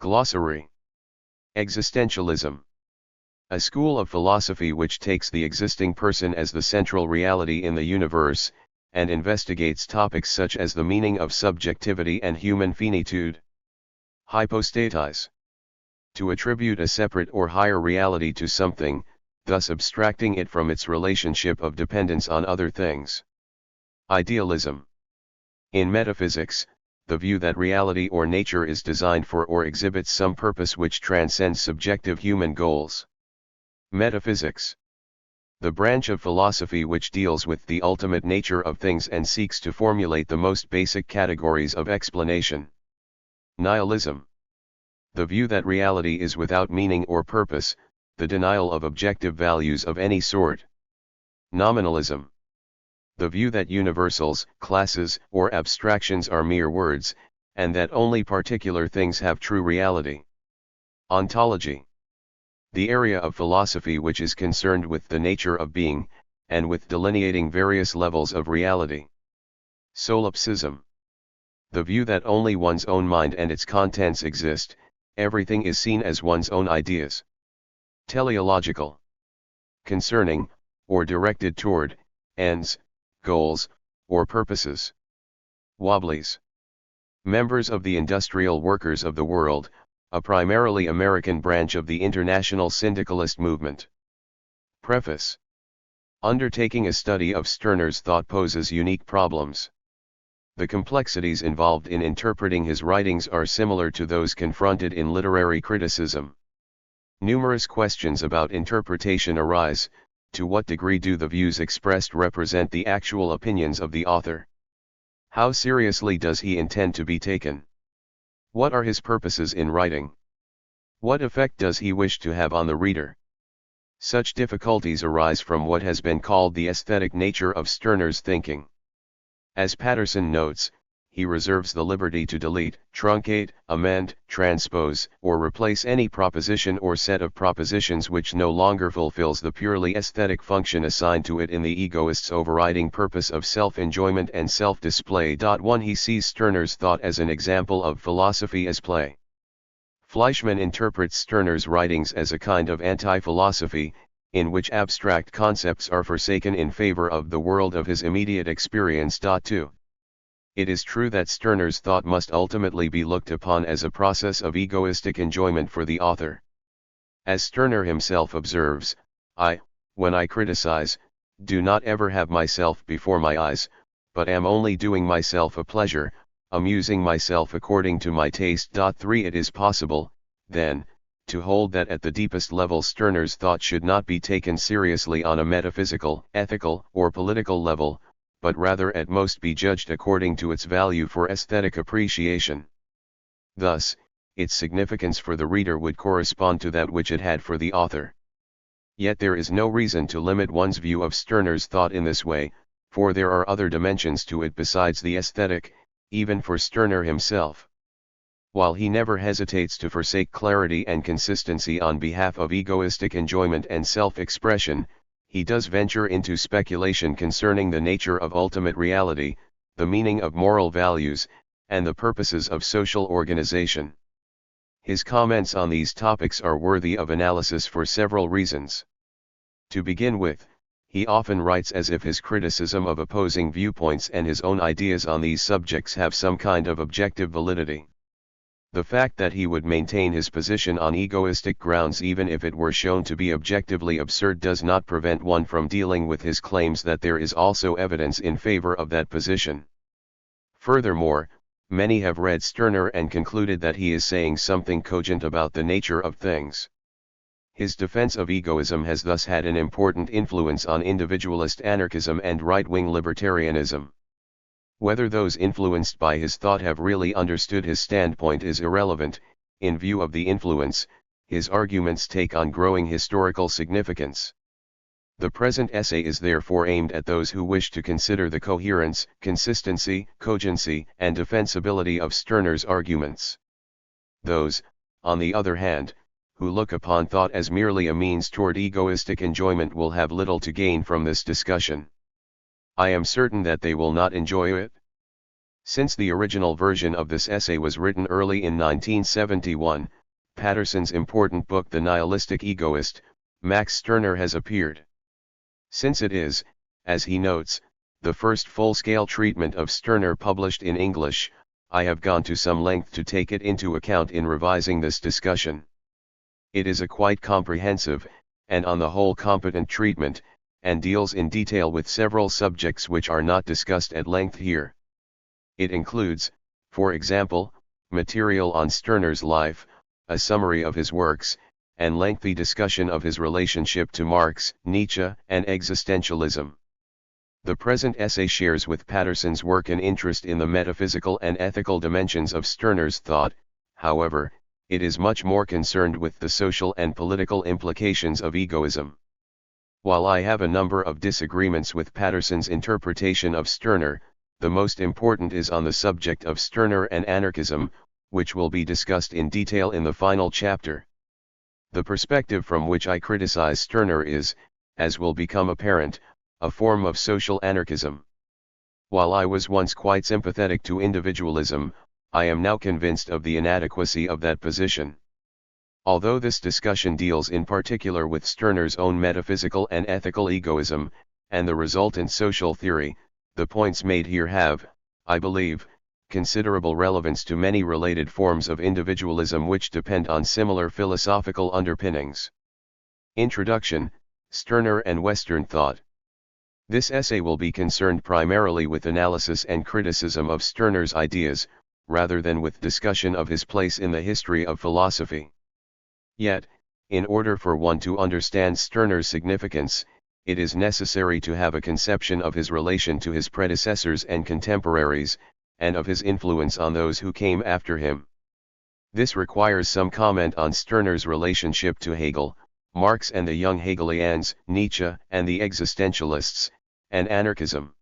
Glossary. Existentialism. A school of philosophy which takes the existing person as the central reality in the universe, and investigates topics such as the meaning of subjectivity and human finitude. Hypostatize. To attribute a separate or higher reality to something, thus abstracting it from its relationship of dependence on other things. Idealism. In metaphysics, the view that reality or nature is designed for or exhibits some purpose which transcends subjective human goals. Metaphysics. The branch of philosophy which deals with the ultimate nature of things and seeks to formulate the most basic categories of explanation. Nihilism. The view that reality is without meaning or purpose, the denial of objective values of any sort. Nominalism. The view that universals, classes, or abstractions are mere words, and that only particular things have true reality. Ontology. The area of philosophy which is concerned with the nature of being, and with delineating various levels of reality. Solipsism. The view that only one's own mind and its contents exist, everything is seen as one's own ideas. Teleological. Concerning, or directed toward, ends, goals, or purposes. Wobblies. Members of the Industrial Workers of the World, a primarily American branch of the international syndicalist movement. Preface. Undertaking a study of Stirner's thought poses unique problems. The complexities involved in interpreting his writings are similar to those confronted in literary criticism. Numerous questions about interpretation arise. To what degree do the views expressed represent the actual opinions of the author? How seriously does he intend to be taken? What are his purposes in writing? What effect does he wish to have on the reader? Such difficulties arise from what has been called the aesthetic nature of Stirner's thinking. As Patterson notes, he reserves the liberty to delete, truncate, amend, transpose, or replace any proposition or set of propositions which no longer fulfills the purely aesthetic function assigned to it in the egoist's overriding purpose of self-enjoyment and self-display. 1. He sees Stirner's thought as an example of philosophy as play. Fleischmann interprets Stirner's writings as a kind of anti-philosophy, in which abstract concepts are forsaken in favor of the world of his immediate experience. 2. It is true that Stirner's thought must ultimately be looked upon as a process of egoistic enjoyment for the author. As Stirner himself observes, when I criticize, do not ever have myself before my eyes, but am only doing myself a pleasure, amusing myself according to my taste. 3. It is possible, then, to hold that at the deepest level Stirner's thought should not be taken seriously on a metaphysical, ethical, or political level, but rather at most be judged according to its value for aesthetic appreciation. Thus, its significance for the reader would correspond to that which it had for the author. Yet there is no reason to limit one's view of Stirner's thought in this way, for there are other dimensions to it besides the aesthetic, even for Stirner himself. While he never hesitates to forsake clarity and consistency on behalf of egoistic enjoyment and self-expression, he does venture into speculation concerning the nature of ultimate reality, the meaning of moral values, and the purposes of social organization. His comments on these topics are worthy of analysis for several reasons. To begin with, he often writes as if his criticism of opposing viewpoints and his own ideas on these subjects have some kind of objective validity. The fact that he would maintain his position on egoistic grounds even if it were shown to be objectively absurd does not prevent one from dealing with his claims that there is also evidence in favor of that position. Furthermore, many have read Stirner and concluded that he is saying something cogent about the nature of things. His defense of egoism has thus had an important influence on individualist anarchism and right-wing libertarianism. Whether those influenced by his thought have really understood his standpoint is irrelevant. In view of the influence, his arguments take on growing historical significance. The present essay is therefore aimed at those who wish to consider the coherence, consistency, cogency, and defensibility of Stirner's arguments. Those, on the other hand, who look upon thought as merely a means toward egoistic enjoyment will have little to gain from this discussion. I am certain that they will not enjoy it. Since the original version of this essay was written early in 1971, Patterson's important book The Nihilistic Egoist, Max Stirner, has appeared. Since it is, as he notes, the first full-scale treatment of Stirner published in English, I have gone to some length to take it into account in revising this discussion. It is a quite comprehensive, and on the whole competent treatment, and deals in detail with several subjects which are not discussed at length here. It includes, for example, material on Stirner's life, a summary of his works, and lengthy discussion of his relationship to Marx, Nietzsche, and existentialism. The present essay shares with Patterson's work an interest in the metaphysical and ethical dimensions of Stirner's thought. However, it is much more concerned with the social and political implications of egoism. While I have a number of disagreements with Patterson's interpretation of Stirner, the most important is on the subject of Stirner and anarchism, which will be discussed in detail in the final chapter. The perspective from which I criticize Stirner is, as will become apparent, a form of social anarchism. While I was once quite sympathetic to individualism, I am now convinced of the inadequacy of that position. Although this discussion deals in particular with Stirner's own metaphysical and ethical egoism, and the resultant social theory, the points made here have, I believe, considerable relevance to many related forms of individualism which depend on similar philosophical underpinnings. Introduction, Stirner and Western Thought. This essay will be concerned primarily with analysis and criticism of Stirner's ideas, rather than with discussion of his place in the history of philosophy. Yet, in order for one to understand Stirner's significance, it is necessary to have a conception of his relation to his predecessors and contemporaries, and of his influence on those who came after him. This requires some comment on Stirner's relationship to Hegel, Marx and the young Hegelians, Nietzsche and the existentialists, and anarchism.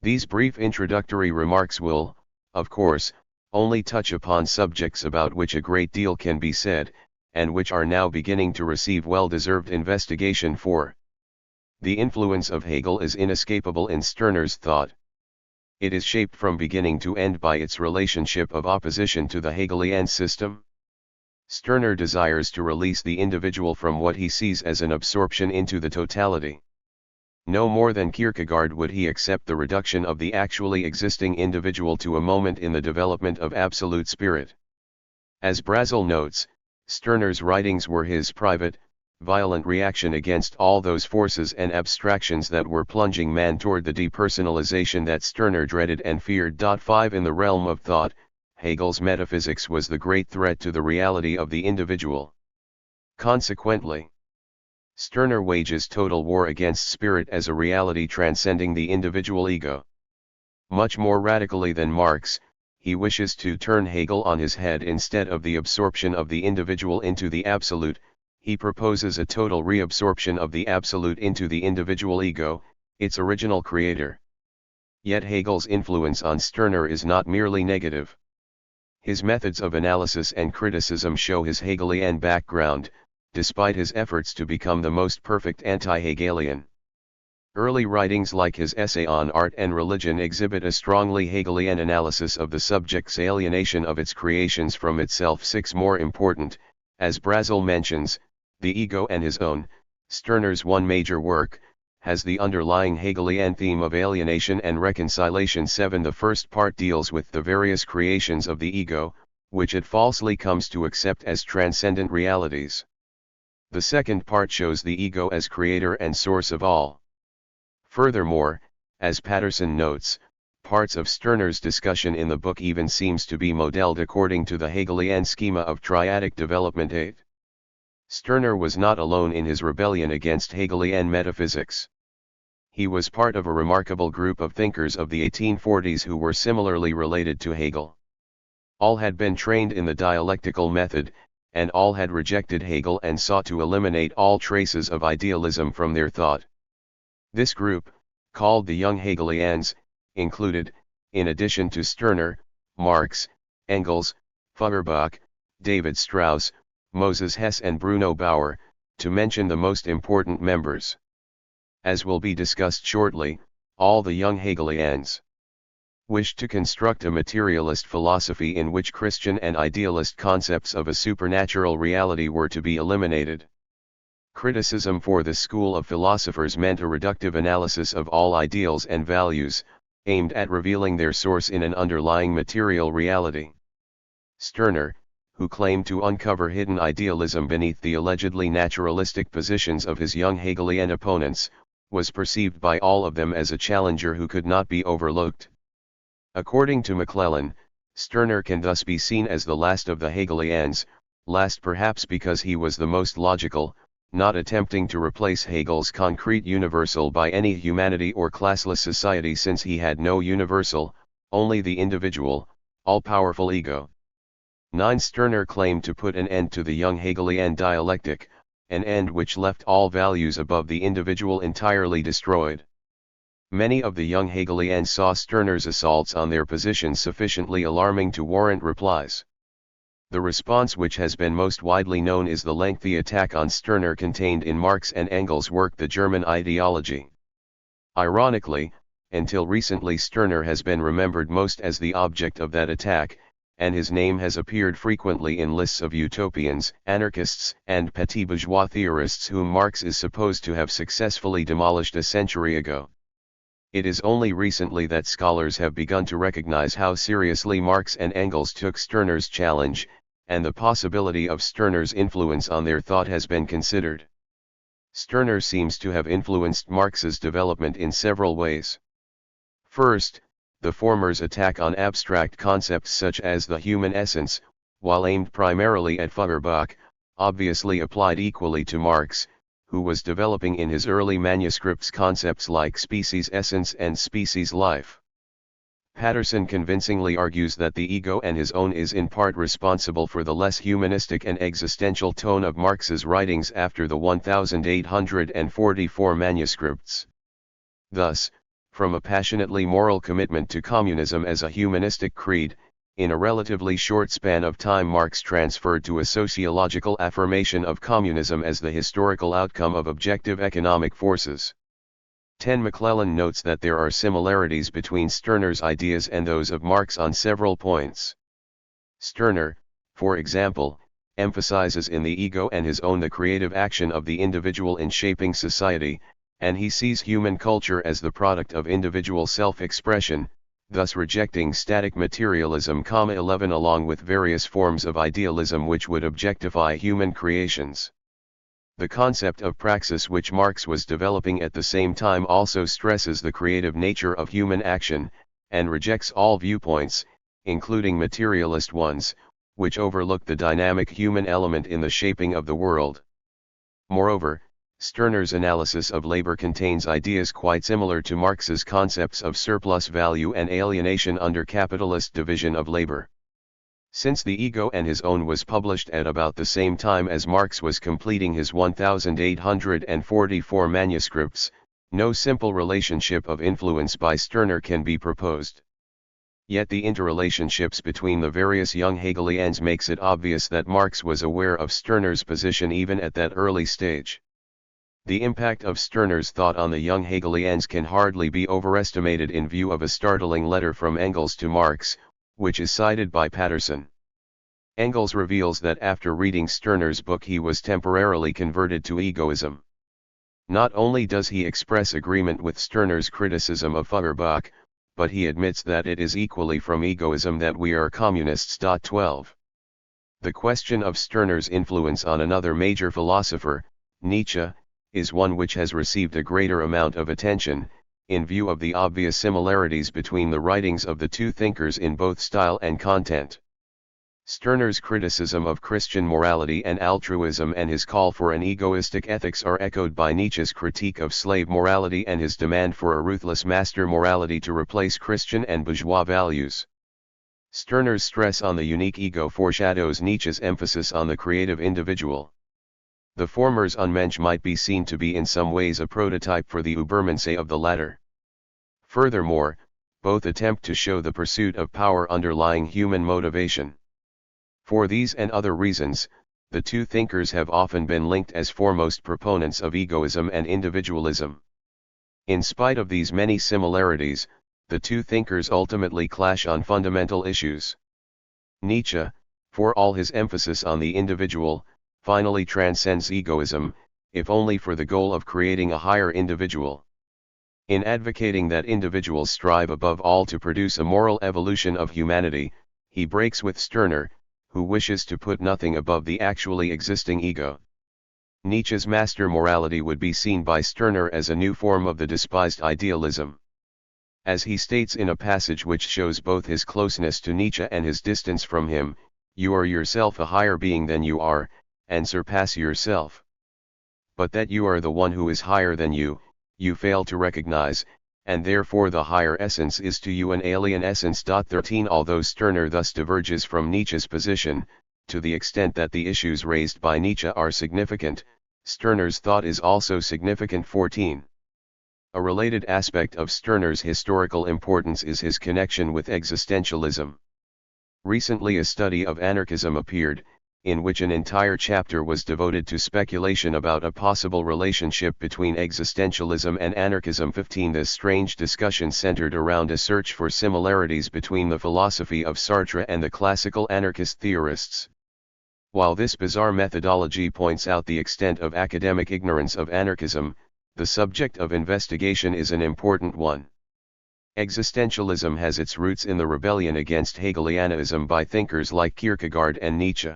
These brief introductory remarks will, of course, only touch upon subjects about which a great deal can be said, and which are now beginning to receive well-deserved investigation for. The influence of Hegel is inescapable in Stirner's thought. It is shaped from beginning to end by its relationship of opposition to the Hegelian system. Stirner desires to release the individual from what he sees as an absorption into the totality. No more than Kierkegaard would he accept the reduction of the actually existing individual to a moment in the development of absolute spirit. As Brazel notes, Stirner's writings were his private, violent reaction against all those forces and abstractions that were plunging man toward the depersonalization that Stirner dreaded and feared. 5 In the realm of thought, Hegel's metaphysics was the great threat to the reality of the individual. Consequently, Stirner wages total war against spirit as a reality transcending the individual ego. Much more radically than Marx, he wishes to turn Hegel on his head. Instead of the absorption of the individual into the absolute, he proposes a total reabsorption of the absolute into the individual ego, its original creator. Yet Hegel's influence on Stirner is not merely negative. His methods of analysis and criticism show his Hegelian background, despite his efforts to become the most perfect anti-Hegelian. Early writings like his essay on art and religion exhibit a strongly Hegelian analysis of the subject's alienation of its creations from itself. 6 More important, as Brazel mentions, the ego and his own, Stirner's one major work, has the underlying Hegelian theme of alienation and reconciliation. 7 The first part deals with the various creations of the ego, which it falsely comes to accept as transcendent realities. The second part shows the ego as creator and source of all. Furthermore, as Patterson notes, parts of Stirner's discussion in the book even seems to be modeled according to the Hegelian schema of triadic development. 8. Stirner was not alone in his rebellion against Hegelian metaphysics. He was part of a remarkable group of thinkers of the 1840s who were similarly related to Hegel. All had been trained in the dialectical method, and all had rejected Hegel and sought to eliminate all traces of idealism from their thought. This group, called the Young Hegelians, included, in addition to Stirner, Marx, Engels, Feuerbach, David Strauss, Moses Hess and Bruno Bauer, to mention the most important members. As will be discussed shortly, all the Young Hegelians wished to construct a materialist philosophy in which Christian and idealist concepts of a supernatural reality were to be eliminated. Criticism for this school of philosophers meant a reductive analysis of all ideals and values, aimed at revealing their source in an underlying material reality. Stirner, who claimed to uncover hidden idealism beneath the allegedly naturalistic positions of his young Hegelian opponents, was perceived by all of them as a challenger who could not be overlooked. According to McClellan, Stirner can thus be seen as the last of the Hegelians, last perhaps because he was the most logical, not attempting to replace Hegel's concrete universal by any humanity or classless society, since he had no universal, only the individual, all-powerful ego. 9. Stirner claimed to put an end to the young Hegelian dialectic, an end which left all values above the individual entirely destroyed. Many of the young Hegelians saw Stirner's assaults on their positions sufficiently alarming to warrant replies. The response which has been most widely known is the lengthy attack on Stirner contained in Marx and Engels' work The German Ideology. Ironically, until recently Stirner has been remembered most as the object of that attack, and his name has appeared frequently in lists of utopians, anarchists, and petit bourgeois theorists whom Marx is supposed to have successfully demolished a century ago. It is only recently that scholars have begun to recognize how seriously Marx and Engels took Stirner's challenge, and the possibility of Stirner's influence on their thought has been considered. Stirner seems to have influenced Marx's development in several ways. First, the former's attack on abstract concepts such as the human essence, while aimed primarily at Feuerbach, obviously applied equally to Marx, who was developing in his early manuscripts concepts like species essence and species life. Patterson convincingly argues that the ego and his own is in part responsible for the less humanistic and existential tone of Marx's writings after the 1844 manuscripts. Thus, from a passionately moral commitment to communism as a humanistic creed, in a relatively short span of time Marx transferred to a sociological affirmation of communism as the historical outcome of objective economic forces. 10. McClellan notes that there are similarities between Stirner's ideas and those of Marx on several points. Stirner, for example, emphasizes in the ego and his own the creative action of the individual in shaping society, and he sees human culture as the product of individual self-expression, thus rejecting static materialism. 11 Along with various forms of idealism which would objectify human creations. The concept of praxis which Marx was developing at the same time also stresses the creative nature of human action, and rejects all viewpoints, including materialist ones, which overlook the dynamic human element in the shaping of the world. Moreover, Stirner's analysis of labor contains ideas quite similar to Marx's concepts of surplus value and alienation under capitalist division of labor. Since The Ego and His Own was published at about the same time as Marx was completing his 1844 manuscripts, no simple relationship of influence by Stirner can be proposed. Yet the interrelationships between the various young Hegelians makes it obvious that Marx was aware of Stirner's position even at that early stage. The impact of Stirner's thought on the young Hegelians can hardly be overestimated in view of a startling letter from Engels to Marx, which is cited by Patterson. Engels reveals that after reading Stirner's book he was temporarily converted to egoism. Not only does he express agreement with Stirner's criticism of Feuerbach, but he admits that it is equally from egoism that we are communists. 12. The question of Stirner's influence on another major philosopher, Nietzsche, is one which has received a greater amount of attention, in view of the obvious similarities between the writings of the two thinkers in both style and content. Stirner's criticism of Christian morality and altruism and his call for an egoistic ethics are echoed by Nietzsche's critique of slave morality and his demand for a ruthless master morality to replace Christian and bourgeois values. Stirner's stress on the unique ego foreshadows Nietzsche's emphasis on the creative individual. The former's Unmensch might be seen to be in some ways a prototype for the Übermensch of the latter. Furthermore, both attempt to show the pursuit of power underlying human motivation. For these and other reasons, the two thinkers have often been linked as foremost proponents of egoism and individualism. In spite of these many similarities, the two thinkers ultimately clash on fundamental issues. Nietzsche, for all his emphasis on the individual, finally transcends egoism, if only for the goal of creating a higher individual. In advocating that individuals strive above all to produce a moral evolution of humanity, he breaks with Stirner, who wishes to put nothing above the actually existing ego. Nietzsche's master morality would be seen by Stirner as a new form of the despised idealism. As he states in a passage which shows both his closeness to Nietzsche and his distance from him, you are yourself a higher being than you are, and surpass yourself. But that you are the one who is higher than you fail to recognize, and therefore the higher essence is to you an alien essence. 13 Although Stirner thus diverges from Nietzsche's position, to the extent that the issues raised by Nietzsche are significant, Stirner's thought is also significant. 14. A related aspect of Stirner's historical importance is his connection with existentialism. Recently a study of anarchism appeared, in which an entire chapter was devoted to speculation about a possible relationship between existentialism and anarchism. 15 This strange discussion centered around a search for similarities between the philosophy of Sartre and the classical anarchist theorists. While this bizarre methodology points out the extent of academic ignorance of anarchism, the subject of investigation is an important one. Existentialism has its roots in the rebellion against Hegelianism by thinkers like Kierkegaard and Nietzsche.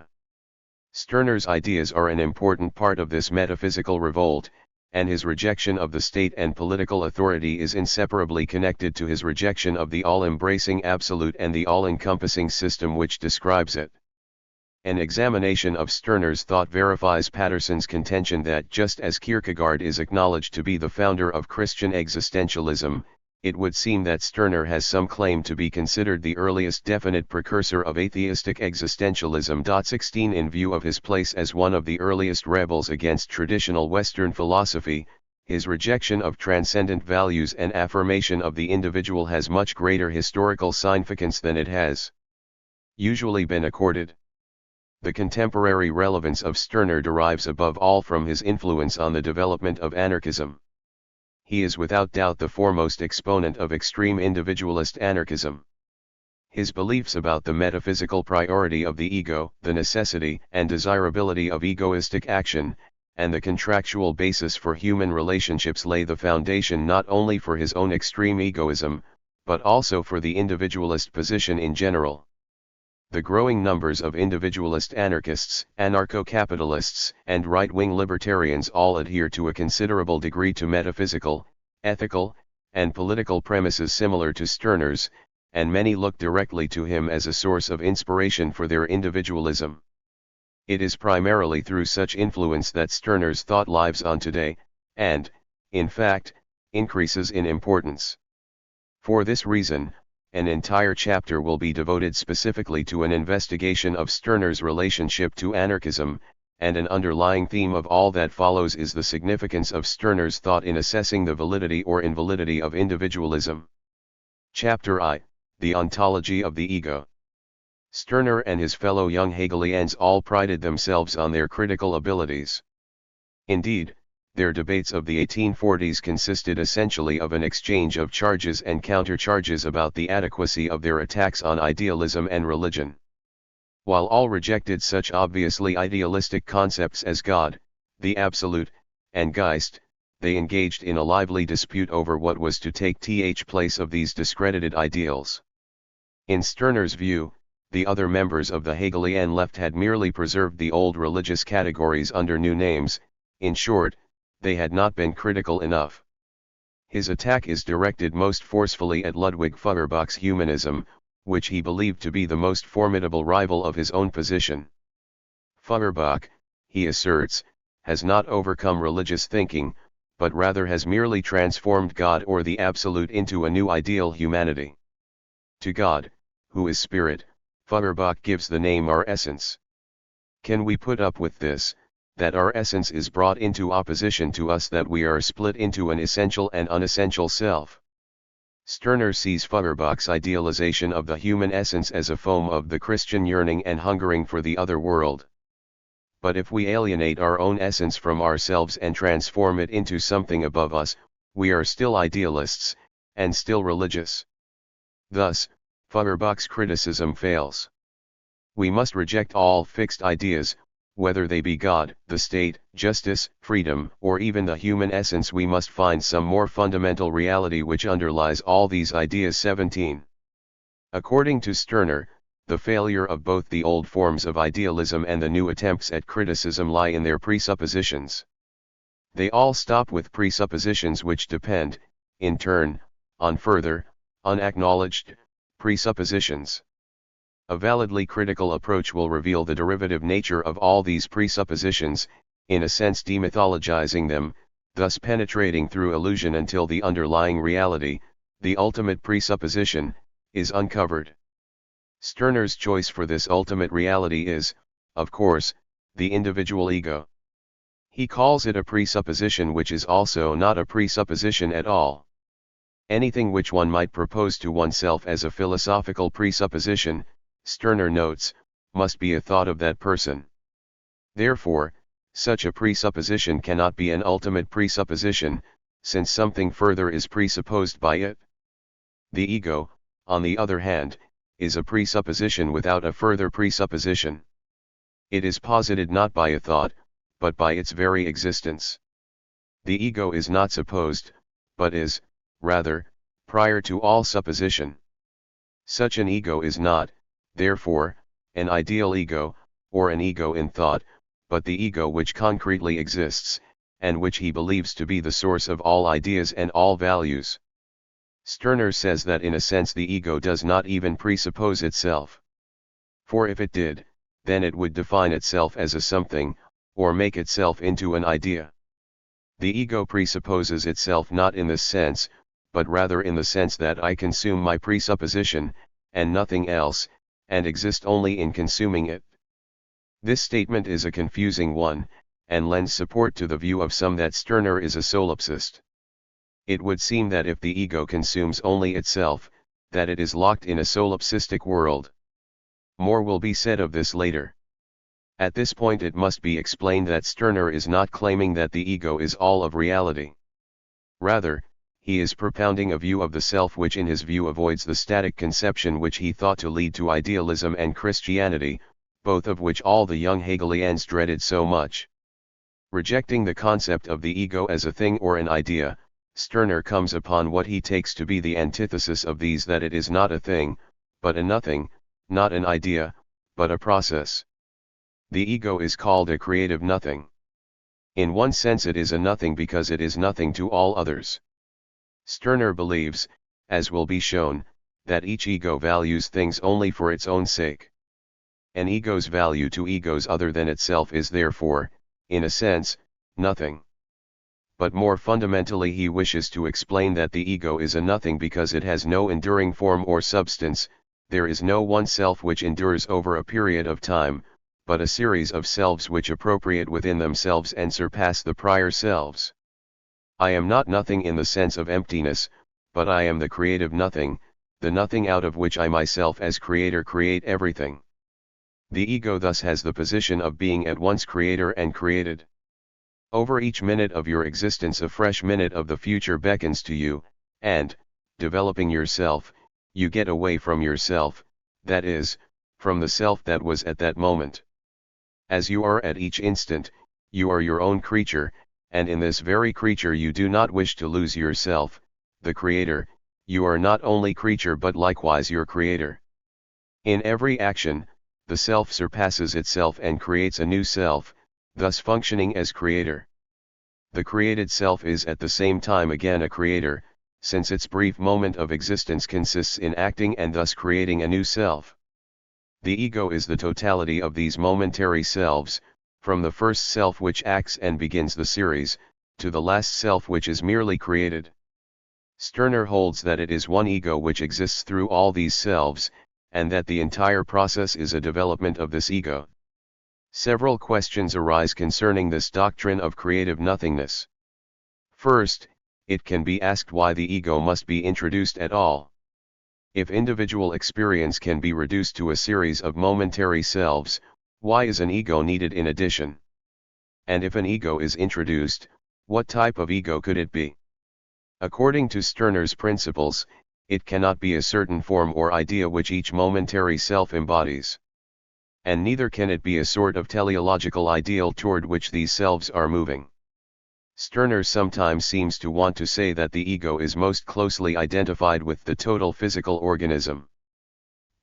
Stirner's ideas are an important part of this metaphysical revolt, and his rejection of the state and political authority is inseparably connected to his rejection of the all-embracing absolute and the all-encompassing system which describes it. An examination of Stirner's thought verifies Patterson's contention that just as Kierkegaard is acknowledged to be the founder of Christian existentialism, it would seem that Stirner has some claim to be considered the earliest definite precursor of atheistic existentialism. 16 In view of his place as one of the earliest rebels against traditional Western philosophy, his rejection of transcendent values and affirmation of the individual has much greater historical significance than it has usually been accorded. The contemporary relevance of Stirner derives above all from his influence on the development of anarchism. He is without doubt the foremost exponent of extreme individualist anarchism. His beliefs about the metaphysical priority of the ego, the necessity and desirability of egoistic action, and the contractual basis for human relationships lay the foundation not only for his own extreme egoism, but also for the individualist position in general. The growing numbers of individualist anarchists, anarcho-capitalists, and right-wing libertarians all adhere to a considerable degree to metaphysical, ethical, and political premises similar to Stirner's, and many look directly to him as a source of inspiration for their individualism. It is primarily through such influence that Stirner's thought lives on today, and, in fact, increases in importance. For this reason, an entire chapter will be devoted specifically to an investigation of Stirner's relationship to anarchism, and an underlying theme of all that follows is the significance of Stirner's thought in assessing the validity or invalidity of individualism. Chapter I, The Ontology of the Ego. Stirner and his fellow young Hegelians all prided themselves on their critical abilities. Indeed, their debates of the 1840s consisted essentially of an exchange of charges and countercharges about the adequacy of their attacks on idealism and religion. While all rejected such obviously idealistic concepts as God, the Absolute, and Geist, they engaged in a lively dispute over what was to take place of these discredited ideals. In Stirner's view, the other members of the Hegelian left had merely preserved the old religious categories under new names. In short, they had not been critical enough. His attack is directed most forcefully at Ludwig Feuerbach's humanism, which he believed to be the most formidable rival of his own position. Feuerbach, he asserts, has not overcome religious thinking, but rather has merely transformed God or the Absolute into a new ideal humanity. To God, who is spirit, Feuerbach gives the name our essence. Can we put up with this, that our essence is brought into opposition to us, that we are split into an essential and unessential self? Stirner sees Feuerbach's idealization of the human essence as a foam of the Christian yearning and hungering for the other world. But if we alienate our own essence from ourselves and transform it into something above us, we are still idealists, and still religious. Thus, Feuerbach's criticism fails. We must reject all fixed ideas, whether they be God, the state, justice, freedom, or even the human essence. We must find some more fundamental reality which underlies all these ideas. 17. According to Stirner, the failure of both the old forms of idealism and the new attempts at criticism lie in their presuppositions. They all stop with presuppositions which depend, in turn, on further, unacknowledged, presuppositions. A validly critical approach will reveal the derivative nature of all these presuppositions, in a sense demythologizing them, thus penetrating through illusion until the underlying reality, the ultimate presupposition, is uncovered. Stirner's choice for this ultimate reality is, of course, the individual ego. He calls it a presupposition which is also not a presupposition at all. Anything which one might propose to oneself as a philosophical presupposition, Stirner notes, must be a thought of that person. Therefore, such a presupposition cannot be an ultimate presupposition, since something further is presupposed by it. The ego, on the other hand, is a presupposition without a further presupposition. It is posited not by a thought, but by its very existence. The ego is not supposed, but is, rather, prior to all supposition. Such an ego is not, therefore, an ideal ego, or an ego in thought, but the ego which concretely exists, and which he believes to be the source of all ideas and all values. Stirner says that in a sense the ego does not even presuppose itself. For if it did, then it would define itself as a something, or make itself into an idea. The ego presupposes itself not in this sense, but rather in the sense that I consume my presupposition, and nothing else, and exist only in consuming it. This statement is a confusing one, and lends support to the view of some that Stirner is a solipsist. It would seem that if the ego consumes only itself, that it is locked in a solipsistic world. More will be said of this later. At this point it must be explained that Stirner is not claiming that the ego is all of reality. Rather, he is propounding a view of the self which in his view avoids the static conception which he thought to lead to idealism and Christianity, both of which all the young Hegelians dreaded so much. Rejecting the concept of the ego as a thing or an idea, Stirner comes upon what he takes to be the antithesis of these, that it is not a thing, but a nothing, not an idea, but a process. The ego is called a creative nothing. In one sense it is a nothing because it is nothing to all others. Stirner believes, as will be shown, that each ego values things only for its own sake. An ego's value to egos other than itself is therefore, in a sense, nothing. But more fundamentally he wishes to explain that the ego is a nothing because it has no enduring form or substance. There is no one self which endures over a period of time, but a series of selves which appropriate within themselves and surpass the prior selves. I am not nothing in the sense of emptiness, but I am the creative nothing, the nothing out of which I myself as creator create everything. The ego thus has the position of being at once creator and created. Over each minute of your existence a fresh minute of the future beckons to you, and, developing yourself, you get away from yourself, that is, from the self that was at that moment. As you are at each instant, you are your own creature, and in this very creature you do not wish to lose yourself, the creator. You are not only creature but likewise your creator. In every action, the self surpasses itself and creates a new self, thus functioning as creator. The created self is at the same time again a creator, since its brief moment of existence consists in acting and thus creating a new self. The ego is the totality of these momentary selves, from the first self which acts and begins the series, to the last self which is merely created. Stirner holds that it is one ego which exists through all these selves, and that the entire process is a development of this ego. Several questions arise concerning this doctrine of creative nothingness. First, it can be asked why the ego must be introduced at all. If individual experience can be reduced to a series of momentary selves, why is an ego needed in addition? And if an ego is introduced, what type of ego could it be? According to Stirner's principles, It cannot be a certain form or idea which each momentary self embodies. And neither can it be a sort of teleological ideal toward which these selves are moving. Stirner sometimes seems to want to say that the ego is most closely identified with the total physical organism.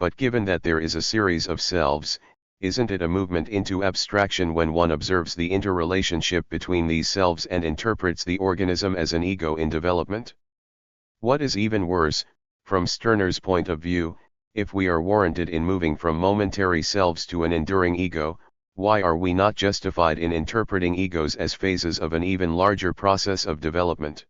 But given that there is a series of selves, isn't it a movement into abstraction when one observes the interrelationship between these selves and interprets the organism as an ego in development? What is even worse, from Stirner's point of view, if we are warranted in moving from momentary selves to an enduring ego, why are we not justified in interpreting egos as phases of an even larger process of development?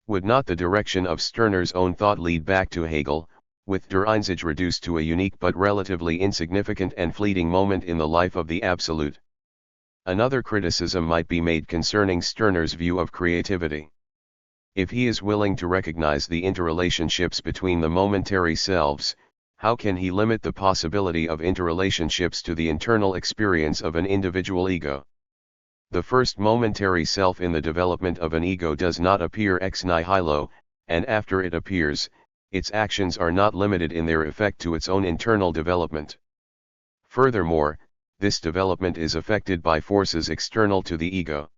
Would not the direction of Stirner's own thought lead back to Hegel, with Der Einzige reduced to a unique but relatively insignificant and fleeting moment in the life of the Absolute? Another criticism might be made concerning Stirner's view of creativity. If he is willing to recognize the interrelationships between the momentary selves, how can he limit the possibility of interrelationships to the internal experience of an individual ego? The first momentary self in the development of an ego does not appear ex nihilo, and after it appears, its actions are not limited in their effect to its own internal development. Furthermore, this development is affected by forces external to the ego.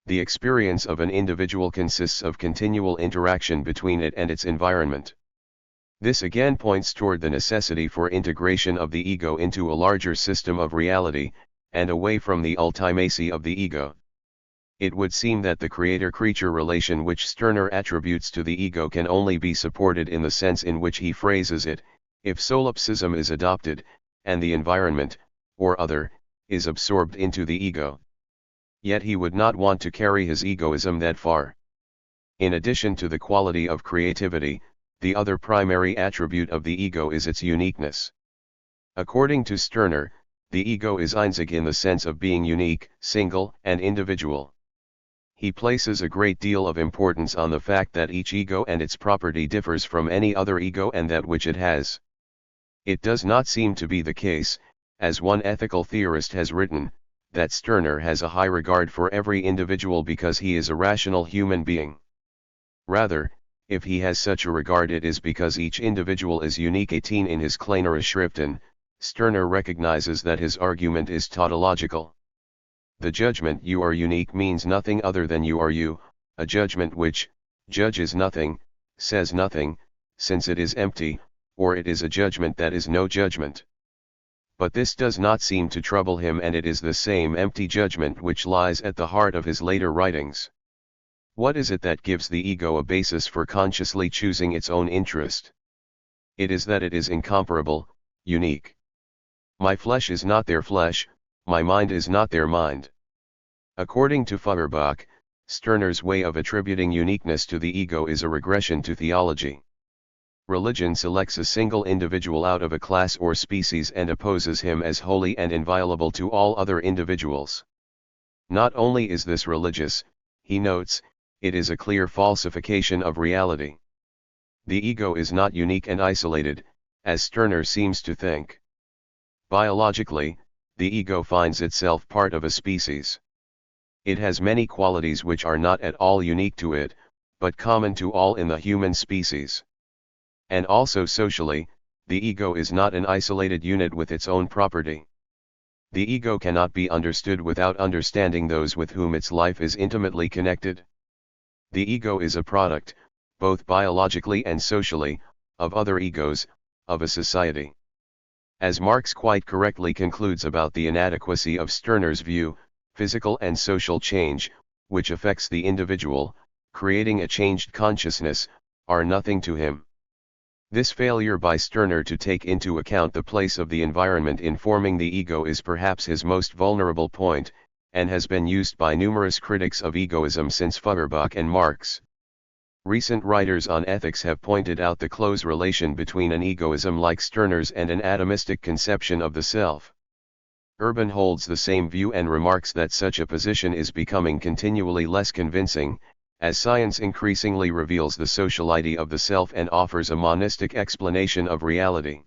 The experience of an individual consists of continual interaction between it and its environment. This again points toward the necessity for integration of the ego into a larger system of reality, and away from the ultimacy of the ego. It would seem that the creator-creature relation which Stirner attributes to the ego can only be supported in the sense in which he phrases it, if solipsism is adopted, and the environment, or other, is absorbed into the ego. Yet he would not want to carry his egoism that far. In addition to the quality of creativity, the other primary attribute of the ego is its uniqueness. According to Stirner, the ego is einzig in the sense of being unique, single, and individual. He places a great deal of importance on the fact that each ego and its property differs from any other ego and that which it has. It does not seem to be the case, as one ethical theorist has written, that Stirner has a high regard for every individual because he is a rational human being. Rather, if he has such a regard, it is because each individual is unique. 18 In his kleinere Schriften, Stirner recognizes that his argument is tautological. The judgment "you are unique" means nothing other than you are you, a judgment which judges nothing, says nothing, since it is empty, or it is a judgment that is no judgment. But this does not seem to trouble him, and it is the same empty judgment which lies at the heart of his later writings. What is it that gives the ego a basis for consciously choosing its own interest? It is that it is incomparable, unique. My flesh is not their flesh, my mind is not their mind. According to Feuerbach, Stirner's way of attributing uniqueness to the ego is a regression to theology. Religion selects a single individual out of a class or species and opposes him as holy and inviolable to all other individuals. Not only is this religious, he notes, it is a clear falsification of reality. The ego is not unique and isolated, as Stirner seems to think. Biologically, the ego finds itself part of a species. It has many qualities which are not at all unique to it, but common to all in the human species. And also socially, the ego is not an isolated unit with its own property. The ego cannot be understood without understanding those with whom its life is intimately connected. The ego is a product, both biologically and socially, of other egos, of a society. As Marx quite correctly concludes about the inadequacy of Stirner's view, physical and social change, which affects the individual, creating a changed consciousness, are nothing to him. This failure by Stirner to take into account the place of the environment in forming the ego is perhaps his most vulnerable point, and has been used by numerous critics of egoism since Feuerbach and Marx. Recent writers on ethics have pointed out the close relation between an egoism like Stirner's and an atomistic conception of the self. Urban holds the same view and remarks that such a position is becoming continually less convincing, as science increasingly reveals the sociality of the self and offers a monistic explanation of reality.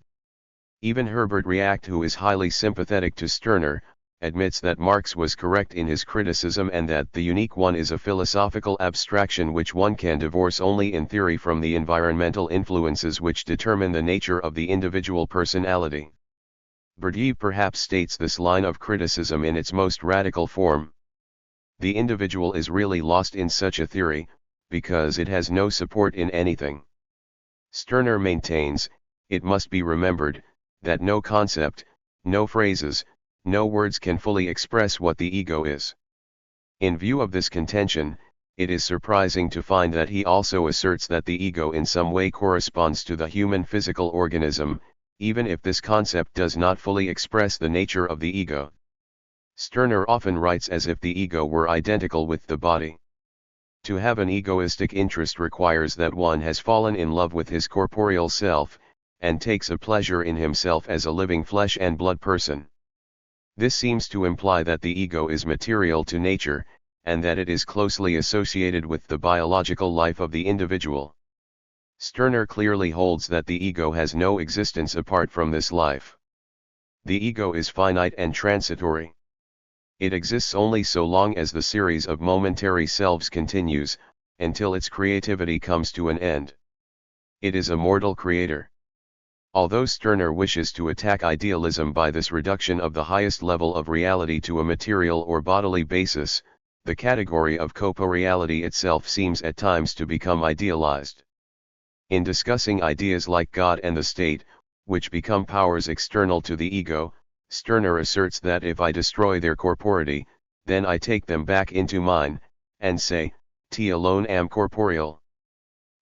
Even Herbert React, who is highly sympathetic to Stirner, admits that Marx was correct in his criticism and that the unique one is a philosophical abstraction which one can divorce only in theory from the environmental influences which determine the nature of the individual personality. Bourdieu perhaps states this line of criticism in its most radical form. The individual is really lost in such a theory, because it has no support in anything. Stirner maintains, it must be remembered, that no concept, no phrases, no words can fully express what the ego is. In view of this contention, it is surprising to find that he also asserts that the ego in some way corresponds to the human physical organism, even if this concept does not fully express the nature of the ego. Stirner often writes as if the ego were identical with the body. To have an egoistic interest requires that one has fallen in love with his corporeal self, and takes a pleasure in himself as a living flesh and blood person. This seems to imply that the ego is material to nature, and that it is closely associated with the biological life of the individual. Stirner clearly holds that the ego has no existence apart from this life. The ego is finite and transitory. It exists only so long as the series of momentary selves continues, until its creativity comes to an end. It is a mortal creator. Although Stirner wishes to attack idealism by this reduction of the highest level of reality to a material or bodily basis, the category of corporeality itself seems at times to become idealized. In discussing ideas like God and the state, which become powers external to the ego, Stirner asserts that if I destroy their corporeity, then I take them back into mine, and say, T alone am corporeal.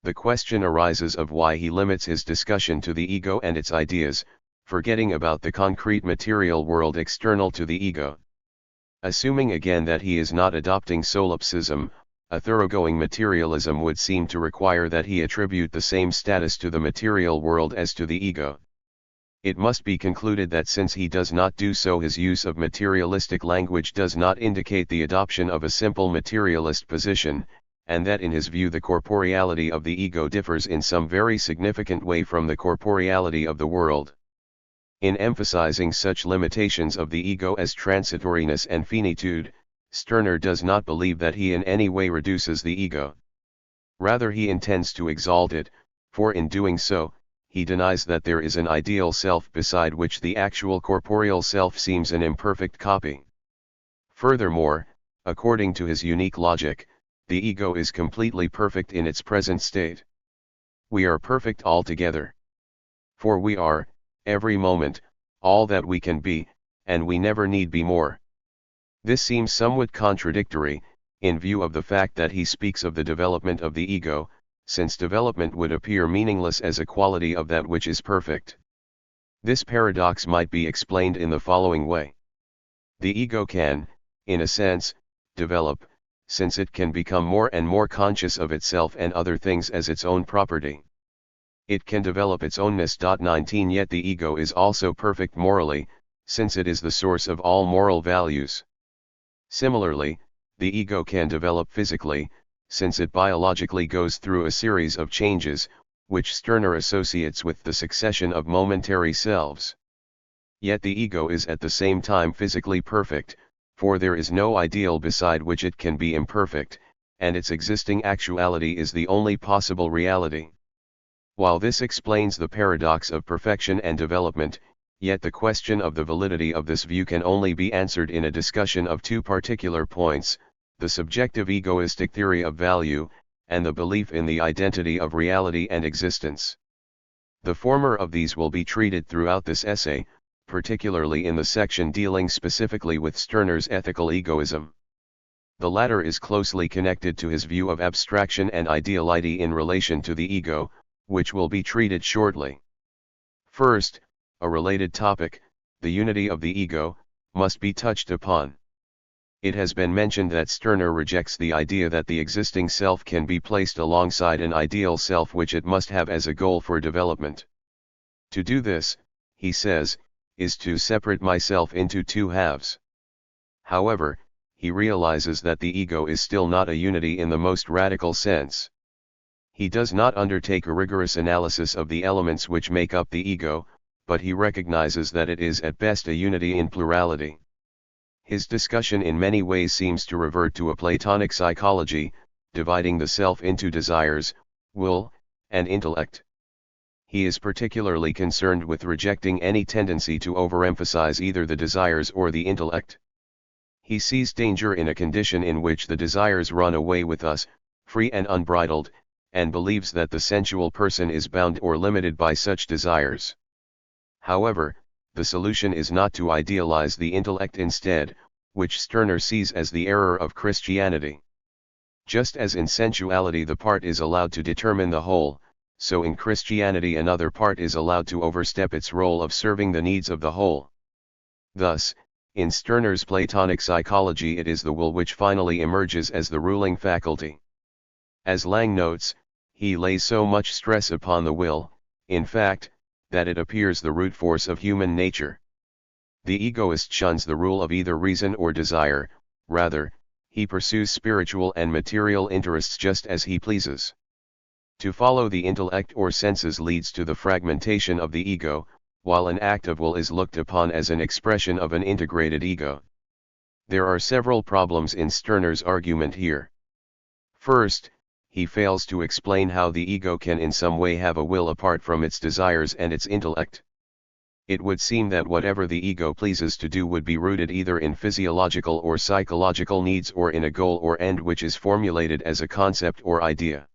The question arises of why he limits his discussion to the ego and its ideas, forgetting about the concrete material world external to the ego. Assuming again that he is not adopting solipsism, a thoroughgoing materialism would seem to require that he attribute the same status to the material world as to the ego. It must be concluded that since he does not do so, his use of materialistic language does not indicate the adoption of a simple materialist position, and that in his view the corporeality of the ego differs in some very significant way from the corporeality of the world. In emphasizing such limitations of the ego as transitoriness and finitude, Stirner does not believe that he in any way reduces the ego. Rather he intends to exalt it, for in doing so, he denies that there is an ideal self beside which the actual corporeal self seems an imperfect copy. Furthermore, according to his unique logic, the ego is completely perfect in its present state. We are perfect altogether. For we are, every moment, all that we can be, and we never need be more. This seems somewhat contradictory, in view of the fact that he speaks of the development of the ego, since development would appear meaningless as a quality of that which is perfect. This paradox might be explained in the following way. The ego can, in a sense, develop, since it can become more and more conscious of itself and other things as its own property. It can develop its ownness. 19 Yet the ego is also perfect morally, since it is the source of all moral values. Similarly, the ego can develop physically, since it biologically goes through a series of changes, which Stirner associates with the succession of momentary selves. Yet the ego is at the same time physically perfect, for there is no ideal beside which it can be imperfect, and its existing actuality is the only possible reality. While this explains the paradox of perfection and development, yet the question of the validity of this view can only be answered in a discussion of two particular points: the subjective egoistic theory of value, and the belief in the identity of reality and existence. The former of these will be treated throughout this essay, particularly in the section dealing specifically with Stirner's ethical egoism. The latter is closely connected to his view of abstraction and ideality in relation to the ego, which will be treated shortly. First, a related topic, the unity of the ego, must be touched upon. It has been mentioned that Stirner rejects the idea that the existing self can be placed alongside an ideal self which it must have as a goal for development. To do this, he says, is to separate myself into two halves. However, he realizes that the ego is still not a unity in the most radical sense. He does not undertake a rigorous analysis of the elements which make up the ego, but he recognizes that it is at best a unity in plurality. His discussion in many ways seems to revert to a Platonic psychology, dividing the self into desires, will, and intellect. He is particularly concerned with rejecting any tendency to overemphasize either the desires or the intellect. He sees danger in a condition in which the desires run away with us, free and unbridled, and believes that the sensual person is bound or limited by such desires. However, the solution is not to idealize the intellect instead, which Stirner sees as the error of Christianity. Just as in sensuality the part is allowed to determine the whole, so in Christianity another part is allowed to overstep its role of serving the needs of the whole. Thus, in Stirner's Platonic psychology it is the will which finally emerges as the ruling faculty. As Lang notes, he lays so much stress upon the will, in fact, that it appears the root force of human nature. The egoist shuns the rule of either reason or desire, rather, he pursues spiritual and material interests just as he pleases. To follow the intellect or senses leads to the fragmentation of the ego, while an act of will is looked upon as an expression of an integrated ego. There are several problems in Stirner's argument here. First, he fails to explain how the ego can in some way have a will apart from its desires and its intellect. It would seem that whatever the ego pleases to do would be rooted either in physiological or psychological needs or in a goal or end which is formulated as a concept or idea.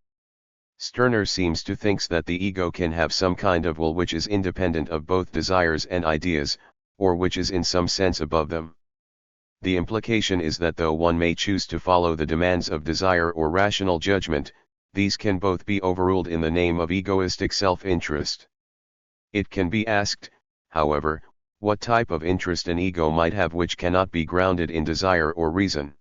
Stirner seems to think that the ego can have some kind of will which is independent of both desires and ideas, or which is in some sense above them. The implication is that though one may choose to follow the demands of desire or rational judgment, these can both be overruled in the name of egoistic self-interest. It can be asked, however, what type of interest an ego might have which cannot be grounded in desire or reason.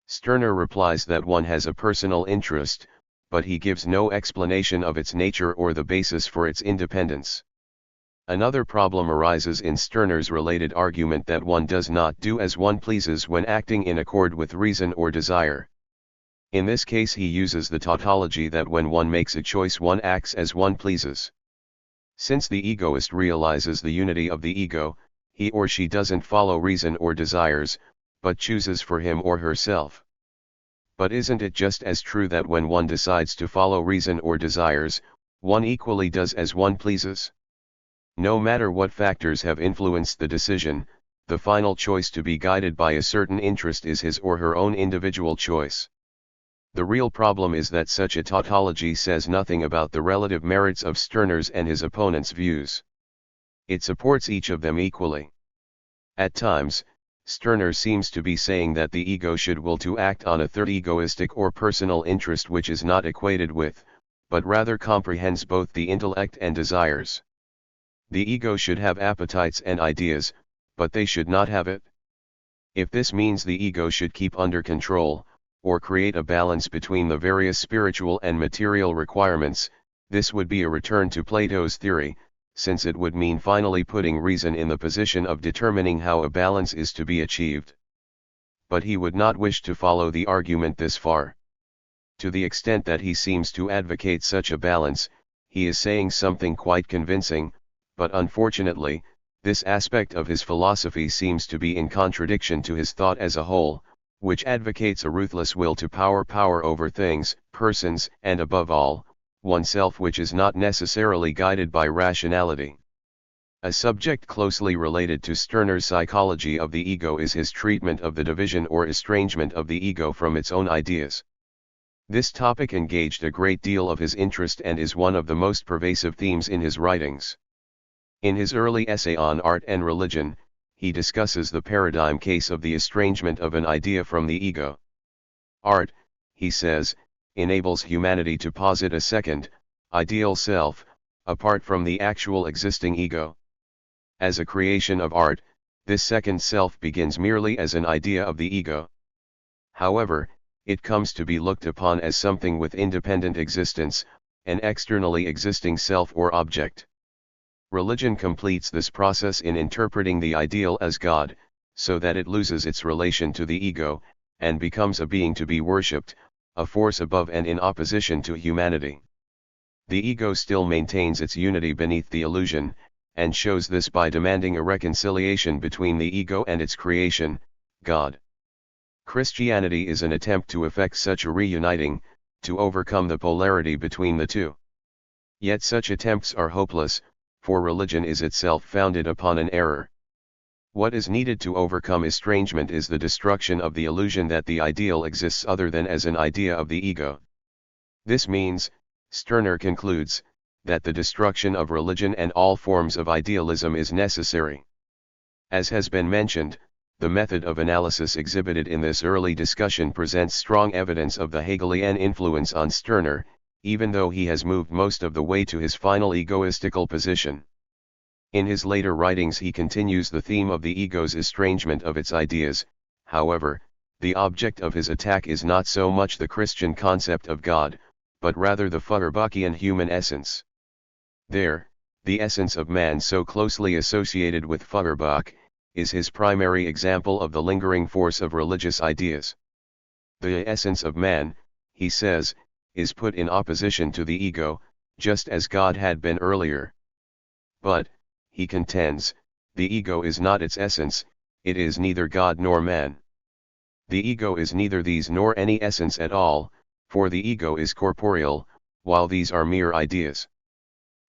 Stirner replies that one has a personal interest, but he gives no explanation of its nature or the basis for its independence. Another problem arises in Stirner's related argument that one does not do as one pleases when acting in accord with reason or desire. In this case he uses the tautology that when one makes a choice one acts as one pleases. Since the egoist realizes the unity of the ego, he or she doesn't follow reason or desires, but chooses for him or herself. But isn't it just as true that when one decides to follow reason or desires, one equally does as one pleases? No matter what factors have influenced the decision, the final choice to be guided by a certain interest is his or her own individual choice. The real problem is that such a tautology says nothing about the relative merits of Stirner's and his opponent's views. It supports each of them equally. At times, Stirner seems to be saying that the ego should will to act on a third egoistic or personal interest which is not equated with, but rather comprehends both the intellect and desires. The ego should have appetites and ideas, but they should not have it. If this means the ego should keep under control, or create a balance between the various spiritual and material requirements, this would be a return to Plato's theory, since it would mean finally putting reason in the position of determining how a balance is to be achieved. But he would not wish to follow the argument this far. To the extent that he seems to advocate such a balance, he is saying something quite convincing, but unfortunately, this aspect of his philosophy seems to be in contradiction to his thought as a whole, which advocates a ruthless will to power over things, persons, and above all, oneself, which is not necessarily guided by rationality. A subject closely related to Stirner's psychology of the ego is his treatment of the division or estrangement of the ego from its own ideas. This topic engaged a great deal of his interest and is one of the most pervasive themes in his writings. In his early essay on art and religion, he discusses the paradigm case of the estrangement of an idea from the ego. Art, he says, enables humanity to posit a second, ideal self, apart from the actual existing ego. As a creation of art, this second self begins merely as an idea of the ego. However, it comes to be looked upon as something with independent existence, an externally existing self or object. Religion completes this process in interpreting the ideal as God, so that it loses its relation to the ego, and becomes a being to be worshipped, a force above and in opposition to humanity. The ego still maintains its unity beneath the illusion, and shows this by demanding a reconciliation between the ego and its creation, God. Christianity is an attempt to effect such a reuniting, to overcome the polarity between the two. Yet such attempts are hopeless, for religion is itself founded upon an error. What is needed to overcome estrangement is the destruction of the illusion that the ideal exists other than as an idea of the ego. This means, Stirner concludes, that the destruction of religion and all forms of idealism is necessary. As has been mentioned, the method of analysis exhibited in this early discussion presents strong evidence of the Hegelian influence on Stirner, even though he has moved most of the way to his final egoistical position. In his later writings he continues the theme of the ego's estrangement of its ideas. However, the object of his attack is not so much the Christian concept of God, but rather the Feuerbachian human essence. There, the essence of man so closely associated with Feuerbach, is his primary example of the lingering force of religious ideas. The essence of man, he says, is put in opposition to the ego, just as God had been earlier. But, he contends, the ego is not its essence, it is neither God nor man. The ego is neither these nor any essence at all, for the ego is corporeal, while these are mere ideas.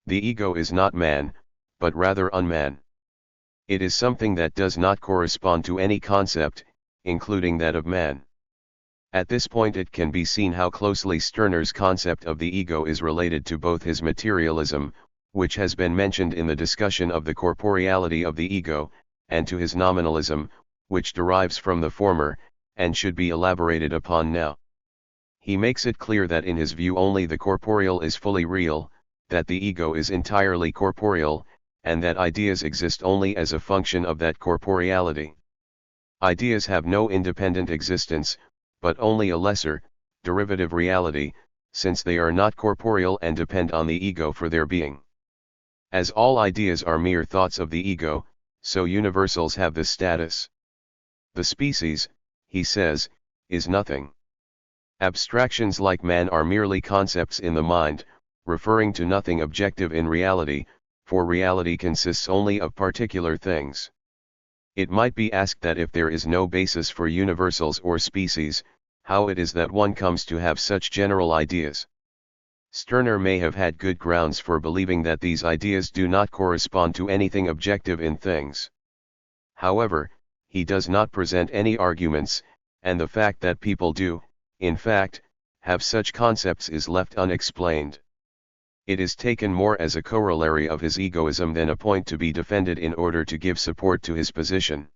The ego is not man, but rather unman. It is something that does not correspond to any concept, including that of man. At this point it can be seen how closely Stirner's concept of the ego is related to both his materialism, which has been mentioned in the discussion of the corporeality of the ego, and to his nominalism, which derives from the former, and should be elaborated upon now. He makes it clear that in his view only the corporeal is fully real, that the ego is entirely corporeal, and that ideas exist only as a function of that corporeality. Ideas have no independent existence, but only a lesser, derivative reality, since they are not corporeal and depend on the ego for their being. As all ideas are mere thoughts of the ego, so universals have this status. The species, he says, is nothing. Abstractions like man are merely concepts in the mind, referring to nothing objective in reality, for reality consists only of particular things. It might be asked that if there is no basis for universals or species, how it is that one comes to have such general ideas. Stirner may have had good grounds for believing that these ideas do not correspond to anything objective in things. However, he does not present any arguments, and the fact that people do, in fact, have such concepts is left unexplained. It is taken more as a corollary of his egoism than a point to be defended in order to give support to his position.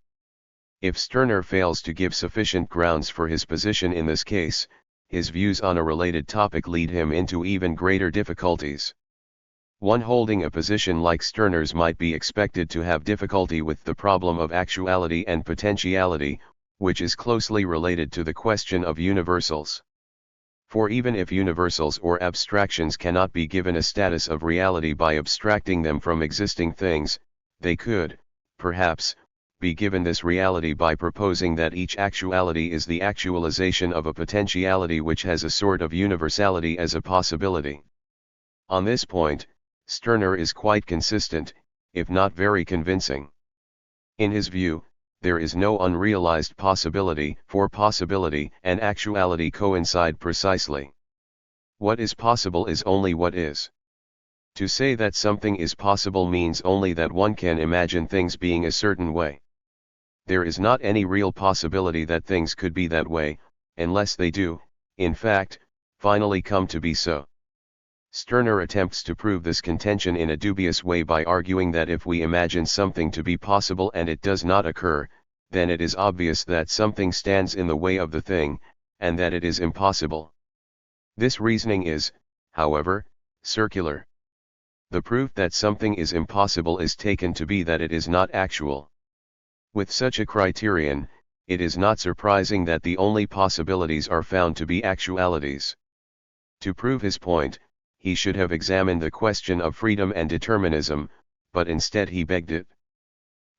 If Stirner fails to give sufficient grounds for his position in this case, his views on a related topic lead him into even greater difficulties. One holding a position like Stirner's might be expected to have difficulty with the problem of actuality and potentiality, which is closely related to the question of universals. For even if universals or abstractions cannot be given a status of reality by abstracting them from existing things, they could, perhaps, be given this reality by proposing that each actuality is the actualization of a potentiality which has a sort of universality as a possibility. On this point, Stirner is quite consistent, if not very convincing. In his view, there is no unrealized possibility, for possibility and actuality coincide precisely. What is possible is only what is. To say that something is possible means only that one can imagine things being a certain way. There is not any real possibility that things could be that way, unless they do, in fact, finally come to be so. Stirner attempts to prove this contention in a dubious way by arguing that if we imagine something to be possible and it does not occur, then it is obvious that something stands in the way of the thing, and that it is impossible. This reasoning is, however, circular. The proof that something is impossible is taken to be that it is not actual. With such a criterion, it is not surprising that the only possibilities are found to be actualities. To prove his point, he should have examined the question of freedom and determinism, but instead he begged it.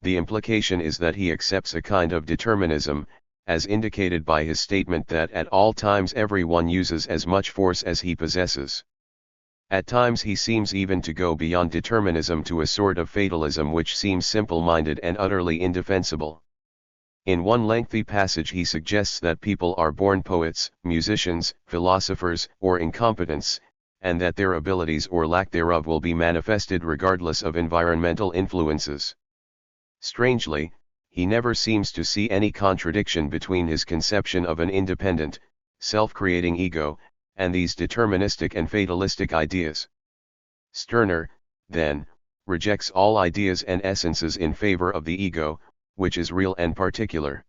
The implication is that he accepts a kind of determinism, as indicated by his statement that at all times everyone uses as much force as he possesses. At times he seems even to go beyond determinism to a sort of fatalism which seems simple-minded and utterly indefensible. In one lengthy passage he suggests that people are born poets, musicians, philosophers, or incompetents, and that their abilities or lack thereof will be manifested regardless of environmental influences. Strangely, he never seems to see any contradiction between his conception of an independent, self-creating ego, and these deterministic and fatalistic ideas. Stirner, then, rejects all ideas and essences in favor of the ego, which is real and particular.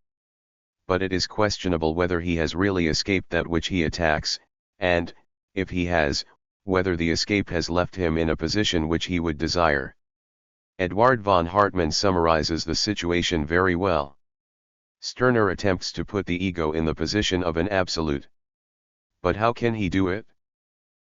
But it is questionable whether he has really escaped that which he attacks, and, if he has, whether the escape has left him in a position which he would desire. Eduard von Hartmann summarizes the situation very well. Stirner attempts to put the ego in the position of an absolute. But how can he do it?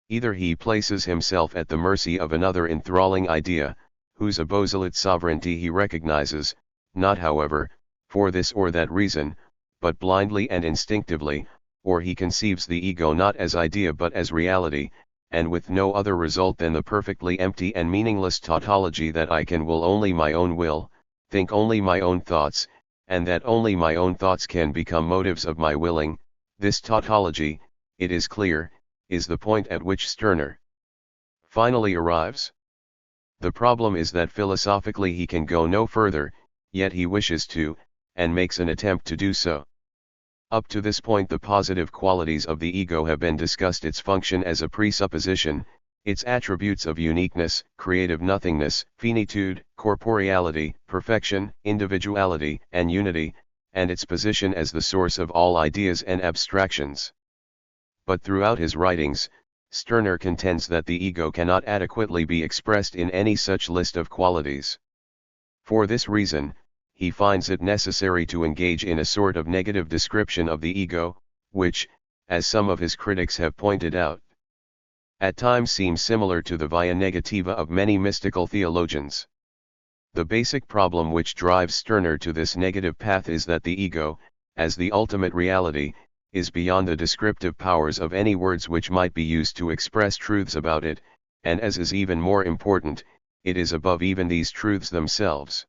Either he places himself at the mercy of another enthralling idea, whose absolute sovereignty he recognizes, not however, for this or that reason, but blindly and instinctively, or he conceives the ego not as idea but as reality, and with no other result than the perfectly empty and meaningless tautology that I can will only my own will, think only my own thoughts, and that only my own thoughts can become motives of my willing. This tautology, it is clear, is the point at which Stirner finally arrives. The problem is that philosophically he can go no further, yet he wishes to, and makes an attempt to do so. Up to this point the positive qualities of the ego have been discussed: its function as a presupposition, its attributes of uniqueness, creative nothingness, finitude, corporeality, perfection, individuality, and unity, and its position as the source of all ideas and abstractions. But throughout his writings, Stirner contends that the ego cannot adequately be expressed in any such list of qualities. For this reason, he finds it necessary to engage in a sort of negative description of the ego, which, as some of his critics have pointed out, at times seems similar to the via negativa of many mystical theologians. The basic problem which drives Stirner to this negative path is that the ego, as the ultimate reality, is beyond the descriptive powers of any words which might be used to express truths about it, and as is even more important, it is above even these truths themselves.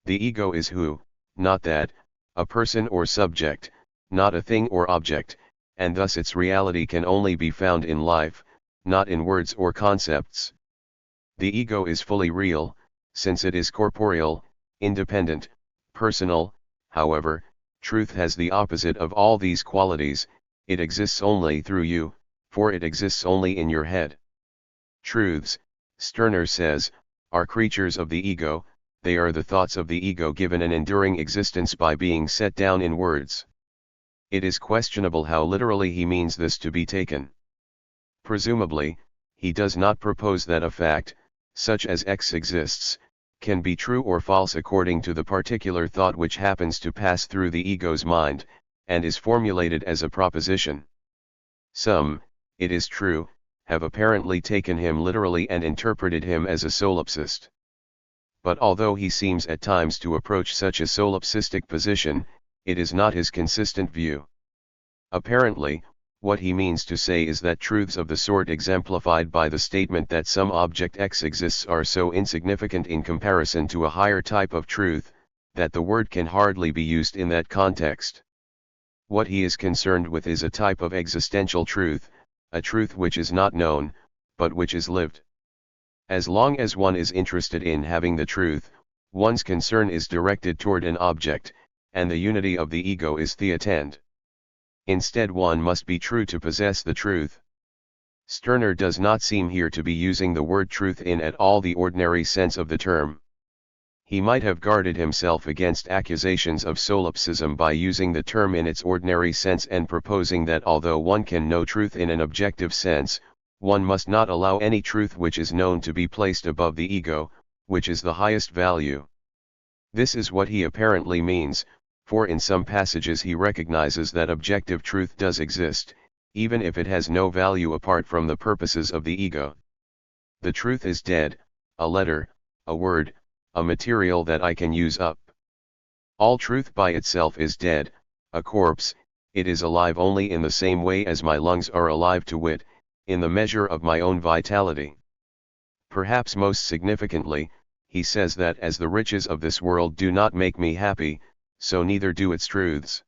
The ego is who, not that, a person or subject, not a thing or object, and thus its reality can only be found in life, not in words or concepts. The ego is fully real, since it is corporeal, independent, personal. However, truth has the opposite of all these qualities: it exists only through you, for it exists only in your head. Truths, Stirner says, are creatures of the ego. They are the thoughts of the ego given an enduring existence by being set down in words. It is questionable how literally he means this to be taken. Presumably, he does not propose that a fact, such as X exists, can be true or false according to the particular thought which happens to pass through the ego's mind, and is formulated as a proposition. Some, it is true, have apparently taken him literally and interpreted him as a solipsist. But although he seems at times to approach such a solipsistic position, it is not his consistent view. Apparently, what he means to say is that truths of the sort exemplified by the statement that some object X exists are so insignificant in comparison to a higher type of truth, that the word can hardly be used in that context. What he is concerned with is a type of existential truth, a truth which is not known, but which is lived. As long as one is interested in having the truth, one's concern is directed toward an object, and the unity of the ego is theatend. Instead, one must be true to possess the truth. Stirner does not seem here to be using the word truth in at all the ordinary sense of the term. He might have guarded himself against accusations of solipsism by using the term in its ordinary sense and proposing that although one can know truth in an objective sense, one must not allow any truth which is known to be placed above the ego, which is the highest value. This is what he apparently means, for in some passages he recognizes that objective truth does exist, even if it has no value apart from the purposes of the ego. The truth is dead, a letter, a word, a material that I can use up. All truth by itself is dead, a corpse. It is alive only in the same way as my lungs are alive, to wit, in the measure of my own vitality. Perhaps most significantly, he says that as the riches of this world do not make me happy, so neither do its truths.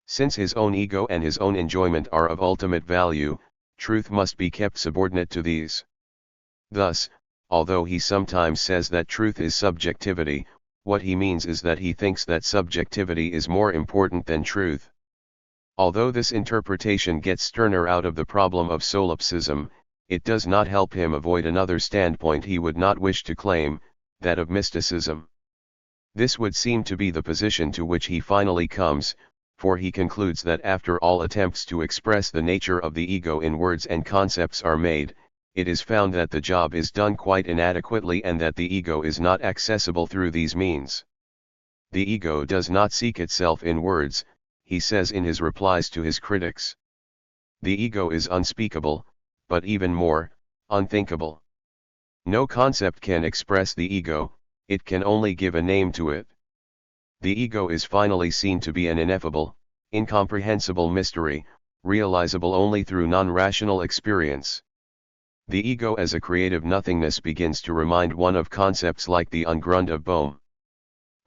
Since his own ego and his own enjoyment are of ultimate value, truth must be kept subordinate to these. Thus, although he sometimes says that truth is subjectivity, what he means is that he thinks that subjectivity is more important than truth. Although this interpretation gets Stirner out of the problem of solipsism, it does not help him avoid another standpoint he would not wish to claim, that of mysticism. This would seem to be the position to which he finally comes, for he concludes that after all attempts to express the nature of the ego in words and concepts are made, it is found that the job is done quite inadequately and that the ego is not accessible through these means. The ego does not seek itself in words, he says in his replies to his critics. The ego is unspeakable, but even more, unthinkable. No concept can express the ego, it can only give a name to it. The ego is finally seen to be an ineffable, incomprehensible mystery, realizable only through non-rational experience. The ego as a creative nothingness begins to remind one of concepts like the Ungrund of Bohm.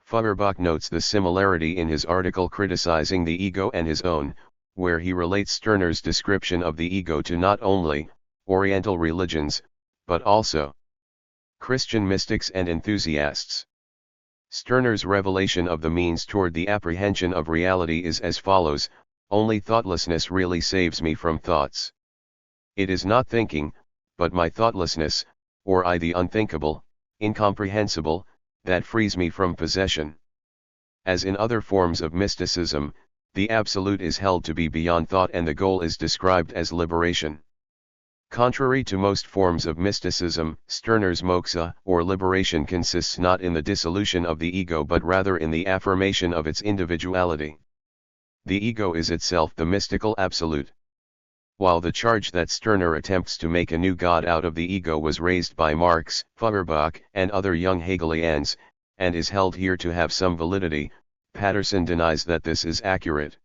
Feuerbach notes the similarity in his article criticizing the ego and his own, where he relates Stirner's description of the ego to not only Oriental religions, but also Christian mystics and enthusiasts. Stirner's revelation of the means toward the apprehension of reality is as follows: only thoughtlessness really saves me from thoughts. It is not thinking, but my thoughtlessness, or I the unthinkable, incomprehensible, that frees me from possession. As in other forms of mysticism, the absolute is held to be beyond thought and the goal is described as liberation. Contrary to most forms of mysticism, Stirner's moksha, or liberation, consists not in the dissolution of the ego but rather in the affirmation of its individuality. The ego is itself the mystical absolute. While the charge that Stirner attempts to make a new God out of the ego was raised by Marx, Feuerbach, and other young Hegelians, and is held here to have some validity, Patterson denies that this is accurate.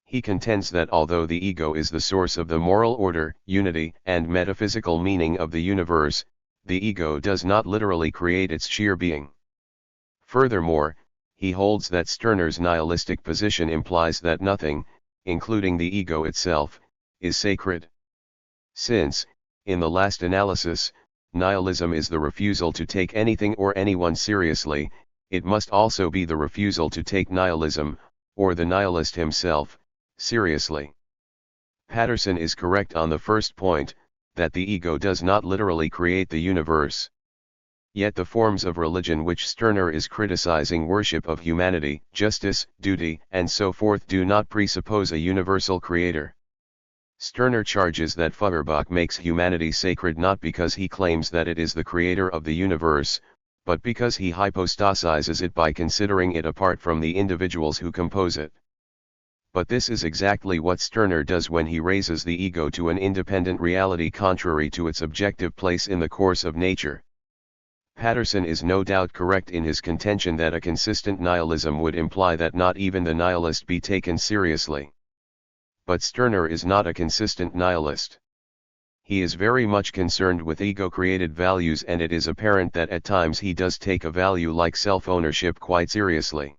He contends that although the ego is the source of the moral order, unity, and metaphysical meaning of the universe, the ego does not literally create its sheer being. Furthermore, he holds that Stirner's nihilistic position implies that nothing, including the ego itself, is sacred. Since, in the last analysis, nihilism is the refusal to take anything or anyone seriously, it must also be the refusal to take nihilism, or the nihilist himself, seriously. Patterson is correct on the first point, that the ego does not literally create the universe. Yet the forms of religion which Stirner is criticizing, worship of humanity, justice, duty, and so forth, do not presuppose a universal creator. Stirner charges that Feuerbach makes humanity sacred not because he claims that it is the creator of the universe, but because he hypostasizes it by considering it apart from the individuals who compose it. But this is exactly what Stirner does when he raises the ego to an independent reality contrary to its objective place in the course of nature. Patterson is no doubt correct in his contention that a consistent nihilism would imply that not even the nihilist be taken seriously. But Stirner is not a consistent nihilist. He is very much concerned with ego-created values, and it is apparent that at times he does take a value like self-ownership quite seriously.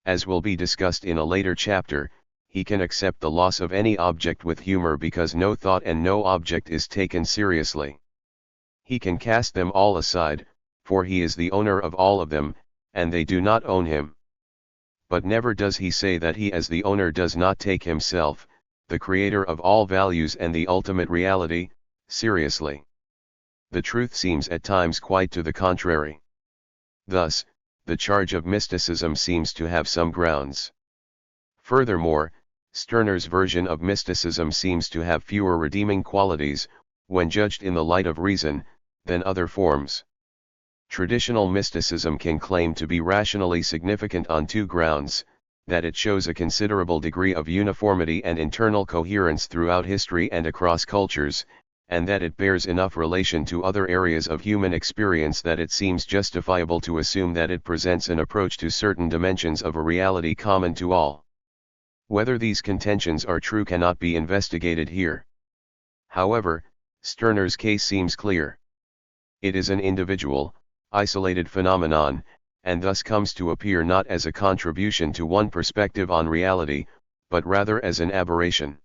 As will be discussed in a later chapter, he can accept the loss of any object with humor because no thought and no object is taken seriously. He can cast them all aside, for he is the owner of all of them, and they do not own him. But never does he say that he as the owner does not take himself, the creator of all values and the ultimate reality, seriously. The truth seems at times quite to the contrary. Thus, the charge of mysticism seems to have some grounds. Furthermore, Stirner's version of mysticism seems to have fewer redeeming qualities, when judged in the light of reason, than other forms. Traditional mysticism can claim to be rationally significant on two grounds: that it shows a considerable degree of uniformity and internal coherence throughout history and across cultures, and that it bears enough relation to other areas of human experience that it seems justifiable to assume that it presents an approach to certain dimensions of a reality common to all. Whether these contentions are true cannot be investigated here. However, Stirner's case seems clear. It is an individual, isolated phenomenon, and thus comes to appear not as a contribution to one perspective on reality, but rather as an aberration.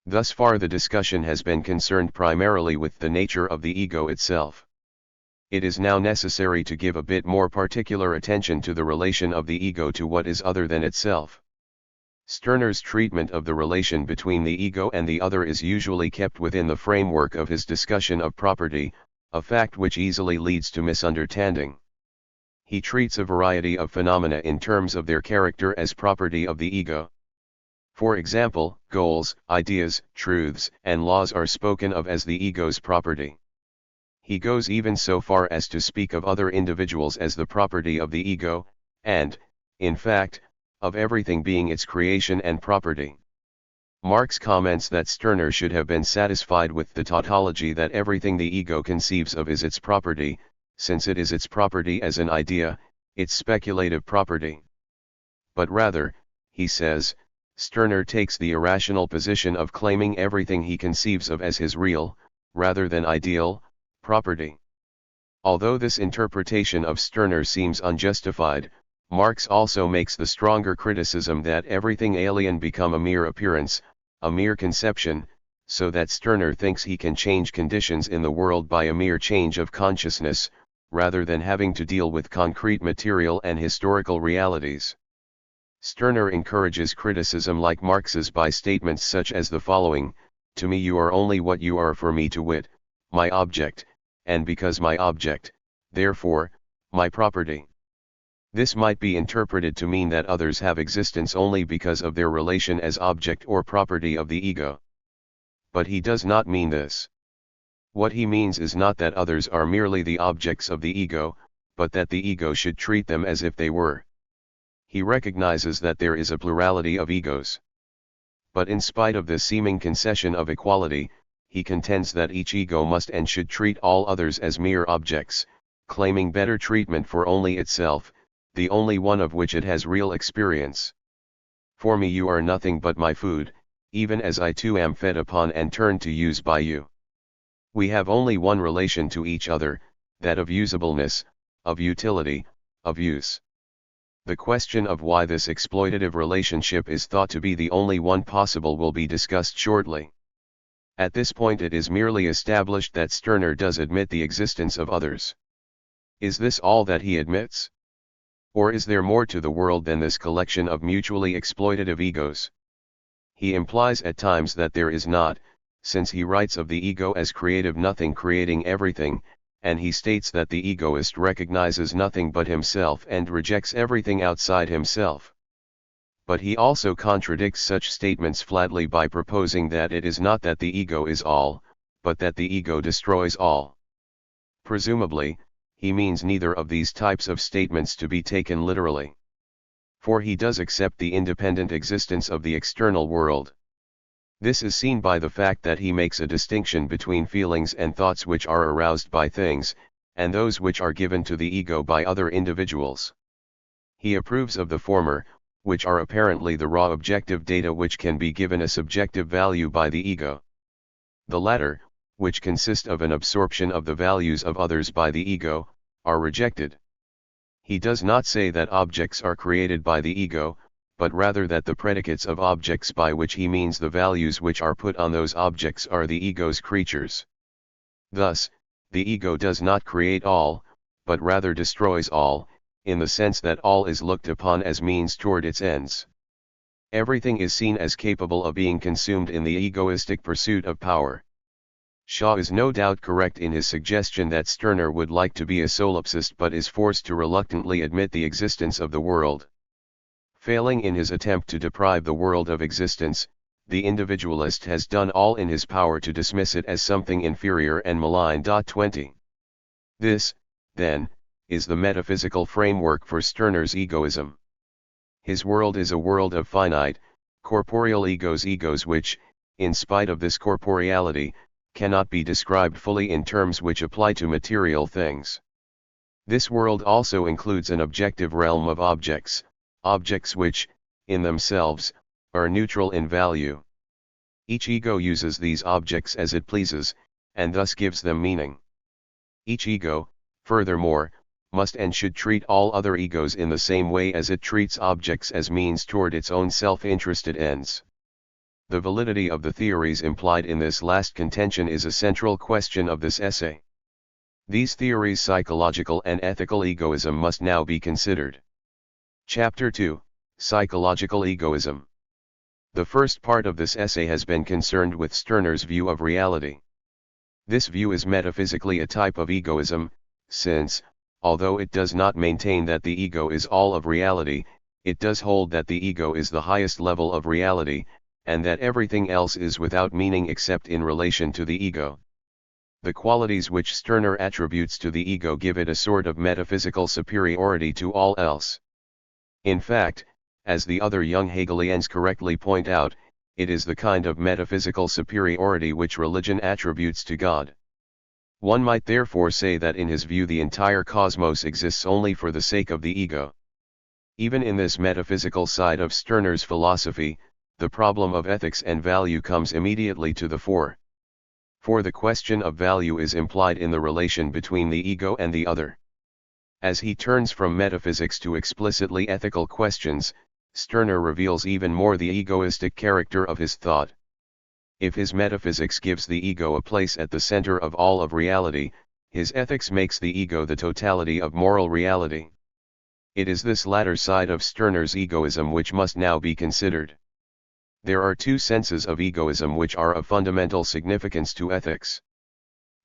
Thus far the discussion has been concerned primarily with the nature of the ego itself. It is now necessary to give a bit more particular attention to the relation of the ego to what is other than itself. Stirner's treatment of the relation between the ego and the other is usually kept within the framework of his discussion of property, a fact which easily leads to misunderstanding. He treats a variety of phenomena in terms of their character as property of the ego. For example, goals, ideas, truths, and laws are spoken of as the ego's property. He goes even so far as to speak of other individuals as the property of the ego, and, in fact, of everything being its creation and property. Marx comments that Stirner should have been satisfied with the tautology that everything the ego conceives of is its property, since it is its property as an idea, its speculative property. But rather, he says, Stirner takes the irrational position of claiming everything he conceives of as his real, rather than ideal, property. Although this interpretation of Stirner seems unjustified, Marx also makes the stronger criticism that everything alien become a mere appearance, a mere conception, so that Stirner thinks he can change conditions in the world by a mere change of consciousness, rather than having to deal with concrete material and historical realities. Stirner encourages criticism like Marx's by statements such as the following: "To me you are only what you are for me, to wit, my object, and because my object, therefore, my property." This might be interpreted to mean that others have existence only because of their relation as object or property of the ego. But he does not mean this. What he means is not that others are merely the objects of the ego, but that the ego should treat them as if they were. He recognizes that there is a plurality of egos. But in spite of this seeming concession of equality, he contends that each ego must and should treat all others as mere objects, claiming better treatment for only itself, the only one of which it has real experience. "For me you are nothing but my food, even as I too am fed upon and turned to use by you." We have only one relation to each other, that of usableness, of utility, of use. The question of why this exploitative relationship is thought to be the only one possible will be discussed shortly. At this point it is merely established that Stirner does admit the existence of others. Is this all that he admits? Or is there more to the world than this collection of mutually exploitative egos? He implies at times that there is not, since he writes of the ego as creative nothing creating everything, and he states that the egoist recognizes nothing but himself and rejects everything outside himself. But he also contradicts such statements flatly by proposing that it is not that the ego is all, but that the ego destroys all. Presumably, he means neither of these types of statements to be taken literally. For he does accept the independent existence of the external world. This is seen by the fact that he makes a distinction between feelings and thoughts which are aroused by things, and those which are given to the ego by other individuals. He approves of the former, which are apparently the raw objective data which can be given a subjective value by the ego. The latter, which consist of an absorption of the values of others by the ego, are rejected. He does not say that objects are created by the ego, but rather that the predicates of objects, by which he means the values which are put on those objects, are the ego's creatures. Thus, the ego does not create all, but rather destroys all, in the sense that all is looked upon as means toward its ends. Everything is seen as capable of being consumed in the egoistic pursuit of power. Shaw is no doubt correct in his suggestion that Stirner would like to be a solipsist but is forced to reluctantly admit the existence of the world. Failing in his attempt to deprive the world of existence, the individualist has done all in his power to dismiss it as something inferior and malign. 20. This, then, is the metaphysical framework for Stirner's egoism. His world is a world of finite, corporeal egos which, in spite of this corporeality, cannot be described fully in terms which apply to material things. This world also includes an objective realm of objects which, in themselves, are neutral in value. Each ego uses these objects as it pleases, and thus gives them meaning. Each ego, furthermore, must and should treat all other egos in the same way as it treats objects as means toward its own self-interested ends. The validity of the theories implied in this last contention is a central question of this essay. These theories, psychological and ethical egoism, must now be considered. Chapter 2, Psychological Egoism. The first part of this essay has been concerned with Stirner's view of reality. This view is metaphysically a type of egoism, since, although it does not maintain that the ego is all of reality, it does hold that the ego is the highest level of reality, and that everything else is without meaning except in relation to the ego. The qualities which Stirner attributes to the ego give it a sort of metaphysical superiority to all else. In fact, as the other young Hegelians correctly point out, it is the kind of metaphysical superiority which religion attributes to God. One might therefore say that in his view the entire cosmos exists only for the sake of the ego. Even in this metaphysical side of Stirner's philosophy, the problem of ethics and value comes immediately to the fore. For the question of value is implied in the relation between the ego and the other. As he turns from metaphysics to explicitly ethical questions, Stirner reveals even more the egoistic character of his thought. If his metaphysics gives the ego a place at the center of all of reality, his ethics makes the ego the totality of moral reality. It is this latter side of Stirner's egoism which must now be considered. There are two senses of egoism which are of fundamental significance to ethics.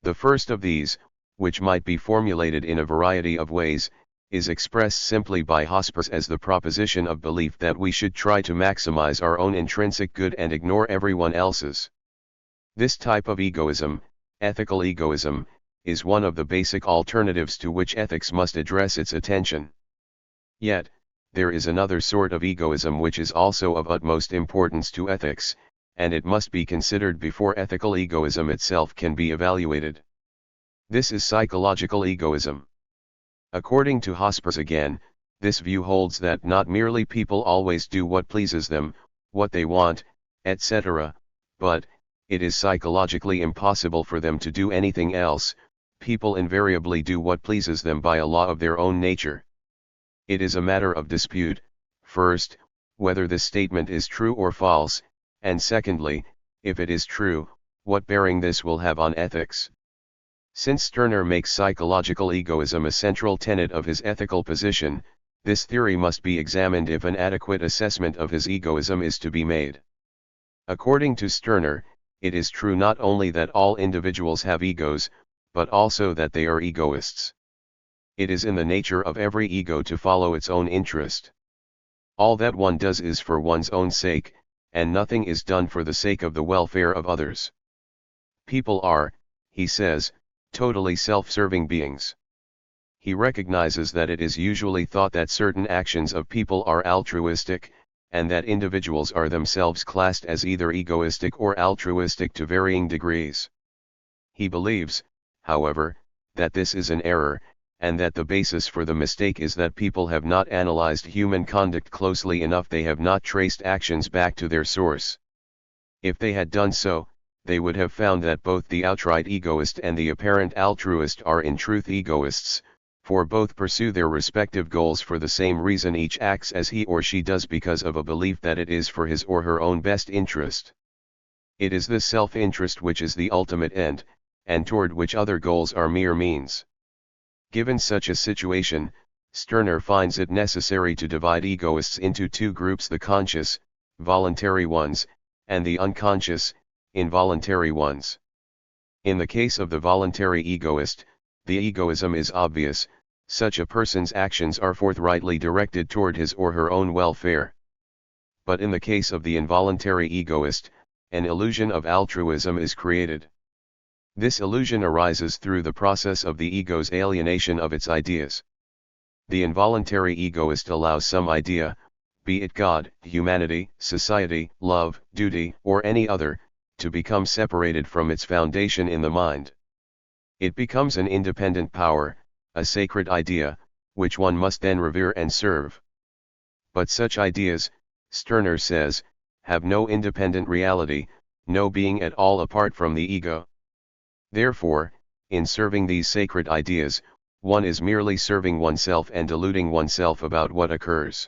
The first of these, which might be formulated in a variety of ways, is expressed simply by Hospers as the proposition of belief that we should try to maximize our own intrinsic good and ignore everyone else's. This type of egoism, ethical egoism, is one of the basic alternatives to which ethics must address its attention. Yet, there is another sort of egoism which is also of utmost importance to ethics, and it must be considered before ethical egoism itself can be evaluated. This is psychological egoism. According to Hospers again, this view holds that not merely people always do what pleases them, what they want, etc., but, it is psychologically impossible for them to do anything else. People invariably do what pleases them by a law of their own nature. It is a matter of dispute, first, whether this statement is true or false, and secondly, if it is true, what bearing this will have on ethics. Since Stirner makes psychological egoism a central tenet of his ethical position, this theory must be examined if an adequate assessment of his egoism is to be made. According to Stirner, it is true not only that all individuals have egos, but also that they are egoists. It is in the nature of every ego to follow its own interest. All that one does is for one's own sake, and nothing is done for the sake of the welfare of others. People are, he says, totally self-serving beings. He recognizes that it is usually thought that certain actions of people are altruistic, and that individuals are themselves classed as either egoistic or altruistic to varying degrees. He believes, however, that this is an error, and that the basis for the mistake is that people have not analyzed human conduct closely enough. They have not traced actions back to their source. If they had done so, they would have found that both the outright egoist and the apparent altruist are in truth egoists, for both pursue their respective goals for the same reason. Each acts as he or she does because of a belief that it is for his or her own best interest. It is this self-interest which is the ultimate end, and toward which other goals are mere means. Given such a situation, Stirner finds it necessary to divide egoists into two groups: the conscious, voluntary ones, and the unconscious, involuntary ones. In the case of the voluntary egoist, the egoism is obvious. Such a person's actions are forthrightly directed toward his or her own welfare. But in the case of the involuntary egoist, an illusion of altruism is created. This illusion arises through the process of the ego's alienation of its ideas. The involuntary egoist allows some idea, be it God, humanity, society, love, duty, or any other, to become separated from its foundation in the mind. It becomes an independent power, a sacred idea, which one must then revere and serve. But such ideas, Stirner says, have no independent reality, no being at all apart from the ego. Therefore, in serving these sacred ideas, one is merely serving oneself and deluding oneself about what occurs.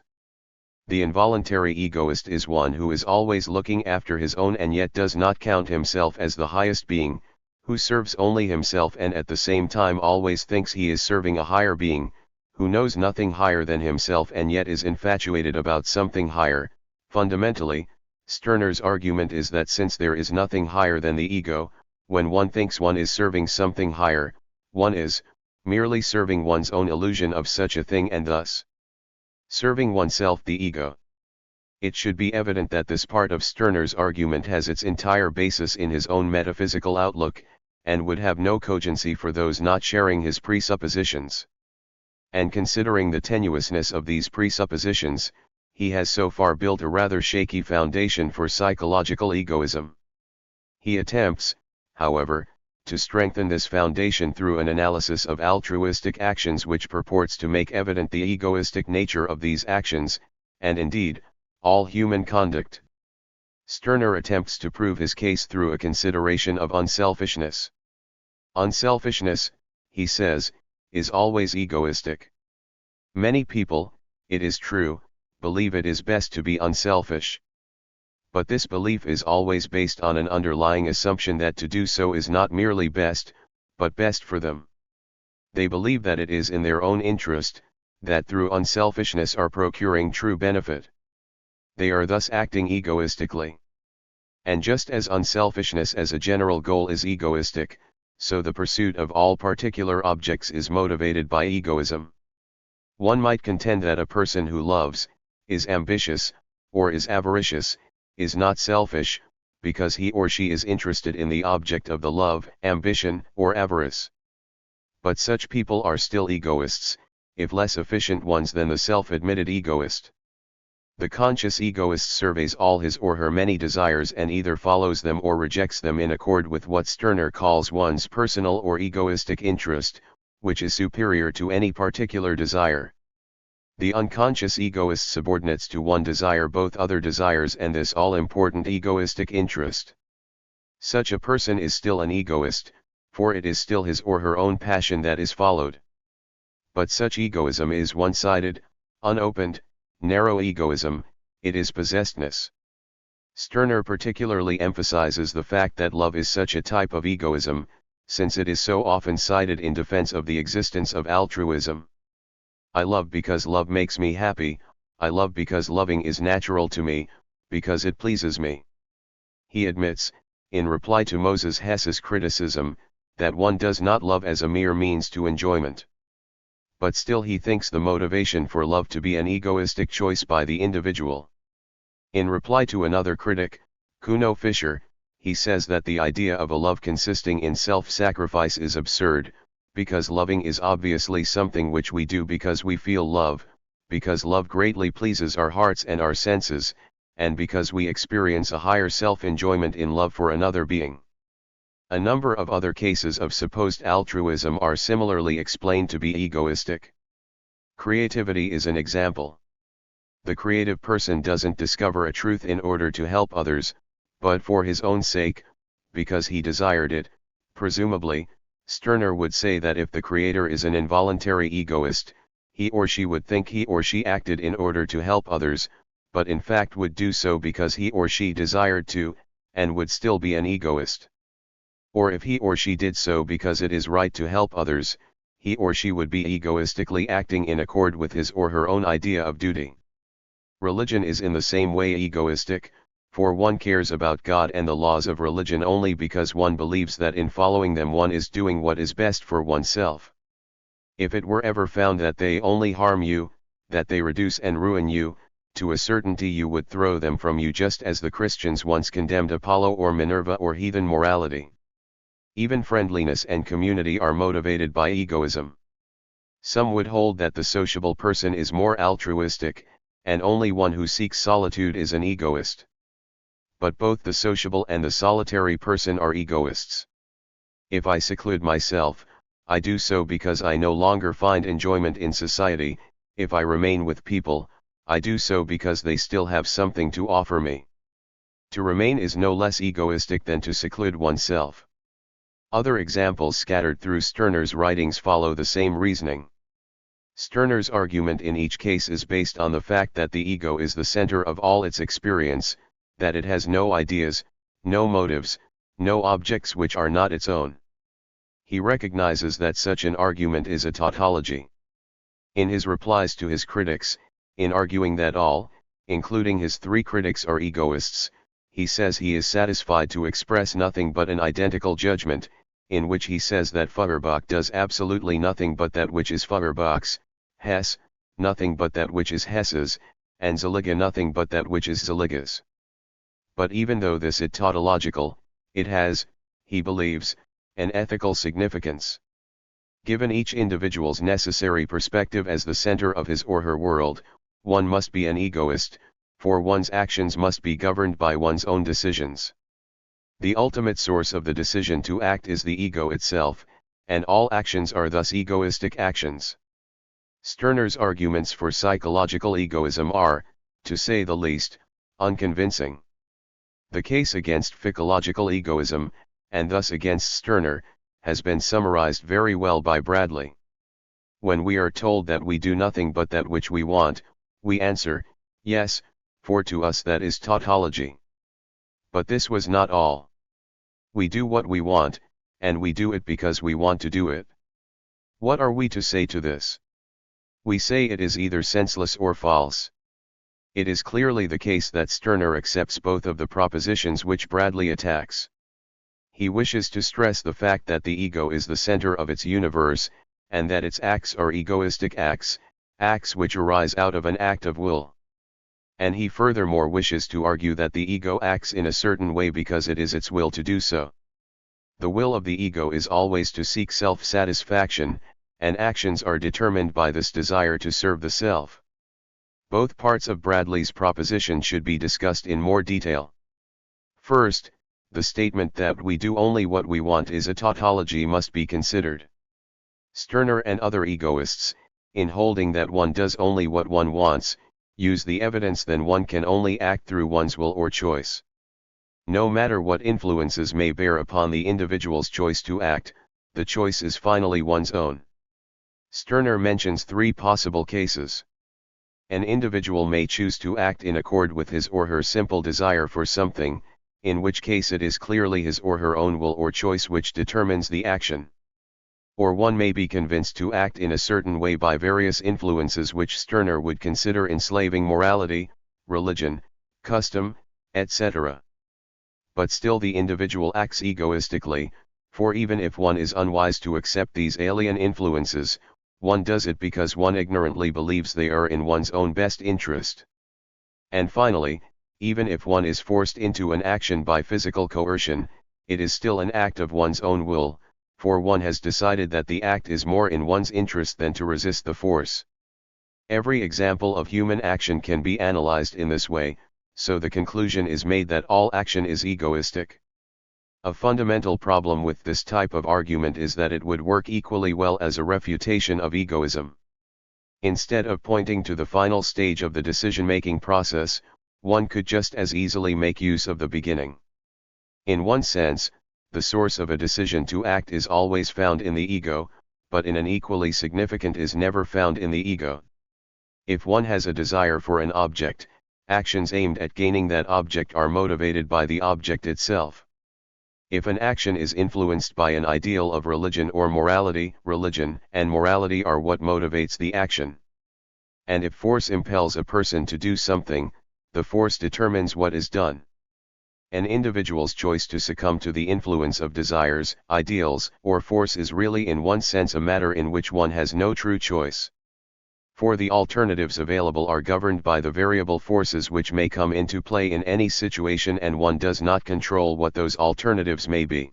The involuntary egoist is one who is always looking after his own and yet does not count himself as the highest being, who serves only himself and at the same time always thinks he is serving a higher being, who knows nothing higher than himself and yet is infatuated about something higher. Fundamentally, Stirner's argument is that since there is nothing higher than the ego, when one thinks one is serving something higher, one is merely serving one's own illusion of such a thing and thus serving oneself, the ego. It should be evident that this part of Stirner's argument has its entire basis in his own metaphysical outlook, and would have no cogency for those not sharing his presuppositions. And considering the tenuousness of these presuppositions, he has so far built a rather shaky foundation for psychological egoism. He attempts, however, to strengthen this foundation through an analysis of altruistic actions which purports to make evident the egoistic nature of these actions, and indeed, all human conduct. Stirner attempts to prove his case through a consideration of unselfishness. Unselfishness, he says, is always egoistic. Many people, it is true, believe it is best to be unselfish. But this belief is always based on an underlying assumption that to do so is not merely best, but best for them. They believe that it is in their own interest, that through unselfishness are procuring true benefit. They are thus acting egoistically. And just as unselfishness as a general goal is egoistic, so the pursuit of all particular objects is motivated by egoism. One might contend that a person who loves, is ambitious, or is avaricious, is not selfish, because he or she is interested in the object of the love, ambition, or avarice. But such people are still egoists, if less efficient ones than the self-admitted egoist. The conscious egoist surveys all his or her many desires and either follows them or rejects them in accord with what Stirner calls one's personal or egoistic interest, which is superior to any particular desire. The unconscious egoist subordinates to one desire both other desires and this all-important egoistic interest. Such a person is still an egoist, for it is still his or her own passion that is followed. But such egoism is one-sided, unopened, narrow egoism, it is possessedness. Stirner particularly emphasizes the fact that love is such a type of egoism, since it is so often cited in defense of the existence of altruism. I love because love makes me happy, I love because loving is natural to me, because it pleases me. He admits, in reply to Moses Hess's criticism, that one does not love as a mere means to enjoyment. But still he thinks the motivation for love to be an egoistic choice by the individual. In reply to another critic, Kuno Fischer, he says that the idea of a love consisting in self-sacrifice is absurd, because loving is obviously something which we do because we feel love, because love greatly pleases our hearts and our senses, and because we experience a higher self-enjoyment in love for another being. A number of other cases of supposed altruism are similarly explained to be egoistic. Creativity is an example. The creative person doesn't discover a truth in order to help others, but for his own sake, because he desired it. Presumably, Stirner would say that if the creator is an involuntary egoist, he or she would think he or she acted in order to help others, but in fact would do so because he or she desired to, and would still be an egoist. Or if he or she did so because it is right to help others, he or she would be egoistically acting in accord with his or her own idea of duty. Religion is in the same way egoistic, for one cares about God and the laws of religion only because one believes that in following them one is doing what is best for oneself. If it were ever found that they only harm you, that they reduce and ruin you, to a certainty you would throw them from you just as the Christians once condemned Apollo or Minerva or heathen morality. Even friendliness and community are motivated by egoism. Some would hold that the sociable person is more altruistic, and only one who seeks solitude is an egoist. But both the sociable and the solitary person are egoists. If I seclude myself, I do so because I no longer find enjoyment in society. If I remain with people, I do so because they still have something to offer me. To remain is no less egoistic than to seclude oneself. Other examples scattered through Stirner's writings follow the same reasoning. Stirner's argument in each case is based on the fact that the ego is the center of all its experience, that it has no ideas, no motives, no objects which are not its own. He recognizes that such an argument is a tautology. In his replies to his critics, in arguing that all, including his three critics, are egoists, he says he is satisfied to express nothing but an identical judgment, in which he says that Feuerbach does absolutely nothing but that which is Feuerbach's, Hess, nothing but that which is Hess's, and Zeliga nothing but that which is Zeliga's. But even though this is tautological, it has, he believes, an ethical significance. Given each individual's necessary perspective as the center of his or her world, one must be an egoist, for one's actions must be governed by one's own decisions. The ultimate source of the decision to act is the ego itself, and all actions are thus egoistic actions. Stirner's arguments for psychological egoism are, to say the least, unconvincing. The case against physiological egoism, and thus against Stirner, has been summarized very well by Bradley. When we are told that we do nothing but that which we want, we answer, yes, for to us that is tautology. But this was not all. We do what we want, and we do it because we want to do it. What are we to say to this? We say it is either senseless or false. It is clearly the case that Stirner accepts both of the propositions which Bradley attacks. He wishes to stress the fact that the ego is the center of its universe, and that its acts are egoistic acts, acts which arise out of an act of will. And he furthermore wishes to argue that the ego acts in a certain way because it is its will to do so. The will of the ego is always to seek self-satisfaction, and actions are determined by this desire to serve the self. Both parts of Bradley's proposition should be discussed in more detail. First, the statement that we do only what we want is a tautology must be considered. Stirner and other egoists, in holding that one does only what one wants, use the evidence that one can only act through one's will or choice. No matter what influences may bear upon the individual's choice to act, the choice is finally one's own. Stirner mentions three possible cases. An individual may choose to act in accord with his or her simple desire for something, in which case it is clearly his or her own will or choice which determines the action. Or one may be convinced to act in a certain way by various influences which Stirner would consider enslaving morality, religion, custom, etc. But still the individual acts egoistically, for even if one is unwise to accept these alien influences, one does it because one ignorantly believes they are in one's own best interest. And finally, even if one is forced into an action by physical coercion, it is still an act of one's own will, for one has decided that the act is more in one's interest than to resist the force. Every example of human action can be analyzed in this way, so the conclusion is made that all action is egoistic. A fundamental problem with this type of argument is that it would work equally well as a refutation of egoism. Instead of pointing to the final stage of the decision-making process, one could just as easily make use of the beginning. In one sense, the source of a decision to act is always found in the ego, but in an equally significant is never found in the ego. If one has a desire for an object, actions aimed at gaining that object are motivated by the object itself. If an action is influenced by an ideal of religion or morality, religion and morality are what motivates the action. And if force impels a person to do something, the force determines what is done. An individual's choice to succumb to the influence of desires, ideals, or force is really in one sense a matter in which one has no true choice. For the alternatives available are governed by the variable forces which may come into play in any situation, and one does not control what those alternatives may be.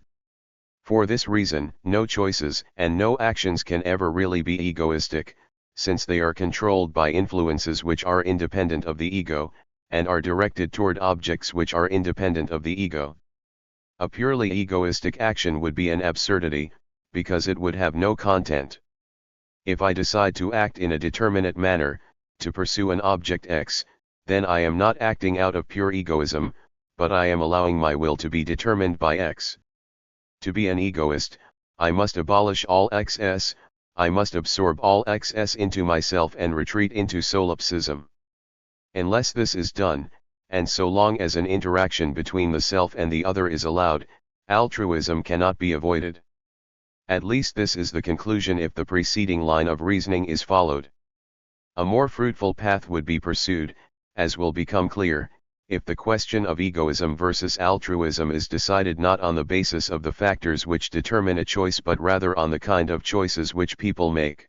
For this reason, no choices and no actions can ever really be egoistic, since they are controlled by influences which are independent of the ego, and are directed toward objects which are independent of the ego. A purely egoistic action would be an absurdity, because it would have no content. If I decide to act in a determinate manner, to pursue an object X, then I am not acting out of pure egoism, but I am allowing my will to be determined by X. To be an egoist, I must abolish all excess, I must absorb all excess into myself and retreat into solipsism. Unless this is done, and so long as an interaction between the self and the other is allowed, altruism cannot be avoided. At least this is the conclusion if the preceding line of reasoning is followed. A more fruitful path would be pursued, as will become clear, if the question of egoism versus altruism is decided not on the basis of the factors which determine a choice but rather on the kind of choices which people make.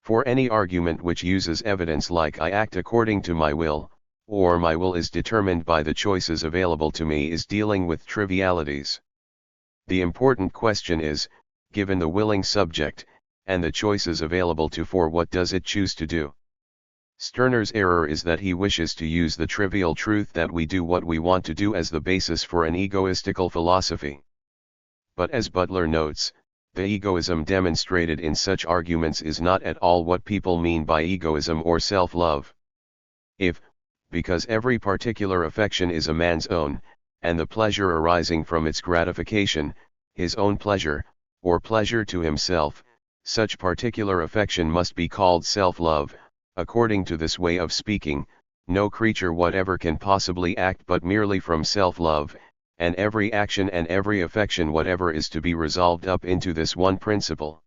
For any argument which uses evidence like I act according to my will, or my will is determined by the choices available to me is dealing with trivialities. The important question is, given the willing subject, and the choices available to for what does it choose to do? Stirner's error is that he wishes to use the trivial truth that we do what we want to do as the basis for an egoistical philosophy. But as Butler notes, the egoism demonstrated in such arguments is not at all what people mean by egoism or self-love. If, because every particular affection is a man's own, and the pleasure arising from its gratification, his own pleasure, or pleasure to himself, such particular affection must be called self-love, according to this way of speaking, no creature whatever can possibly act but merely from self-love, and every action and every affection whatever is to be resolved up into this one principle.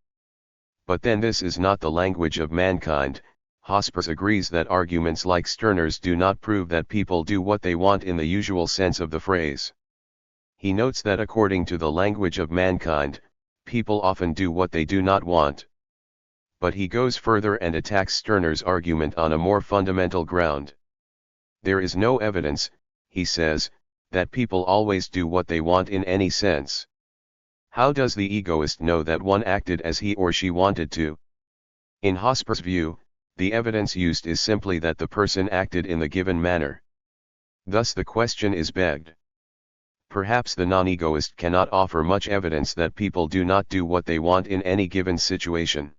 But then this is not the language of mankind. Hospers agrees that arguments like Stirner's do not prove that people do what they want in the usual sense of the phrase. He notes that according to the language of mankind, people often do what they do not want. But he goes further and attacks Stirner's argument on a more fundamental ground. There is no evidence, he says, that people always do what they want in any sense. How does the egoist know that one acted as he or she wanted to? In Hosper's view, the evidence used is simply that the person acted in the given manner. Thus the question is begged. Perhaps the non-egoist cannot offer much evidence that people do not do what they want in any given situation.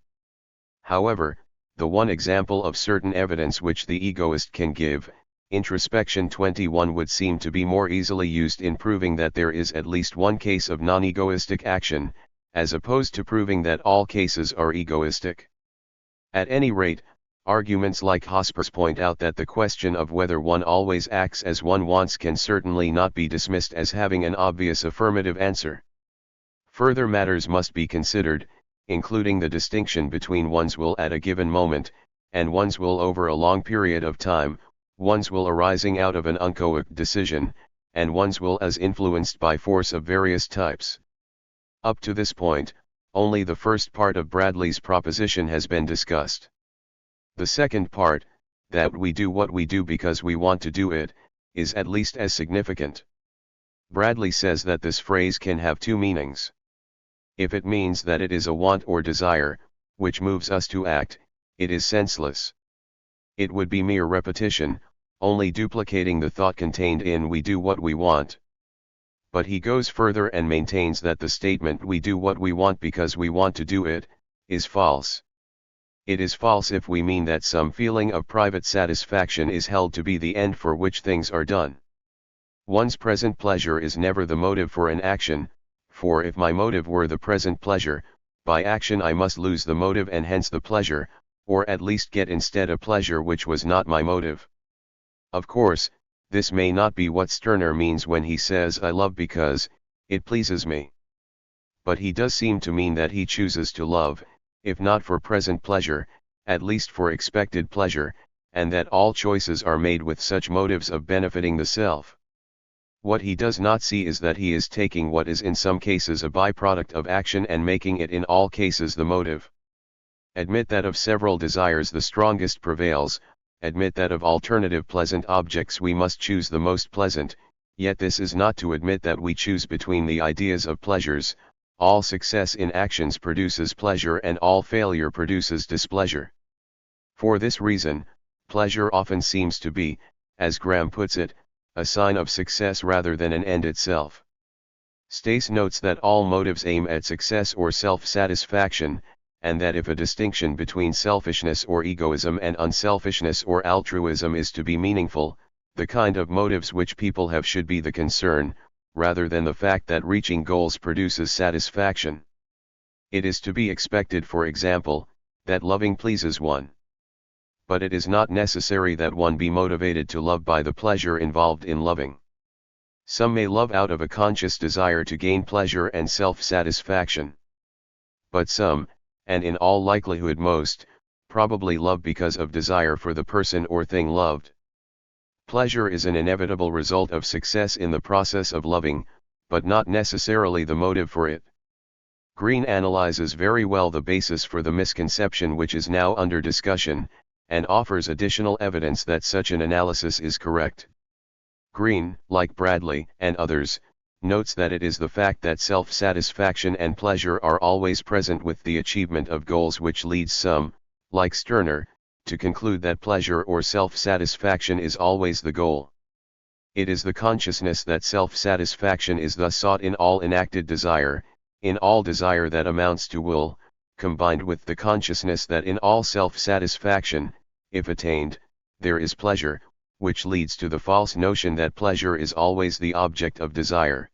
However, the one example of certain evidence which the egoist can give, Introspection 21, would seem to be more easily used in proving that there is at least one case of non-egoistic action, as opposed to proving that all cases are egoistic. At any rate, arguments like Hosper's point out that the question of whether one always acts as one wants can certainly not be dismissed as having an obvious affirmative answer. Further matters must be considered, including the distinction between one's will at a given moment, and one's will over a long period of time, one's will arising out of an inchoate decision, and one's will as influenced by force of various types. Up to this point, only the first part of Bradley's proposition has been discussed. The second part, that we do what we do because we want to do it, is at least as significant. Bradley says that this phrase can have two meanings. If it means that it is a want or desire, which moves us to act, it is senseless. It would be mere repetition, only duplicating the thought contained in we do what we want. But he goes further and maintains that the statement we do what we want because we want to do it, is false. It is false if we mean that some feeling of private satisfaction is held to be the end for which things are done. One's present pleasure is never the motive for an action, for if my motive were the present pleasure, by action I must lose the motive and hence the pleasure, or at least get instead a pleasure which was not my motive. Of course, this may not be what Stirner means when he says I love because it pleases me. But he does seem to mean that he chooses to love, if not for present pleasure, at least for expected pleasure, and that all choices are made with such motives of benefiting the self. What he does not see is that he is taking what is in some cases a byproduct of action and making it in all cases the motive. Admit that of several desires the strongest prevails, admit that of alternative pleasant objects we must choose the most pleasant, yet this is not to admit that we choose between the ideas of pleasures. All success in actions produces pleasure and all failure produces displeasure. For this reason, pleasure often seems to be, as Graham puts it, a sign of success rather than an end itself. Stace notes that all motives aim at success or self-satisfaction, and that if a distinction between selfishness or egoism and unselfishness or altruism is to be meaningful, the kind of motives which people have should be the concern, rather than the fact that reaching goals produces satisfaction. It is to be expected, for example, that loving pleases one. But it is not necessary that one be motivated to love by the pleasure involved in loving. Some may love out of a conscious desire to gain pleasure and self-satisfaction. But some, and in all likelihood most, probably love because of desire for the person or thing loved. Pleasure is an inevitable result of success in the process of loving, but not necessarily the motive for it. Green analyzes very well the basis for the misconception which is now under discussion, and offers additional evidence that such an analysis is correct. Green, like Bradley and others, notes that it is the fact that self-satisfaction and pleasure are always present with the achievement of goals which leads some, like Stirner, to conclude that pleasure or self-satisfaction is always the goal. It is the consciousness that self-satisfaction is thus sought in all enacted desire, in all desire that amounts to will, combined with the consciousness that in all self-satisfaction, if attained, there is pleasure, which leads to the false notion that pleasure is always the object of desire.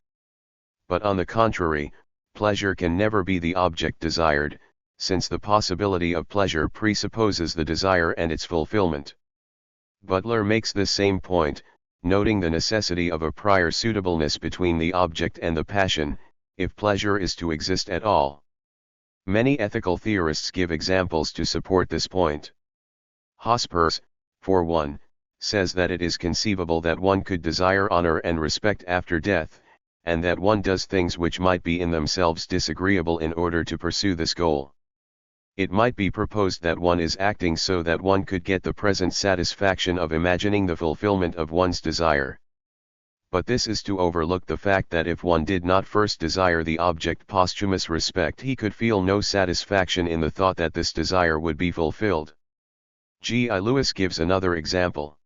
But on the contrary, pleasure can never be the object desired, since the possibility of pleasure presupposes the desire and its fulfillment. Butler makes this same point, noting the necessity of a prior suitableness between the object and the passion, if pleasure is to exist at all. Many ethical theorists give examples to support this point. Hospers, for one, says that it is conceivable that one could desire honor and respect after death, and that one does things which might be in themselves disagreeable in order to pursue this goal. It might be proposed that one is acting so that one could get the present satisfaction of imagining the fulfillment of one's desire. But this is to overlook the fact that if one did not first desire the object posthumous respect, he could feel no satisfaction in the thought that this desire would be fulfilled. G. I. Lewis gives another example.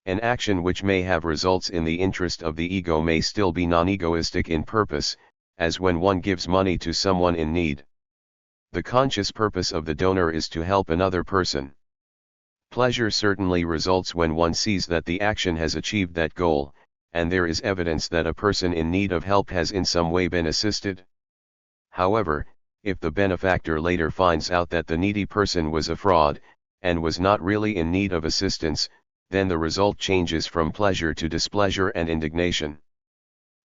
An action which may have results in the interest of the ego may still be non-egoistic in purpose, as when one gives money to someone in need. The conscious purpose of the donor is to help another person. Pleasure certainly results when one sees that the action has achieved that goal, and there is evidence that a person in need of help has in some way been assisted. However, if the benefactor later finds out that the needy person was a fraud, and was not really in need of assistance, then the result changes from pleasure to displeasure and indignation.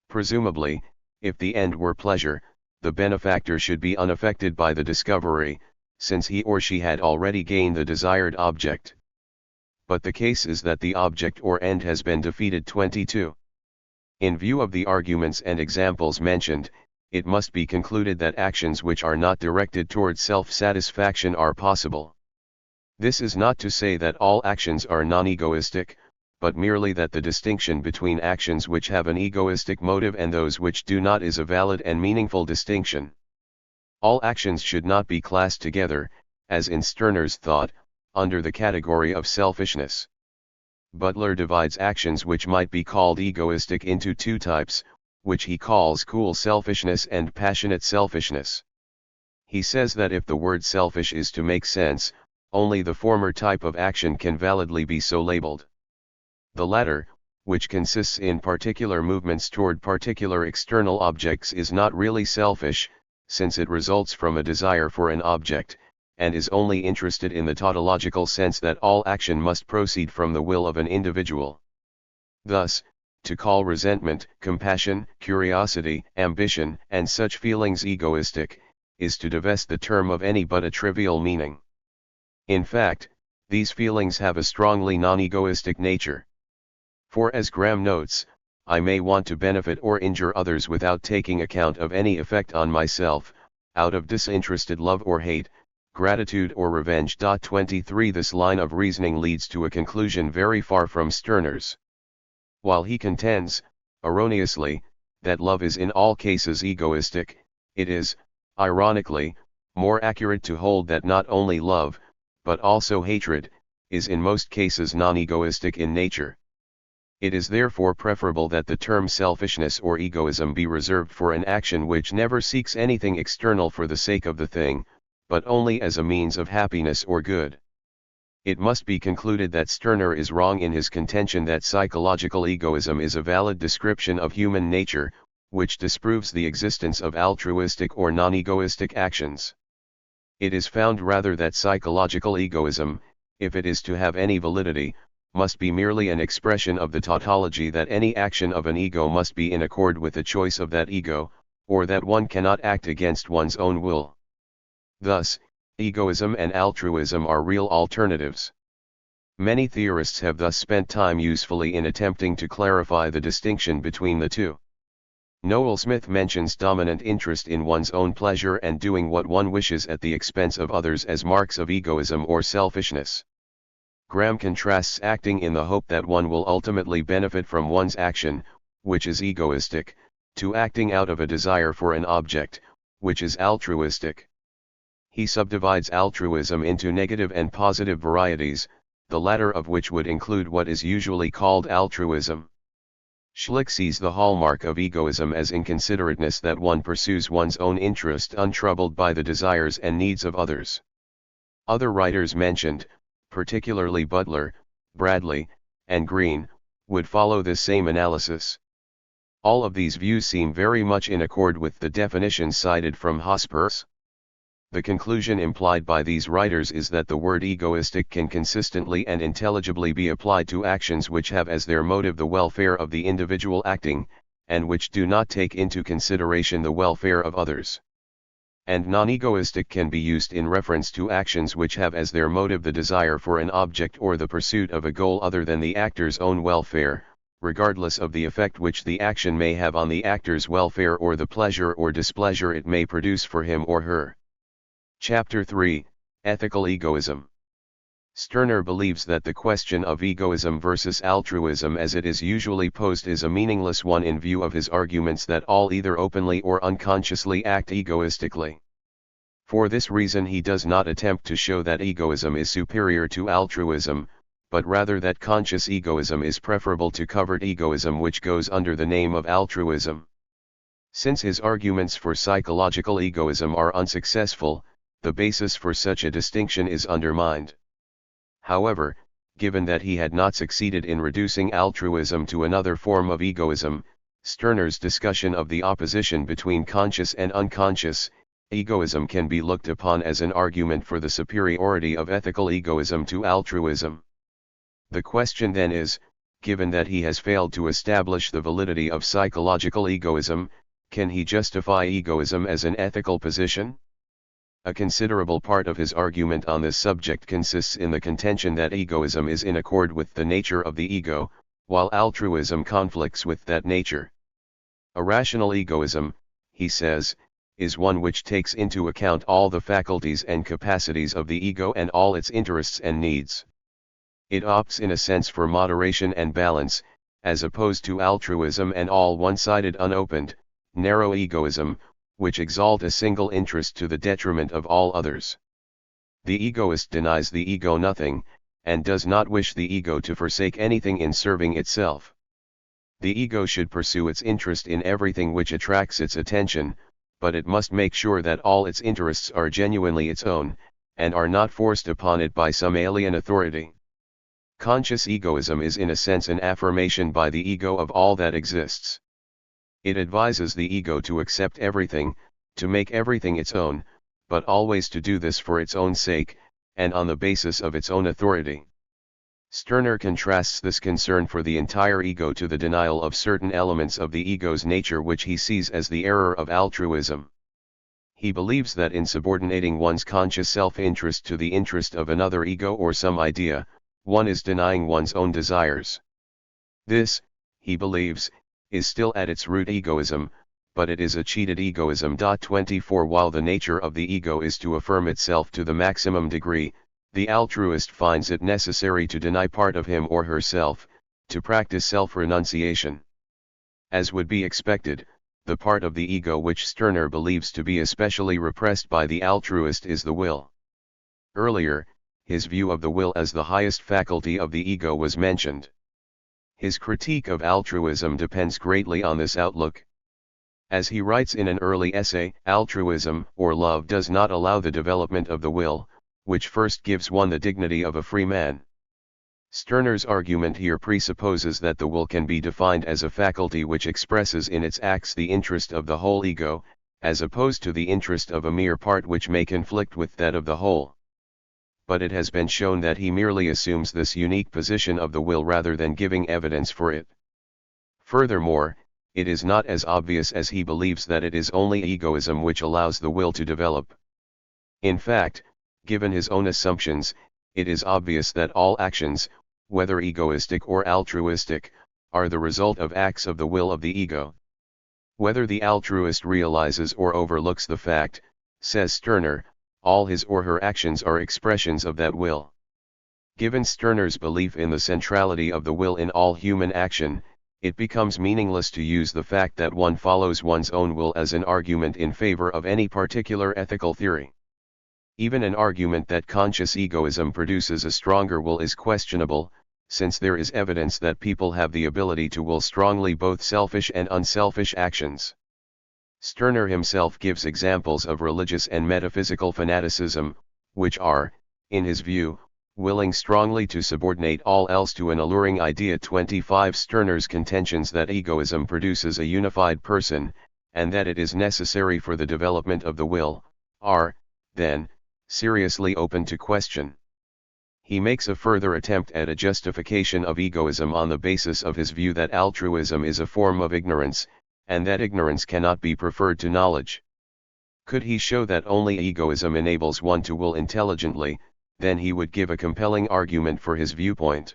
Presumably, if the end were pleasure, the benefactor should be unaffected by the discovery, since he or she had already gained the desired object. But the case is that the object or end has been defeated. 22. In view of the arguments and examples mentioned, it must be concluded that actions which are not directed towards self-satisfaction are possible. This is not to say that all actions are non-egoistic, but merely that the distinction between actions which have an egoistic motive and those which do not is a valid and meaningful distinction. All actions should not be classed together, as in Stirner's thought, under the category of selfishness. Butler divides actions which might be called egoistic into two types, which he calls cool selfishness and passionate selfishness. He says that if the word selfish is to make sense, only the former type of action can validly be so labeled. The latter, which consists in particular movements toward particular external objects, is not really selfish, since it results from a desire for an object, and is only interested in the tautological sense that all action must proceed from the will of an individual. Thus, to call resentment, compassion, curiosity, ambition, and such feelings egoistic, is to divest the term of any but a trivial meaning. In fact, these feelings have a strongly non-egoistic nature. For as Graham notes, I may want to benefit or injure others without taking account of any effect on myself, out of disinterested love or hate, gratitude or revenge. 23 This line of reasoning leads to a conclusion very far from Stirner's. While he contends, erroneously, that love is in all cases egoistic, it is, ironically, more accurate to hold that not only love, but also hatred, is in most cases non-egoistic in nature. It is therefore preferable that the term selfishness or egoism be reserved for an action which never seeks anything external for the sake of the thing, but only as a means of happiness or good. It must be concluded that Stirner is wrong in his contention that psychological egoism is a valid description of human nature, which disproves the existence of altruistic or non-egoistic actions. It is found rather that psychological egoism, if it is to have any validity, must be merely an expression of the tautology that any action of an ego must be in accord with the choice of that ego, or that one cannot act against one's own will. Thus, egoism and altruism are real alternatives. Many theorists have thus spent time usefully in attempting to clarify the distinction between the two. Noel Smith mentions dominant interest in one's own pleasure and doing what one wishes at the expense of others as marks of egoism or selfishness. Graham contrasts acting in the hope that one will ultimately benefit from one's action, which is egoistic, to acting out of a desire for an object, which is altruistic. He subdivides altruism into negative and positive varieties, the latter of which would include what is usually called altruism. Schlick sees the hallmark of egoism as inconsiderateness, that one pursues one's own interest untroubled by the desires and needs of others. Other writers mentioned, particularly Butler, Bradley, and Green, would follow this same analysis. All of these views seem very much in accord with the definitions cited from Hospers. The conclusion implied by these writers is that the word egoistic can consistently and intelligibly be applied to actions which have as their motive the welfare of the individual acting, and which do not take into consideration the welfare of others. And non-egoistic can be used in reference to actions which have as their motive the desire for an object or the pursuit of a goal other than the actor's own welfare, regardless of the effect which the action may have on the actor's welfare or the pleasure or displeasure it may produce for him or her. Chapter 3, Ethical Egoism. Stirner believes that the question of egoism versus altruism as it is usually posed is a meaningless one in view of his arguments that all either openly or unconsciously act egoistically. For this reason he does not attempt to show that egoism is superior to altruism, but rather that conscious egoism is preferable to covert egoism which goes under the name of altruism. Since his arguments for psychological egoism are unsuccessful, the basis for such a distinction is undermined. However, given that he had not succeeded in reducing altruism to another form of egoism, Stirner's discussion of the opposition between conscious and unconscious egoism can be looked upon as an argument for the superiority of ethical egoism to altruism. The question then is, given that he has failed to establish the validity of psychological egoism, can he justify egoism as an ethical position? A considerable part of his argument on this subject consists in the contention that egoism is in accord with the nature of the ego, while altruism conflicts with that nature. A rational egoism, he says, is one which takes into account all the faculties and capacities of the ego and all its interests and needs. It opts in a sense for moderation and balance, as opposed to altruism and all one-sided unopened, narrow egoism, which exalt a single interest to the detriment of all others. The egoist denies the ego nothing, and does not wish the ego to forsake anything in serving itself. The ego should pursue its interest in everything which attracts its attention, but it must make sure that all its interests are genuinely its own, and are not forced upon it by some alien authority. Conscious egoism is in a sense an affirmation by the ego of all that exists. It advises the ego to accept everything, to make everything its own, but always to do this for its own sake, and on the basis of its own authority. Stirner contrasts this concern for the entire ego to the denial of certain elements of the ego's nature which he sees as the error of altruism. He believes that in subordinating one's conscious self-interest to the interest of another ego or some idea, one is denying one's own desires. This, he believes, is still at its root egoism, but it is a cheated egoism. 24 While the nature of the ego is to affirm itself to the maximum degree, the altruist finds it necessary to deny part of him or herself, to practice self-renunciation. As would be expected, the part of the ego which Stirner believes to be especially repressed by the altruist is the will. Earlier, his view of the will as the highest faculty of the ego was mentioned. His critique of altruism depends greatly on this outlook. As he writes in an early essay, altruism or love does not allow the development of the will, which first gives one the dignity of a free man. Stirner's argument here presupposes that the will can be defined as a faculty which expresses in its acts the interest of the whole ego, as opposed to the interest of a mere part which may conflict with that of the whole. But it has been shown that he merely assumes this unique position of the will rather than giving evidence for it. Furthermore, it is not as obvious as he believes that it is only egoism which allows the will to develop. In fact, given his own assumptions, it is obvious that all actions, whether egoistic or altruistic, are the result of acts of the will of the ego. Whether the altruist realizes or overlooks the fact, says Stirner, all his or her actions are expressions of that will. Given Stirner's belief in the centrality of the will in all human action, it becomes meaningless to use the fact that one follows one's own will as an argument in favor of any particular ethical theory. Even an argument that conscious egoism produces a stronger will is questionable, since there is evidence that people have the ability to will strongly both selfish and unselfish actions. Stirner himself gives examples of religious and metaphysical fanaticism, which are, in his view, willing strongly to subordinate all else to an alluring idea. 25 Stirner's contentions that egoism produces a unified person, and that it is necessary for the development of the will, are, then, seriously open to question. He makes a further attempt at a justification of egoism on the basis of his view that altruism is a form of ignorance, and that ignorance cannot be preferred to knowledge. Could he show that only egoism enables one to will intelligently, then he would give a compelling argument for his viewpoint.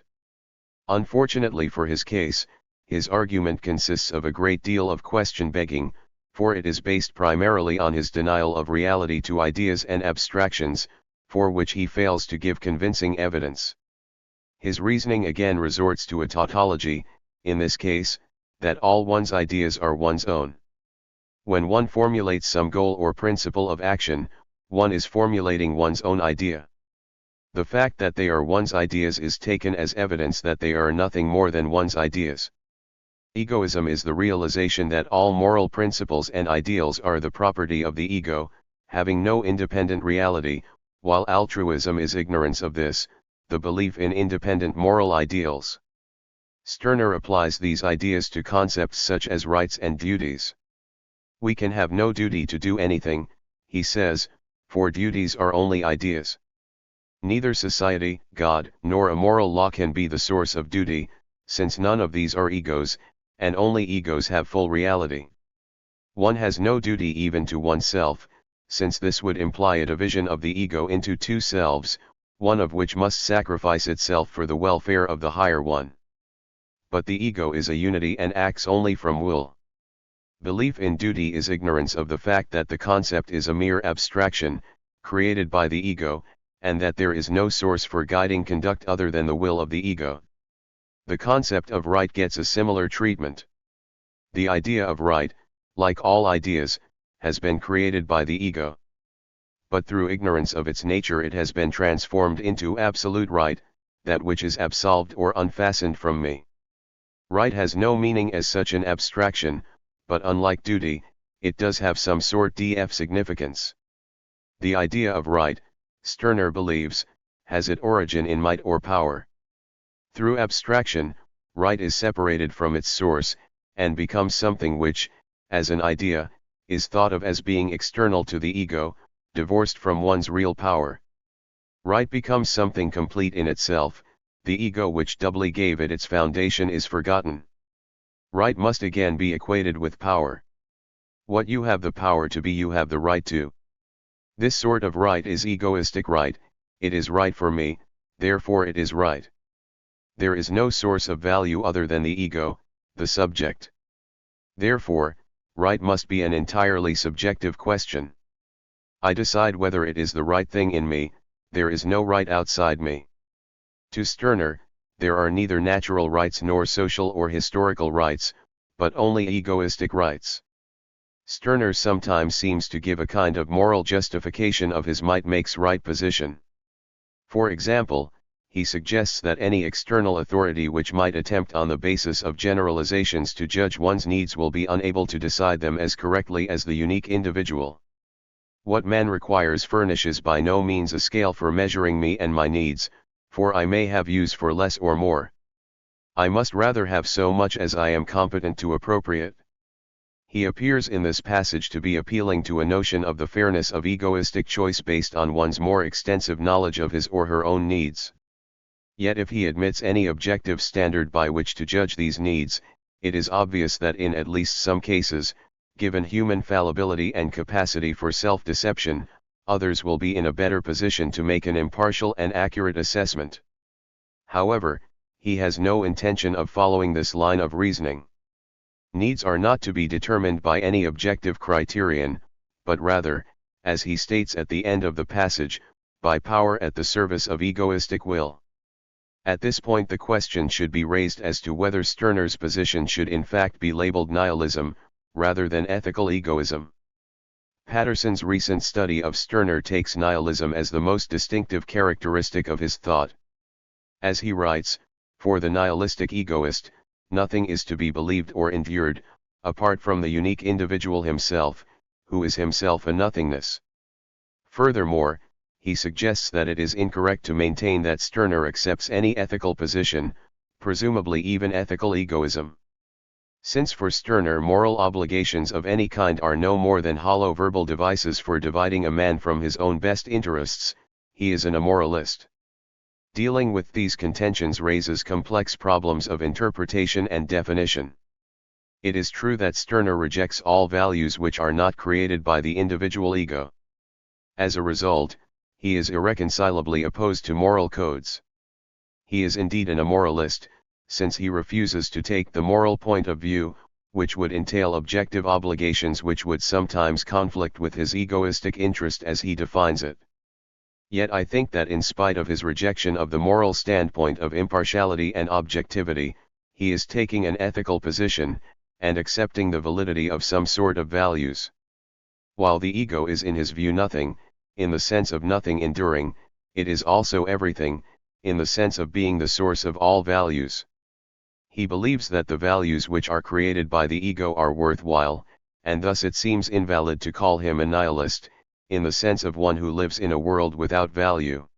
Unfortunately for his case, his argument consists of a great deal of question-begging, for it is based primarily on his denial of reality to ideas and abstractions, for which he fails to give convincing evidence. His reasoning again resorts to a tautology, in this case, that all one's ideas are one's own. When one formulates some goal or principle of action, one is formulating one's own idea. The fact that they are one's ideas is taken as evidence that they are nothing more than one's ideas. Egoism is the realization that all moral principles and ideals are the property of the ego, having no independent reality, while altruism is ignorance of this, the belief in independent moral ideals. Stirner applies these ideas to concepts such as rights and duties. We can have no duty to do anything, he says, for duties are only ideas. Neither society, God, nor a moral law can be the source of duty, since none of these are egos, and only egos have full reality. One has no duty even to oneself, since this would imply a division of the ego into two selves, one of which must sacrifice itself for the welfare of the higher one. But the ego is a unity and acts only from will. Belief in duty is ignorance of the fact that the concept is a mere abstraction, created by the ego, and that there is no source for guiding conduct other than the will of the ego. The concept of right gets a similar treatment. The idea of right, like all ideas, has been created by the ego. But through ignorance of its nature it has been transformed into absolute right, that which is absolved or unfastened from me. Right has no meaning as such an abstraction, but unlike duty, it does have some sort of significance. The idea of right, Stirner believes, has its origin in might or power. Through abstraction, right is separated from its source, and becomes something which, as an idea, is thought of as being external to the ego, divorced from one's real power. Right becomes something complete in itself, the ego which doubly gave it its foundation is forgotten. Right must again be equated with power. What you have the power to be you have the right to. This sort of right is egoistic right, it is right for me, therefore it is right. There is no source of value other than the ego, the subject. Therefore, right must be an entirely subjective question. I decide whether it is the right thing in me, there is no right outside me. To Stirner, there are neither natural rights nor social or historical rights, but only egoistic rights. Stirner sometimes seems to give a kind of moral justification of his might makes right position. For example, he suggests that any external authority which might attempt on the basis of generalizations to judge one's needs will be unable to decide them as correctly as the unique individual. What man requires furnishes by no means a scale for measuring me and my needs, for I may have use for less or more. I must rather have so much as I am competent to appropriate. He appears in this passage to be appealing to a notion of the fairness of egoistic choice based on one's more extensive knowledge of his or her own needs. Yet if he admits any objective standard by which to judge these needs, it is obvious that in at least some cases, given human fallibility and capacity for self-deception, others will be in a better position to make an impartial and accurate assessment. However, he has no intention of following this line of reasoning. Needs are not to be determined by any objective criterion, but rather, as he states at the end of the passage, by power at the service of egoistic will. At this point the question should be raised as to whether Stirner's position should in fact be labeled nihilism, rather than ethical egoism. Patterson's recent study of Stirner takes nihilism as the most distinctive characteristic of his thought. As he writes, for the nihilistic egoist, nothing is to be believed or endured, apart from the unique individual himself, who is himself a nothingness. Furthermore, he suggests that it is incorrect to maintain that Stirner accepts any ethical position, presumably even ethical egoism. Since for Stirner moral obligations of any kind are no more than hollow verbal devices for dividing a man from his own best interests, he is an amoralist. Dealing with these contentions raises complex problems of interpretation and definition. It is true that Stirner rejects all values which are not created by the individual ego. As a result, he is irreconcilably opposed to moral codes. He is indeed an amoralist, since he refuses to take the moral point of view, which would entail objective obligations which would sometimes conflict with his egoistic interest as he defines it. Yet I think that in spite of his rejection of the moral standpoint of impartiality and objectivity, he is taking an ethical position, and accepting the validity of some sort of values. While the ego is in his view nothing, in the sense of nothing enduring, it is also everything, in the sense of being the source of all values. He believes that the values which are created by the ego are worthwhile, and thus it seems invalid to call him a nihilist, in the sense of one who lives in a world without value.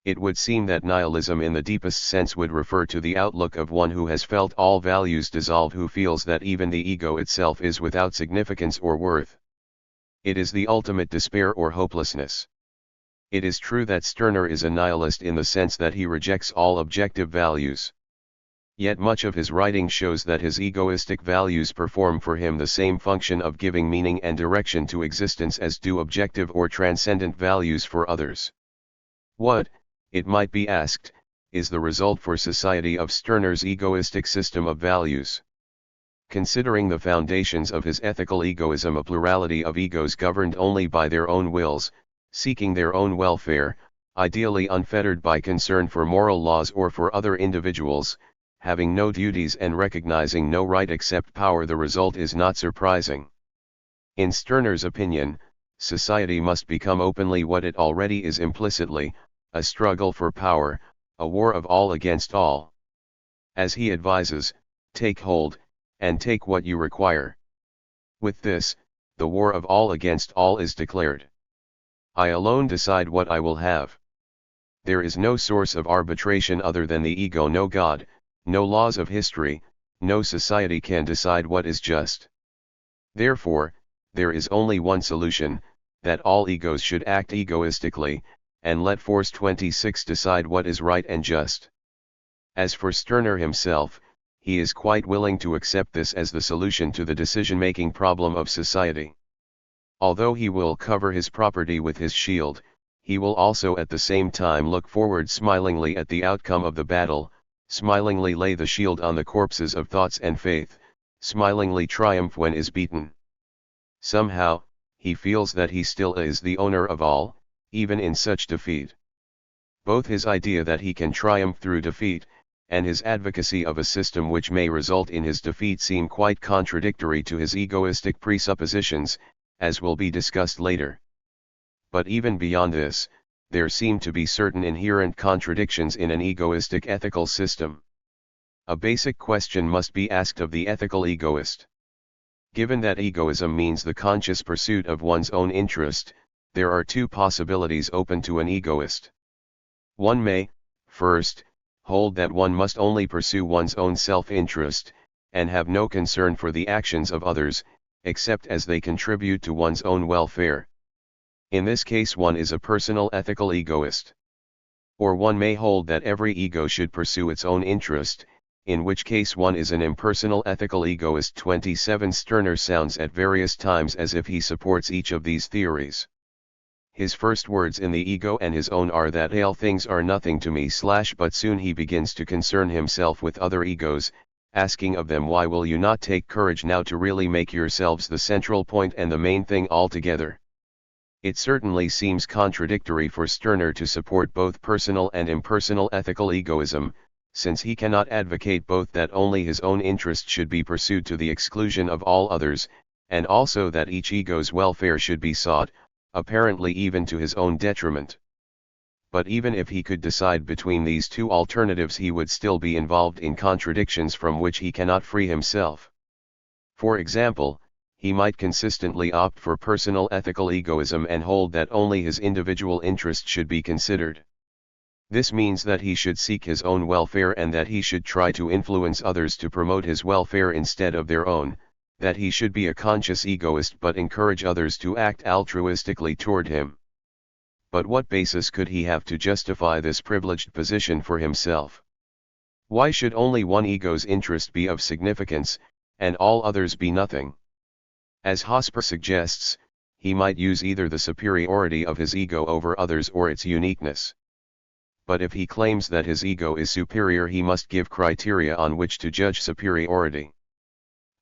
It would seem that nihilism in the deepest sense would refer to the outlook of one who has felt all values dissolve, who feels that even the ego itself is without significance or worth. It is the ultimate despair or hopelessness. It is true that Stirner is a nihilist in the sense that he rejects all objective values. Yet much of his writing shows that his egoistic values perform for him the same function of giving meaning and direction to existence as do objective or transcendent values for others. What, it might be asked, is the result for society of Stirner's egoistic system of values? Considering the foundations of his ethical egoism, a plurality of egos governed only by their own wills, seeking their own welfare, ideally unfettered by concern for moral laws or for other individuals, having no duties and recognizing no right except power, the result is not surprising. In Stirner's opinion, society must become openly what it already is implicitly, a struggle for power, a war of all against all. As he advises, take hold, and take what you require. With this, the war of all against all is declared. I alone decide what I will have. There is no source of arbitration other than the ego, no God, no laws of history, no society can decide what is just. Therefore, there is only one solution, that all egos should act egoistically, and let Force 26 decide what is right and just. As for Stirner himself, he is quite willing to accept this as the solution to the decision-making problem of society. Although he will cover his property with his shield, he will also at the same time look forward smilingly at the outcome of the battle, smilingly lay the shield on the corpses of thoughts and faith, smilingly triumph when is beaten. Somehow, he feels that he still is the owner of all, even in such defeat. Both his idea that he can triumph through defeat, and his advocacy of a system which may result in his defeat seem quite contradictory to his egoistic presuppositions, as will be discussed later. But even beyond this, there seem to be certain inherent contradictions in an egoistic ethical system. A basic question must be asked of the ethical egoist. Given that egoism means the conscious pursuit of one's own interest, there are two possibilities open to an egoist. One may, first, hold that one must only pursue one's own self-interest, and have no concern for the actions of others, except as they contribute to one's own welfare. In this case one is a personal ethical egoist. Or one may hold that every ego should pursue its own interest, in which case one is an impersonal ethical egoist. 27 Stirner sounds at various times as if he supports each of these theories. His first words in The Ego and his own are that all things are nothing to me / but soon he begins to concern himself with other egos, asking of them, why will you not take courage now to really make yourselves the central point and the main thing altogether? It certainly seems contradictory for Stirner to support both personal and impersonal ethical egoism, since he cannot advocate both that only his own interest should be pursued to the exclusion of all others, and also that each ego's welfare should be sought, apparently even to his own detriment. But even if he could decide between these two alternatives, he would still be involved in contradictions from which he cannot free himself. For example, he might consistently opt for personal ethical egoism and hold that only his individual interest should be considered. This means that he should seek his own welfare and that he should try to influence others to promote his welfare instead of their own, that he should be a conscious egoist but encourage others to act altruistically toward him. But what basis could he have to justify this privileged position for himself? Why should only one ego's interest be of significance, and all others be nothing? As Hosper suggests, he might use either the superiority of his ego over others or its uniqueness. But if he claims that his ego is superior, he must give criteria on which to judge superiority.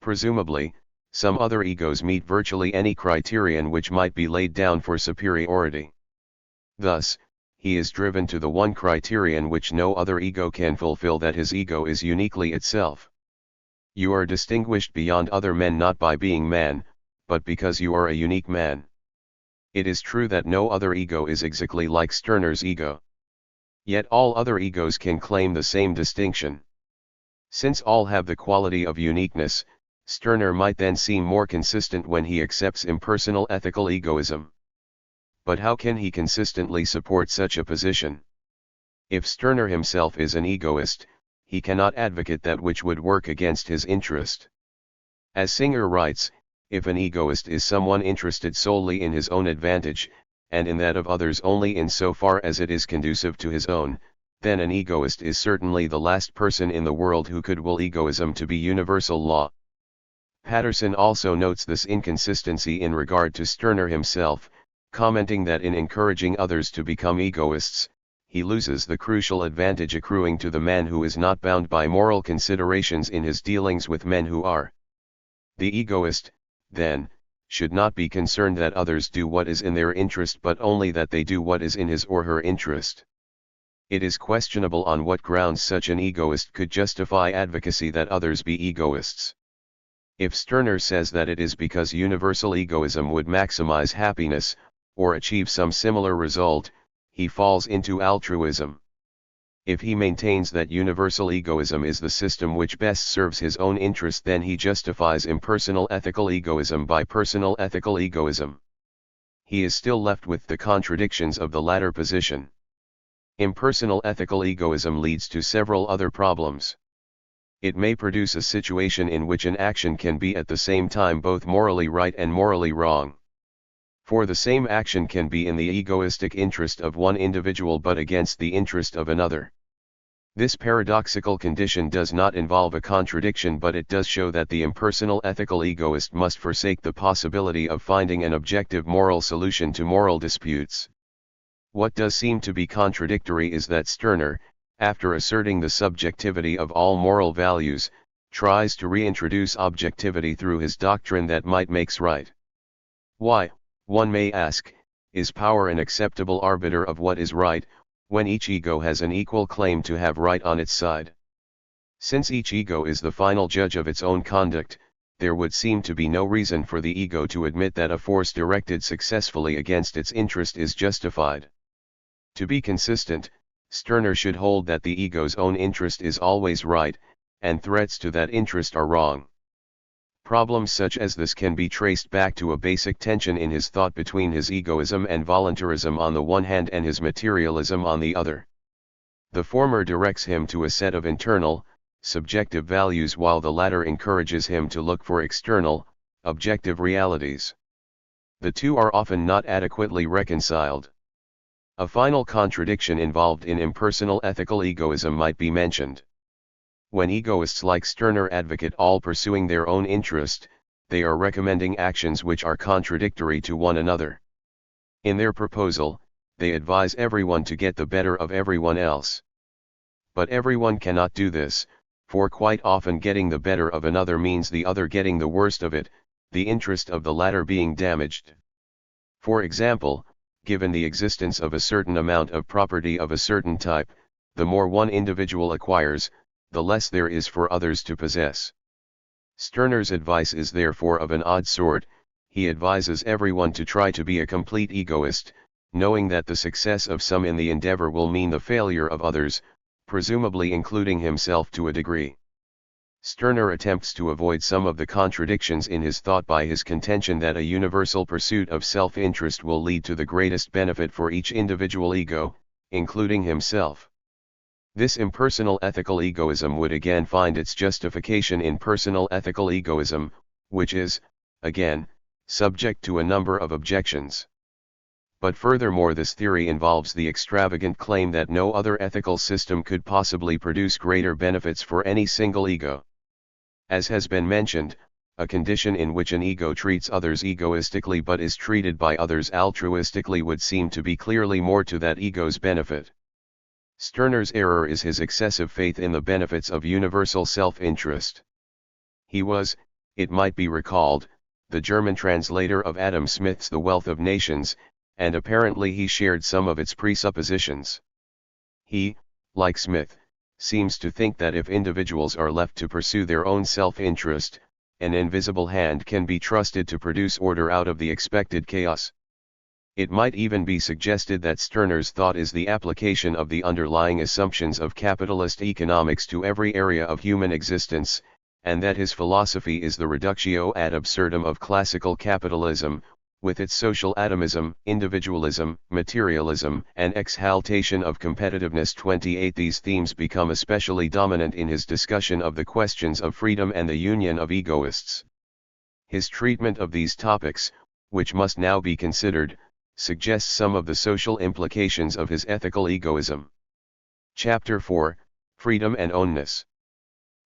Presumably, some other egos meet virtually any criterion which might be laid down for superiority. Thus, he is driven to the one criterion which no other ego can fulfill, that his ego is uniquely itself. You are distinguished beyond other men not by being man, but because you are a unique man. It is true that no other ego is exactly like Stirner's ego. Yet all other egos can claim the same distinction. Since all have the quality of uniqueness, Stirner might then seem more consistent when he accepts impersonal ethical egoism. But how can he consistently support such a position? If Stirner himself is an egoist, he cannot advocate that which would work against his interest. As Singer writes, if an egoist is someone interested solely in his own advantage, and in that of others only in so far as it is conducive to his own, then an egoist is certainly the last person in the world who could will egoism to be universal law. Patterson also notes this inconsistency in regard to Stirner himself, commenting that in encouraging others to become egoists, he loses the crucial advantage accruing to the man who is not bound by moral considerations in his dealings with men who are. The egoist, then, should not be concerned that others do what is in their interest but only that they do what is in his or her interest. It is questionable on what grounds such an egoist could justify advocacy that others be egoists. If Stirner says that it is because universal egoism would maximize happiness, or achieve some similar result, he falls into altruism. If he maintains that universal egoism is the system which best serves his own interest, then he justifies impersonal ethical egoism by personal ethical egoism. He is still left with the contradictions of the latter position. Impersonal ethical egoism leads to several other problems. It may produce a situation in which an action can be at the same time both morally right and morally wrong. For the same action can be in the egoistic interest of one individual but against the interest of another. This paradoxical condition does not involve a contradiction, but it does show that the impersonal ethical egoist must forsake the possibility of finding an objective moral solution to moral disputes. What does seem to be contradictory is that Stirner, after asserting the subjectivity of all moral values, tries to reintroduce objectivity through his doctrine that might makes right. Why, one may ask, is power an acceptable arbiter of what is right, when each ego has an equal claim to have right on its side? Since each ego is the final judge of its own conduct, there would seem to be no reason for the ego to admit that a force directed successfully against its interest is justified. To be consistent, Stirner should hold that the ego's own interest is always right, and threats to that interest are wrong. Problems such as this can be traced back to a basic tension in his thought between his egoism and voluntarism on the one hand and his materialism on the other. The former directs him to a set of internal, subjective values while the latter encourages him to look for external, objective realities. The two are often not adequately reconciled. A final contradiction involved in impersonal ethical egoism might be mentioned. When egoists like Stirner advocate all pursuing their own interest, they are recommending actions which are contradictory to one another. In their proposal, they advise everyone to get the better of everyone else. But everyone cannot do this, for quite often getting the better of another means the other getting the worst of it, the interest of the latter being damaged. For example, given the existence of a certain amount of property of a certain type, the more one individual acquires, the less there is for others to possess. Stirner's advice is therefore of an odd sort. He advises everyone to try to be a complete egoist, knowing that the success of some in the endeavor will mean the failure of others, presumably including himself to a degree. Stirner attempts to avoid some of the contradictions in his thought by his contention that a universal pursuit of self-interest will lead to the greatest benefit for each individual ego, including himself. This impersonal ethical egoism would again find its justification in personal ethical egoism, which is, again, subject to a number of objections. But furthermore, this theory involves the extravagant claim that no other ethical system could possibly produce greater benefits for any single ego. As has been mentioned, a condition in which an ego treats others egoistically but is treated by others altruistically would seem to be clearly more to that ego's benefit. Stirner's error is his excessive faith in the benefits of universal self-interest. He was, it might be recalled, the German translator of Adam Smith's The Wealth of Nations, and apparently he shared some of its presuppositions. He, like Smith, seems to think that if individuals are left to pursue their own self-interest, an invisible hand can be trusted to produce order out of the expected chaos. It might even be suggested that Stirner's thought is the application of the underlying assumptions of capitalist economics to every area of human existence, and that his philosophy is the reductio ad absurdum of classical capitalism, with its social atomism, individualism, materialism, and exaltation of competitiveness. 28 These themes become especially dominant in his discussion of the questions of freedom and the union of egoists. His treatment of these topics, which must now be considered, suggests some of the social implications of his ethical egoism. Chapter 4, Freedom and Ownness.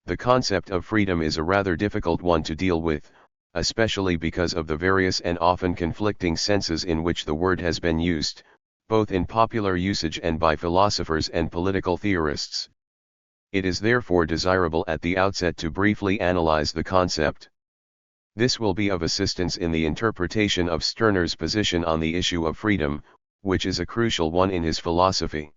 The concept of freedom is a rather difficult one to deal with, especially because of the various and often conflicting senses in which the word has been used, both in popular usage and by philosophers and political theorists. It is therefore desirable at the outset to briefly analyze the concept. This will be of assistance in the interpretation of Stirner's position on the issue of freedom, which is a crucial one in his philosophy.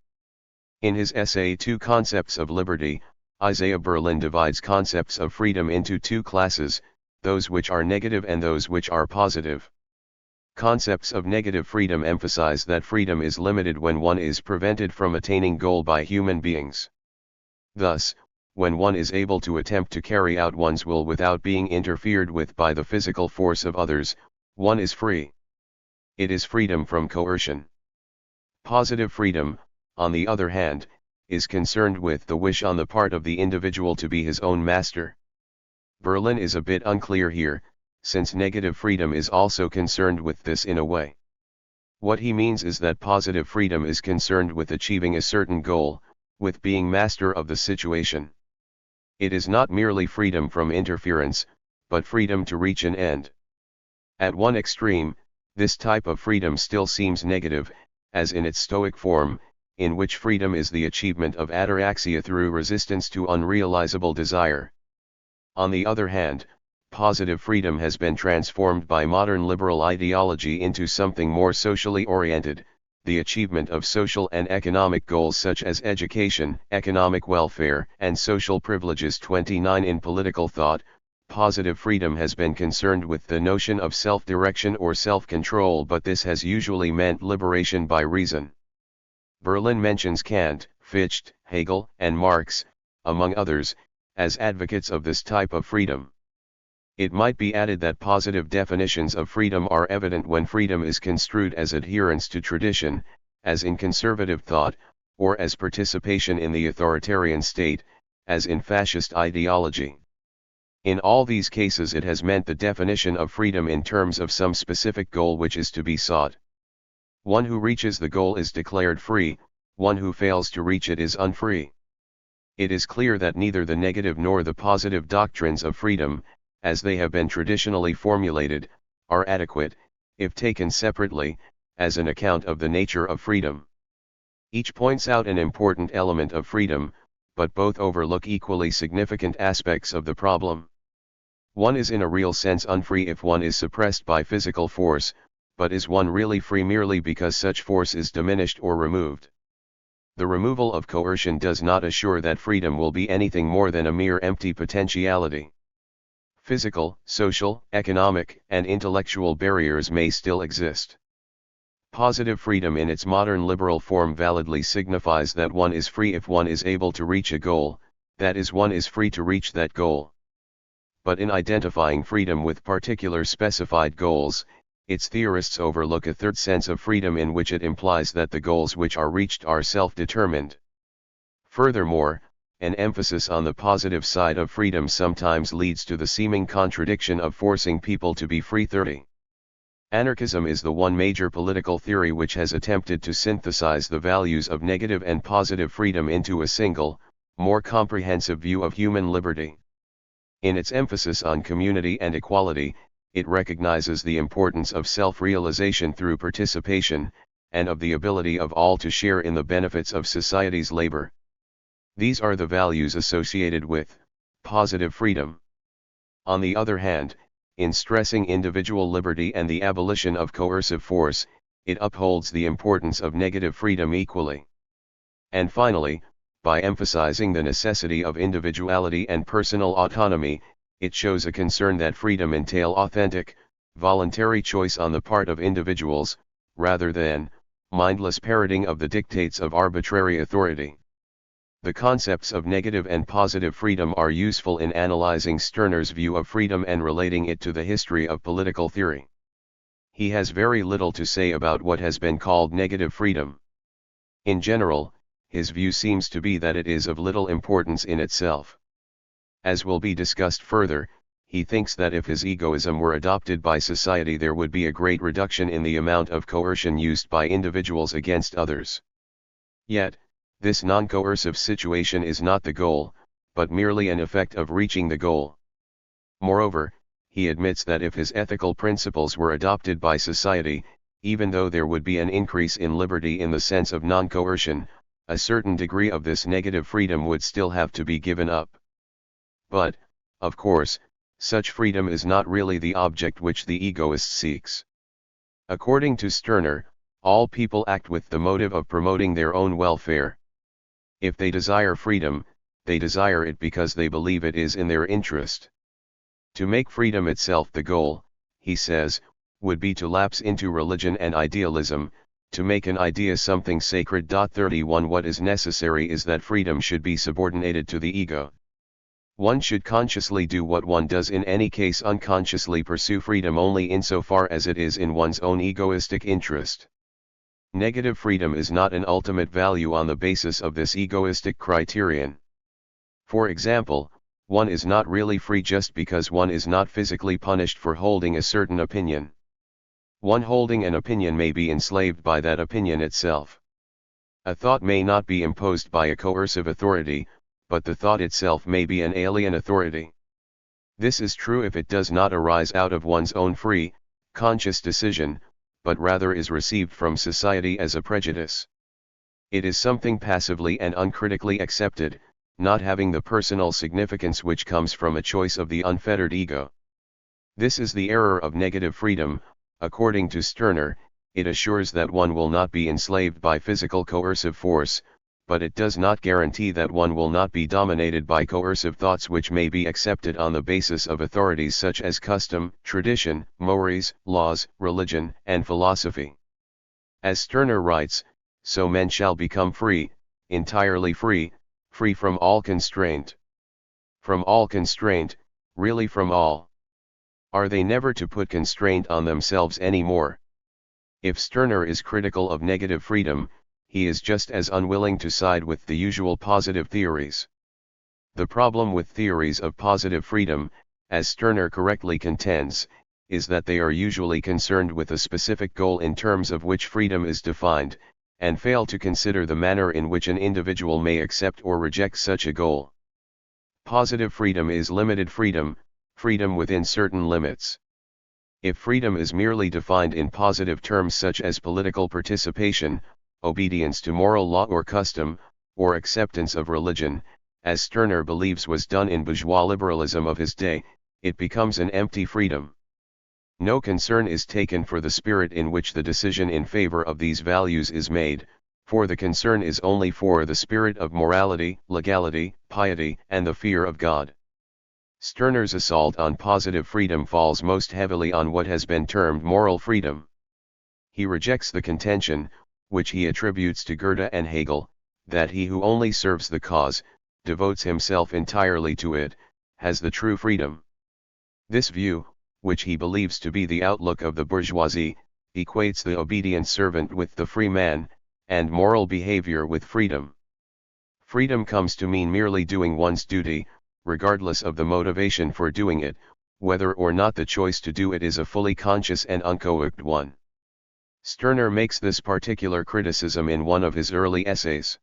In his essay Two Concepts of Liberty, Isaiah Berlin divides concepts of freedom into two classes, those which are negative and those which are positive. Concepts of negative freedom emphasize that freedom is limited when one is prevented from attaining goal by human beings. Thus, when one is able to attempt to carry out one's will without being interfered with by the physical force of others, one is free. It is freedom from coercion. Positive freedom, on the other hand, is concerned with the wish on the part of the individual to be his own master. Berlin is a bit unclear here, since negative freedom is also concerned with this in a way. What he means is that positive freedom is concerned with achieving a certain goal, with being master of the situation. It is not merely freedom from interference, but freedom to reach an end. At one extreme, this type of freedom still seems negative, as in its Stoic form, in which freedom is the achievement of ataraxia through resistance to unrealizable desire. On the other hand, positive freedom has been transformed by modern liberal ideology into something more socially oriented, the achievement of social and economic goals such as education, economic welfare, and social privileges. 29 In political thought, positive freedom has been concerned with the notion of self-direction or self-control, but this has usually meant liberation by reason. Berlin mentions Kant, Fichte, Hegel, and Marx, among others, as advocates of this type of freedom. It might be added that positive definitions of freedom are evident when freedom is construed as adherence to tradition, as in conservative thought, or as participation in the authoritarian state, as in fascist ideology. In all these cases it has meant the definition of freedom in terms of some specific goal which is to be sought. One who reaches the goal is declared free, one who fails to reach it is unfree. It is clear that neither the negative nor the positive doctrines of freedom, as they have been traditionally formulated, are adequate, if taken separately, as an account of the nature of freedom. Each points out an important element of freedom, but both overlook equally significant aspects of the problem. One is in a real sense unfree if one is suppressed by physical force, but is one really free merely because such force is diminished or removed? The removal of coercion does not assure that freedom will be anything more than a mere empty potentiality. Physical, social, economic, and intellectual barriers may still exist. Positive freedom in its modern liberal form validly signifies that one is free if one is able to reach a goal, that is, one is free to reach that goal. But in identifying freedom with particular specified goals, its theorists overlook a third sense of freedom in which it implies that the goals which are reached are self-determined. Furthermore, an emphasis on the positive side of freedom sometimes leads to the seeming contradiction of forcing people to be free. 30. Anarchism is the one major political theory which has attempted to synthesize the values of negative and positive freedom into a single, more comprehensive view of human liberty. In its emphasis on community and equality, it recognizes the importance of self-realization through participation, and of the ability of all to share in the benefits of society's labor. These are the values associated with positive freedom. On the other hand, in stressing individual liberty and the abolition of coercive force, it upholds the importance of negative freedom equally. And finally, by emphasizing the necessity of individuality and personal autonomy, it shows a concern that freedom entail authentic, voluntary choice on the part of individuals, rather than mindless parroting of the dictates of arbitrary authority. The concepts of negative and positive freedom are useful in analyzing Stirner's view of freedom and relating it to the history of political theory. He has very little to say about what has been called negative freedom. In general, his view seems to be that it is of little importance in itself. As will be discussed further, he thinks that if his egoism were adopted by society there would be a great reduction in the amount of coercion used by individuals against others. Yet, this non-coercive situation is not the goal, but merely an effect of reaching the goal. Moreover, he admits that if his ethical principles were adopted by society, even though there would be an increase in liberty in the sense of non-coercion, a certain degree of this negative freedom would still have to be given up. But, of course, such freedom is not really the object which the egoist seeks. According to Stirner, all people act with the motive of promoting their own welfare. If they desire freedom, they desire it because they believe it is in their interest. To make freedom itself the goal, he says, would be to lapse into religion and idealism, to make an idea something sacred. 31 What is necessary is that freedom should be subordinated to the ego. One should consciously do what one does in any case, unconsciously pursue freedom only insofar as it is in one's own egoistic interest. Negative freedom is not an ultimate value on the basis of this egoistic criterion. For example, one is not really free just because one is not physically punished for holding a certain opinion. One holding an opinion may be enslaved by that opinion itself. A thought may not be imposed by a coercive authority, but the thought itself may be an alien authority. This is true if it does not arise out of one's own free, conscious decision, but rather is received from society as a prejudice. It is something passively and uncritically accepted, not having the personal significance which comes from a choice of the unfettered ego. This is the error of negative freedom. According to Stirner, it assures that one will not be enslaved by physical coercive force, but it does not guarantee that one will not be dominated by coercive thoughts which may be accepted on the basis of authorities such as custom, tradition, mores, laws, religion, and philosophy. As Stirner writes, so men shall become free, entirely free, free from all constraint. From all constraint, really from all. Are they never to put constraint on themselves any more? If Stirner is critical of negative freedom, he is just as unwilling to side with the usual positive theories. The problem with theories of positive freedom, as Stirner correctly contends, is that they are usually concerned with a specific goal in terms of which freedom is defined, and fail to consider the manner in which an individual may accept or reject such a goal. Positive freedom is limited freedom, freedom within certain limits. If freedom is merely defined in positive terms such as political participation, obedience to moral law or custom, or acceptance of religion, as Stirner believes was done in bourgeois liberalism of his day, it becomes an empty freedom. No concern is taken for the spirit in which the decision in favor of these values is made, for the concern is only for the spirit of morality, legality, piety, and the fear of God. Stirner's assault on positive freedom falls most heavily on what has been termed moral freedom. He rejects the contention, which he attributes to Goethe and Hegel, that he who only serves the cause, devotes himself entirely to it, has the true freedom. This view, which he believes to be the outlook of the bourgeoisie, equates the obedient servant with the free man, and moral behavior with freedom. Freedom comes to mean merely doing one's duty, regardless of the motivation for doing it, whether or not the choice to do it is a fully conscious and uncoerced one. Stirner makes this particular criticism in one of his early essays.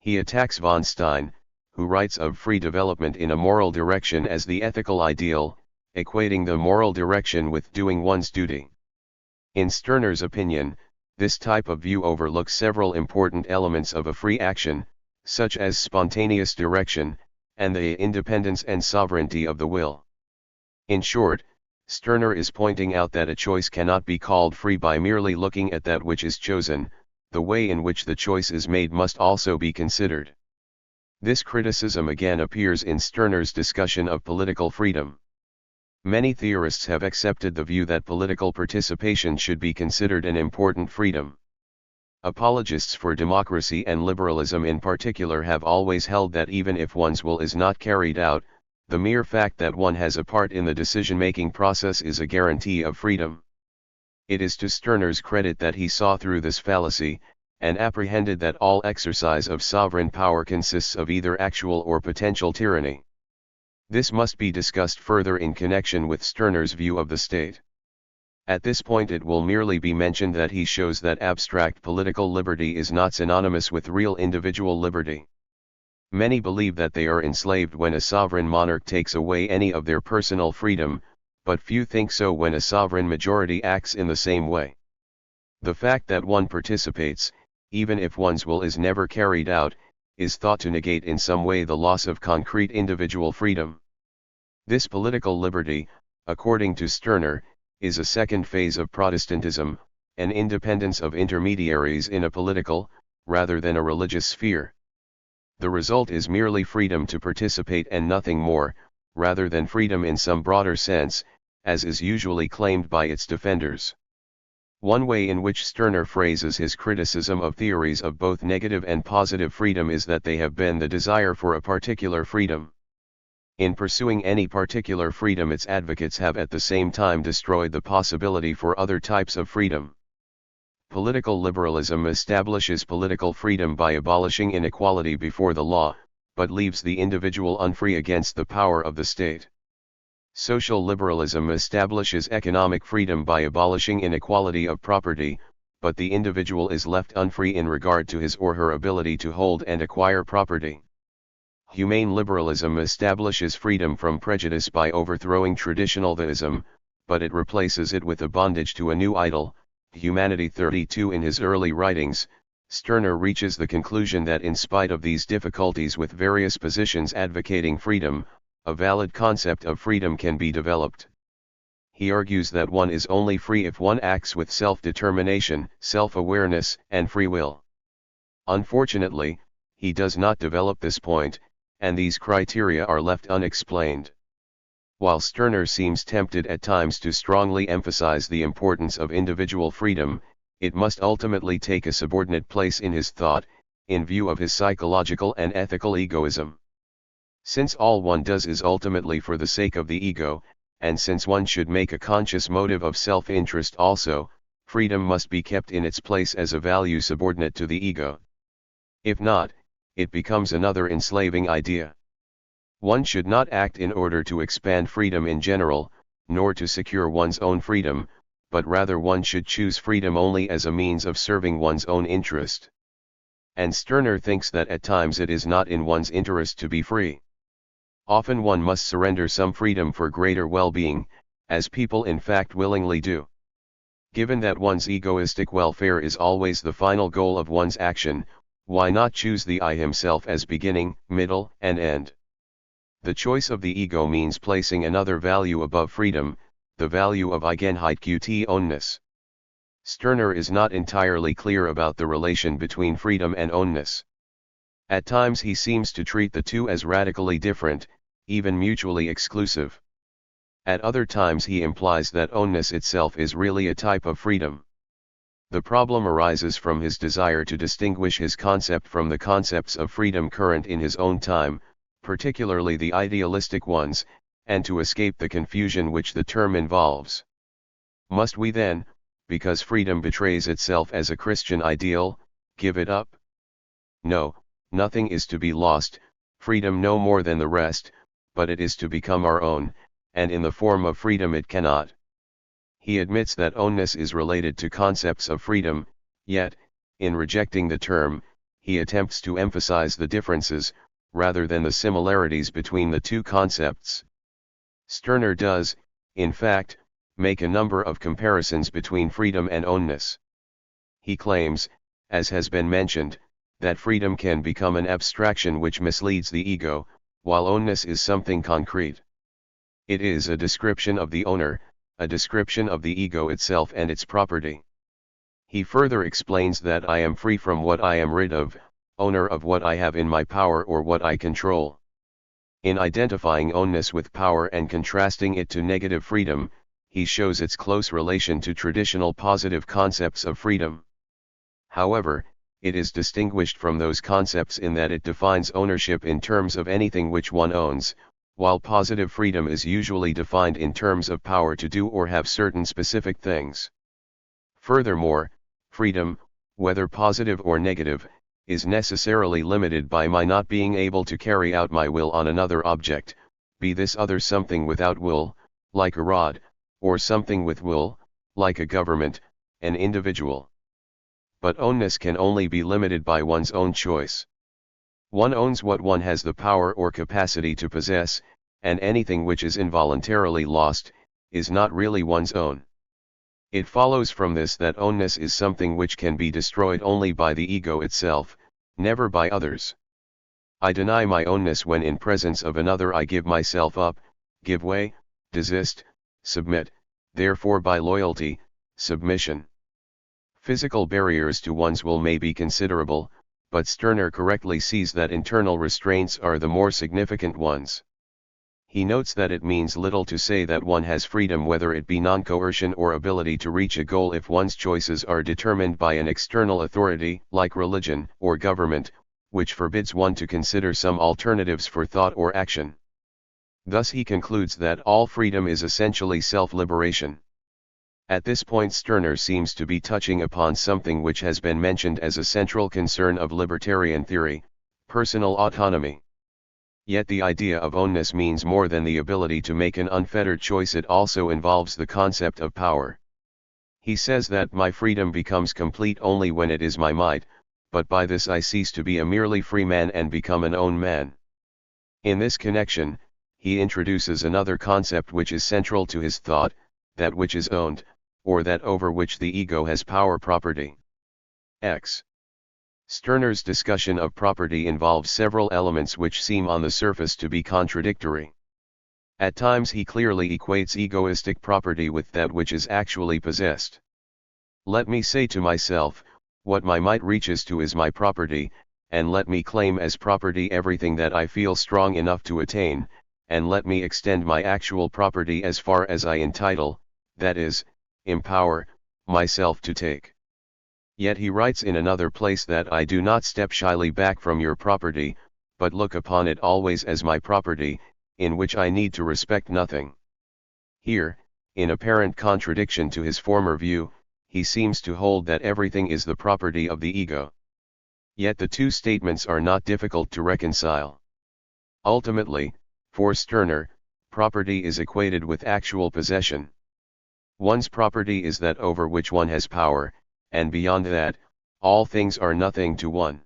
He attacks von Stein, who writes of free development in a moral direction as the ethical ideal, equating the moral direction with doing one's duty. In Stirner's opinion, this type of view overlooks several important elements of a free action, such as spontaneous direction, and the independence and sovereignty of the will. In short, Stirner is pointing out that a choice cannot be called free by merely looking at that which is chosen, the way in which the choice is made must also be considered. This criticism again appears in Stirner's discussion of political freedom. Many theorists have accepted the view that political participation should be considered an important freedom. Apologists for democracy and liberalism in particular have always held that even if one's will is not carried out, the mere fact that one has a part in the decision-making process is a guarantee of freedom. It is to Stirner's credit that he saw through this fallacy, and apprehended that all exercise of sovereign power consists of either actual or potential tyranny. This must be discussed further in connection with Stirner's view of the state. At this point it will merely be mentioned that he shows that abstract political liberty is not synonymous with real individual liberty. Many believe that they are enslaved when a sovereign monarch takes away any of their personal freedom, but few think so when a sovereign majority acts in the same way. The fact that one participates, even if one's will is never carried out, is thought to negate in some way the loss of concrete individual freedom. This political liberty, according to Stirner, is a second phase of Protestantism, an independence of intermediaries in a political, rather than a religious sphere. The result is merely freedom to participate and nothing more, rather than freedom in some broader sense, as is usually claimed by its defenders. One way in which Stirner phrases his criticism of theories of both negative and positive freedom is that they have been the desire for a particular freedom. In pursuing any particular freedom, its advocates have at the same time destroyed the possibility for other types of freedom. Political liberalism establishes political freedom by abolishing inequality before the law, but leaves the individual unfree against the power of the state. Social liberalism establishes economic freedom by abolishing inequality of property, but the individual is left unfree in regard to his or her ability to hold and acquire property. Humane liberalism establishes freedom from prejudice by overthrowing traditional theism, but it replaces it with a bondage to a new idol, humanity. 32 In his early writings, Stirner reaches the conclusion that in spite of these difficulties with various positions advocating freedom, a valid concept of freedom can be developed. He argues that one is only free if one acts with self-determination, self-awareness, and free will. Unfortunately, he does not develop this point, and these criteria are left unexplained. While Stirner seems tempted at times to strongly emphasize the importance of individual freedom, it must ultimately take a subordinate place in his thought, in view of his psychological and ethical egoism. Since all one does is ultimately for the sake of the ego, and since one should make a conscious motive of self-interest also, freedom must be kept in its place as a value subordinate to the ego. If not, it becomes another enslaving idea. One should not act in order to expand freedom in general, nor to secure one's own freedom, but rather one should choose freedom only as a means of serving one's own interest. And Stirner thinks that at times it is not in one's interest to be free. Often one must surrender some freedom for greater well-being, as people in fact willingly do. Given that one's egoistic welfare is always the final goal of one's action, why not choose the I himself as beginning, middle, and end? The choice of the ego means placing another value above freedom, the value of Eigenheit qt ownness. Stirner is not entirely clear about the relation between freedom and ownness. At times he seems to treat the two as radically different, even mutually exclusive. At other times he implies that ownness itself is really a type of freedom. The problem arises from his desire to distinguish his concept from the concepts of freedom current in his own time, particularly the idealistic ones, and to escape the confusion which the term involves. Must we then, because freedom betrays itself as a Christian ideal, give it up? No, nothing is to be lost, freedom no more than the rest, but it is to become our own, and in the form of freedom it cannot. He admits that ownness is related to concepts of freedom, yet, in rejecting the term, he attempts to emphasize the differences, rather than the similarities between the two concepts. Stirner does, in fact, make a number of comparisons between freedom and ownness. He claims, as has been mentioned, that freedom can become an abstraction which misleads the ego, while ownness is something concrete. It is a description of the owner, a description of the ego itself and its property. He further explains that I am free from what I am rid of, owner of what I have in my power or what I control. In identifying ownness with power and contrasting it to negative freedom, he shows its close relation to traditional positive concepts of freedom. However, it is distinguished from those concepts in that it defines ownership in terms of anything which one owns, while positive freedom is usually defined in terms of power to do or have certain specific things. Furthermore, freedom, whether positive or negative, is necessarily limited by my not being able to carry out my will on another object, be this other something without will, like a rod, or something with will, like a government, an individual. But ownness can only be limited by one's own choice. One owns what one has the power or capacity to possess, and anything which is involuntarily lost, is not really one's own. It follows from this that ownness is something which can be destroyed only by the ego itself, never by others. I deny my ownness when in presence of another I give myself up, give way, desist, submit, therefore by loyalty, submission. Physical barriers to one's will may be considerable, but Stirner correctly sees that internal restraints are the more significant ones. He notes that it means little to say that one has freedom whether it be non-coercion or ability to reach a goal if one's choices are determined by an external authority, like religion or government, which forbids one to consider some alternatives for thought or action. Thus he concludes that all freedom is essentially self-liberation. At this point Stirner seems to be touching upon something which has been mentioned as a central concern of libertarian theory, personal autonomy. Yet the idea of ownness means more than the ability to make an unfettered choice. It also involves the concept of power. He says that my freedom becomes complete only when it is my might, but by this I cease to be a merely free man and become an own man. In this connection, he introduces another concept which is central to his thought, that which is owned, or that over which the ego has power property. X. Stirner's discussion of property involves several elements which seem on the surface to be contradictory. At times he clearly equates egoistic property with that which is actually possessed. Let me say to myself, what my might reaches to is my property, and let me claim as property everything that I feel strong enough to attain, and let me extend my actual property as far as I entitle, that is, empower, myself to take. Yet he writes in another place that I do not step shyly back from your property, but look upon it always as my property, in which I need to respect nothing. Here, in apparent contradiction to his former view, he seems to hold that everything is the property of the ego. Yet the two statements are not difficult to reconcile. Ultimately, for Stirner, property is equated with actual possession. One's property is that over which one has power, and beyond that, all things are nothing to one.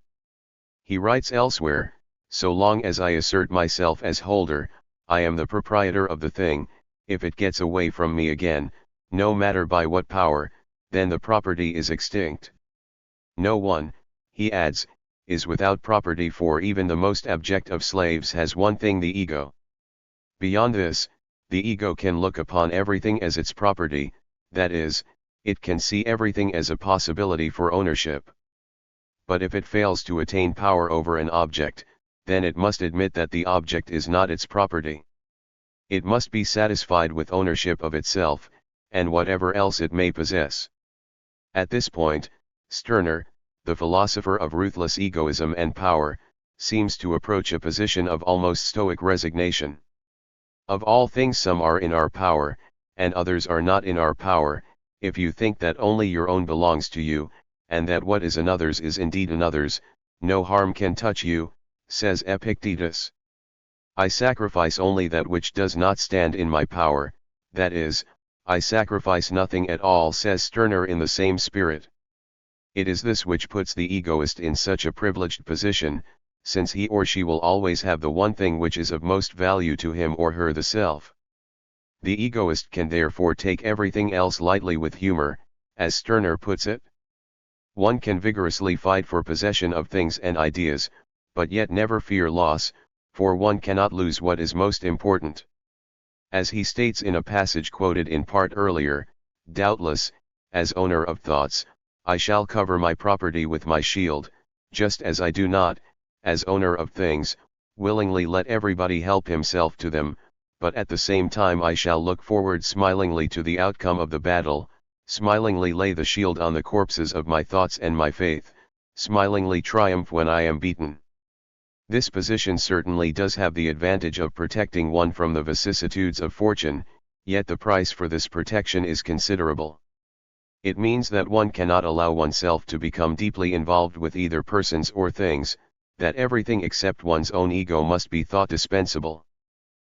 He writes elsewhere, "So long as I assert myself as holder, I am the proprietor of the thing. If it gets away from me again, no matter by what power, then the property is extinct." No one, he adds, is without property, for even the most abject of slaves has one thing, the ego. Beyond this, the ego can look upon everything as its property, that is, it can see everything as a possibility for ownership. But if it fails to attain power over an object, then it must admit that the object is not its property. It must be satisfied with ownership of itself, and whatever else it may possess. At this point, Stirner, the philosopher of ruthless egoism and power, seems to approach a position of almost stoic resignation. Of all things some are in our power, and others are not in our power. If you think that only your own belongs to you, and that what is another's is indeed another's, no harm can touch you, says Epictetus. I sacrifice only that which does not stand in my power, that is, I sacrifice nothing at all, says Stirner in the same spirit. It is this which puts the egoist in such a privileged position, since he or she will always have the one thing which is of most value to him or her, the self. The egoist can therefore take everything else lightly with humor, as Stirner puts it. One can vigorously fight for possession of things and ideas, but yet never fear loss, for one cannot lose what is most important. As he states in a passage quoted in part earlier, doubtless, as owner of thoughts, I shall cover my property with my shield, just as I do not, as owner of things, willingly let everybody help himself to them, but at the same time I shall look forward smilingly to the outcome of the battle, smilingly lay the shield on the corpses of my thoughts and my faith, smilingly triumph when I am beaten. This position certainly does have the advantage of protecting one from the vicissitudes of fortune, yet the price for this protection is considerable. It means that one cannot allow oneself to become deeply involved with either persons or things, that everything except one's own ego must be thought dispensable.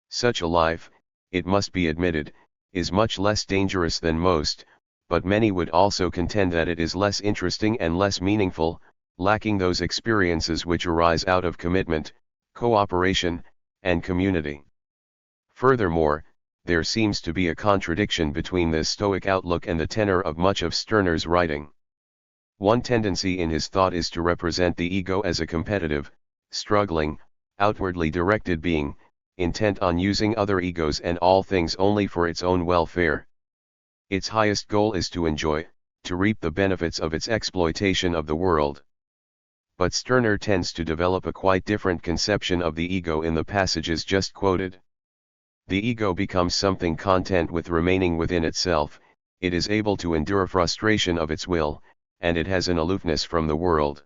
Such a life, it must be admitted, is much less dangerous than most, but many would also contend that it is less interesting and less meaningful, lacking those experiences which arise out of commitment, cooperation, and community. Furthermore, there seems to be a contradiction between this Stoic outlook and the tenor of much of Stirner's writing. One tendency in his thought is to represent the ego as a competitive, struggling, outwardly directed being, intent on using other egos and all things only for its own welfare. Its highest goal is to enjoy, to reap the benefits of its exploitation of the world. But Stirner tends to develop a quite different conception of the ego in the passages just quoted. The ego becomes something content with remaining within itself, it is able to endure frustration of its will, and it has an aloofness from the world.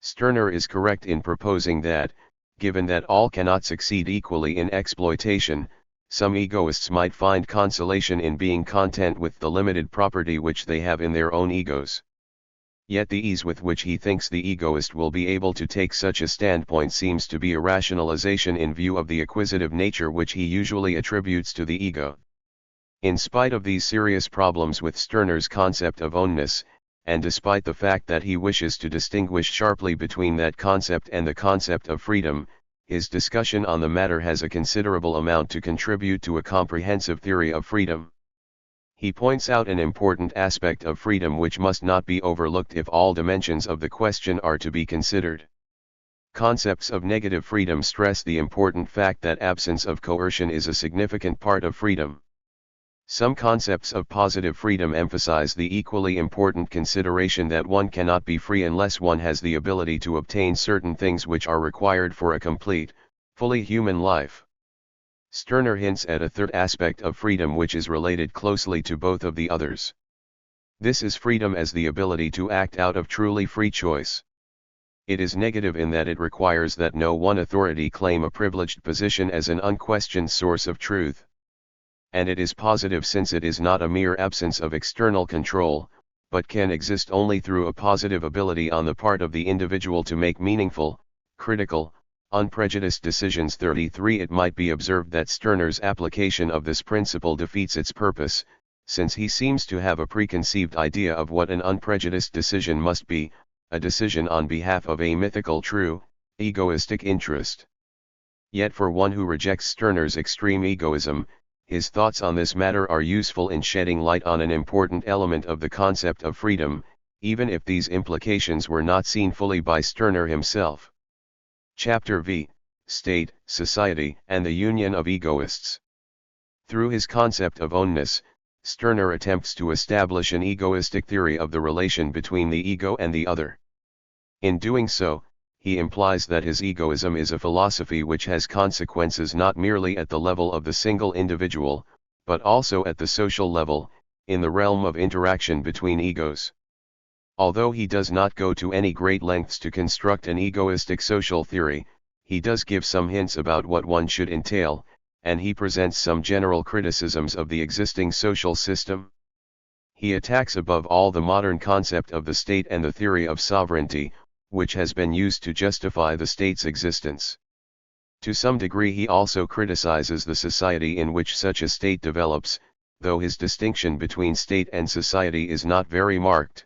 Stirner is correct in proposing that, given that all cannot succeed equally in exploitation, some egoists might find consolation in being content with the limited property which they have in their own egos. Yet the ease with which he thinks the egoist will be able to take such a standpoint seems to be a rationalization in view of the acquisitive nature which he usually attributes to the ego. In spite of these serious problems with Stirner's concept of ownness, and despite the fact that he wishes to distinguish sharply between that concept and the concept of freedom, his discussion on the matter has a considerable amount to contribute to a comprehensive theory of freedom. He points out an important aspect of freedom which must not be overlooked if all dimensions of the question are to be considered. Concepts of negative freedom stress the important fact that absence of coercion is a significant part of freedom. Some concepts of positive freedom emphasize the equally important consideration that one cannot be free unless one has the ability to obtain certain things which are required for a complete, fully human life. Stirner hints at a third aspect of freedom which is related closely to both of the others. This is freedom as the ability to act out of truly free choice. It is negative in that it requires that no one authority claim a privileged position as an unquestioned source of truth. and it is positive since it is not a mere absence of external control, but can exist only through a positive ability on the part of the individual to make meaningful, critical, unprejudiced decisions. 33. It might be observed that Stirner's application of this principle defeats its purpose, since he seems to have a preconceived idea of what an unprejudiced decision must be, a decision on behalf of a mythical true, egoistic interest. Yet for one who rejects Stirner's extreme egoism, his thoughts on this matter are useful in shedding light on an important element of the concept of freedom, even if these implications were not seen fully by Stirner himself. Chapter V, State, Society, and the Union of Egoists. Through his concept of ownness, Stirner attempts to establish an egoistic theory of the relation between the ego and the other. In doing so, he implies that his egoism is a philosophy which has consequences not merely at the level of the single individual, but also at the social level, in the realm of interaction between egos. Although he does not go to any great lengths to construct an egoistic social theory, he does give some hints about what one should entail, and he presents some general criticisms of the existing social system. He attacks above all the modern concept of the state and the theory of sovereignty, which has been used to justify the state's existence. To some degree he also criticizes the society in which such a state develops, though his distinction between state and society is not very marked.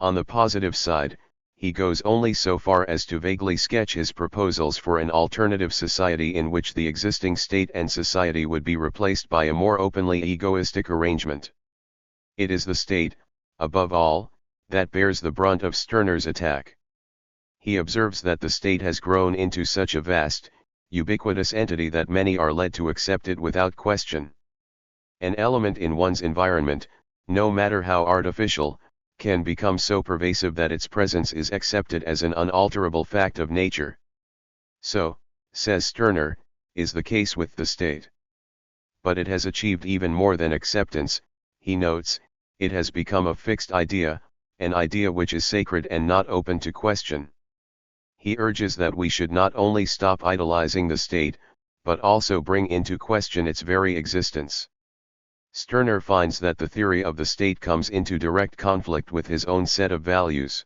On the positive side, he goes only so far as to vaguely sketch his proposals for an alternative society in which the existing state and society would be replaced by a more openly egoistic arrangement. It is the state, above all, that bears the brunt of Stirner's attack. He observes that the state has grown into such a vast, ubiquitous entity that many are led to accept it without question. An element in one's environment, no matter how artificial, can become so pervasive that its presence is accepted as an unalterable fact of nature. So, says Stirner, is the case with the state. But it has achieved even more than acceptance, he notes, it has become a fixed idea, an idea which is sacred and not open to question. He urges that we should not only stop idolizing the state, but also bring into question its very existence. Stirner finds that the theory of the state comes into direct conflict with his own set of values.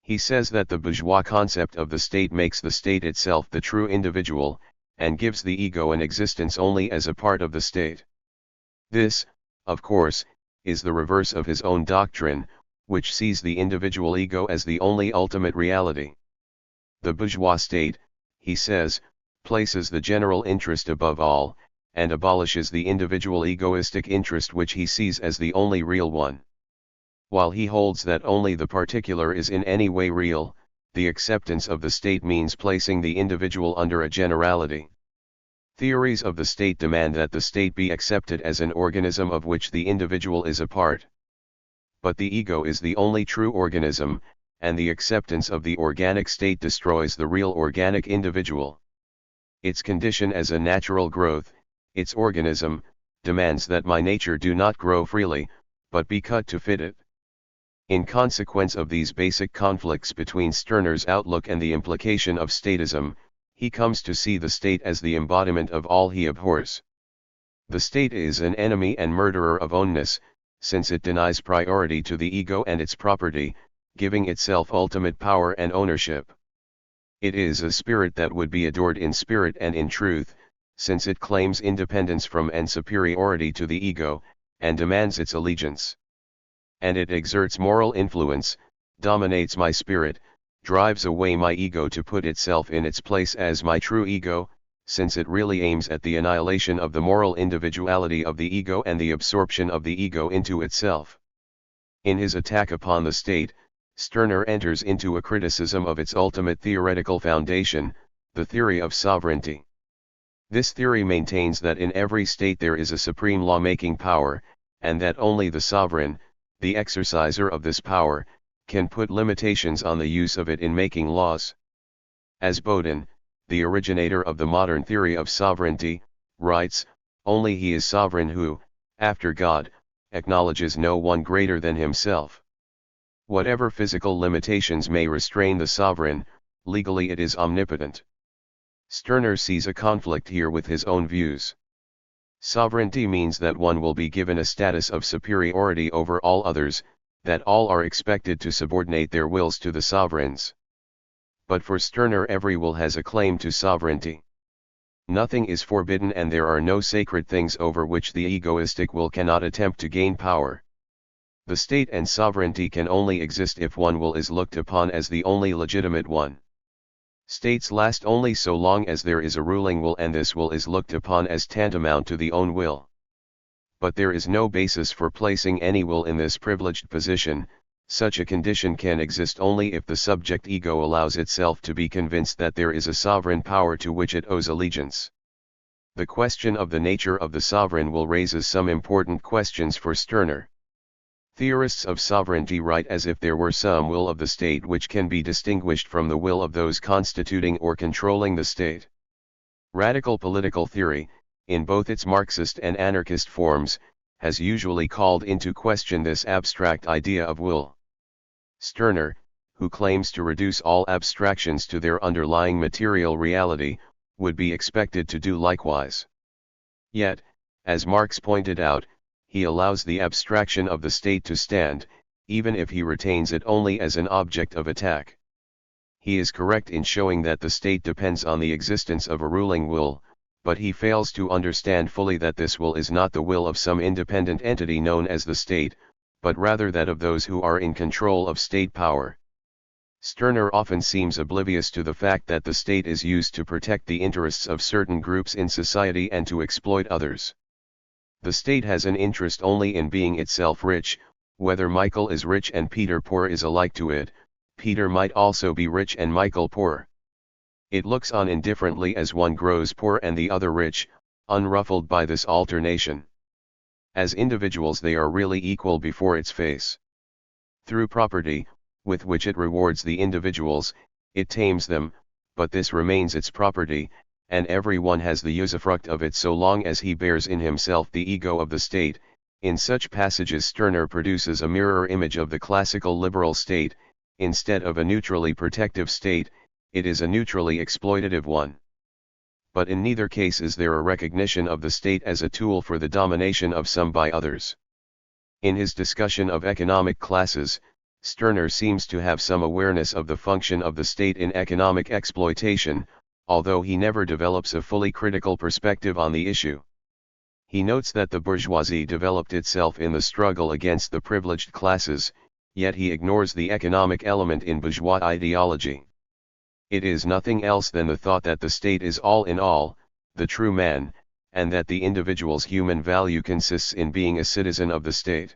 He says that the bourgeois concept of the state makes the state itself the true individual, and gives the ego an existence only as a part of the state. This, of course, is the reverse of his own doctrine, which sees the individual ego as the only ultimate reality. The bourgeois state, he says, places the general interest above all, and abolishes the individual egoistic interest which he sees as the only real one. While he holds that only the particular is in any way real, the acceptance of the state means placing the individual under a generality. Theories of the state demand that the state be accepted as an organism of which the individual is a part. But the ego is the only true organism, and the acceptance of the organic state destroys the real organic individual. Its condition as a natural growth, its organism, demands that my nature do not grow freely, but be cut to fit it. In consequence of these basic conflicts between Stirner's outlook and the implication of statism, he comes to see the state as the embodiment of all he abhors. The state is an enemy and murderer of ownness, since it denies priority to the ego and its property, giving itself ultimate power and ownership. It is a spirit that would be adored in spirit and in truth, since it claims independence from and superiority to the ego, and demands its allegiance. And it exerts moral influence, dominates my spirit, drives away my ego to put itself in its place as my true ego, since it really aims at the annihilation of the moral individuality of the ego and the absorption of the ego into itself. In his attack upon the state, Stirner enters into a criticism of its ultimate theoretical foundation, the theory of sovereignty. This theory maintains that in every state there is a supreme law-making power, and that only the sovereign, the exerciser of this power, can put limitations on the use of it in making laws. As Bodin, the originator of the modern theory of sovereignty, writes, only he is sovereign who, after God, acknowledges no one greater than himself. Whatever physical limitations may restrain the sovereign, legally it is omnipotent. Stirner sees a conflict here with his own views. Sovereignty means that one will be given a status of superiority over all others, that all are expected to subordinate their wills to the sovereign's. But for Stirner, every will has a claim to sovereignty. Nothing is forbidden, and there are no sacred things over which the egoistic will cannot attempt to gain power. The state and sovereignty can only exist if one will is looked upon as the only legitimate one. States last only so long as there is a ruling will, and this will is looked upon as tantamount to the own will. But there is no basis for placing any will in this privileged position. Such a condition can exist only if the subject ego allows itself to be convinced that there is a sovereign power to which it owes allegiance. The question of the nature of the sovereign will raises some important questions for Stirner. Theorists of sovereignty write as if there were some will of the state which can be distinguished from the will of those constituting or controlling the state. Radical political theory, in both its Marxist and anarchist forms, has usually called into question this abstract idea of will. Stirner, who claims to reduce all abstractions to their underlying material reality, would be expected to do likewise. Yet, as Marx pointed out, he allows the abstraction of the state to stand, even if he retains it only as an object of attack. He is correct in showing that the state depends on the existence of a ruling will, but he fails to understand fully that this will is not the will of some independent entity known as the state, but rather that of those who are in control of state power. Stirner often seems oblivious to the fact that the state is used to protect the interests of certain groups in society and to exploit others. The state has an interest only in being itself rich. Whether Michael is rich and Peter poor is alike to it. Peter might also be rich and Michael poor. It looks on indifferently as one grows poor and the other rich, unruffled by this alternation. As individuals they are really equal before its face. Through property, with which it rewards the individuals, it tames them, but this remains its property, and every one has the usufruct of it so long as he bears in himself the ego of the state. In such passages Stirner produces a mirror image of the classical liberal state. Instead of a neutrally protective state, it is a neutrally exploitative one. But in neither case is there a recognition of the state as a tool for the domination of some by others. In his discussion of economic classes, Stirner seems to have some awareness of the function of the state in economic exploitation, although he never develops a fully critical perspective on the issue. He notes that the bourgeoisie developed itself in the struggle against the privileged classes, yet he ignores the economic element in bourgeois ideology. It is nothing else than the thought that the state is all in all, the true man, and that the individual's human value consists in being a citizen of the state.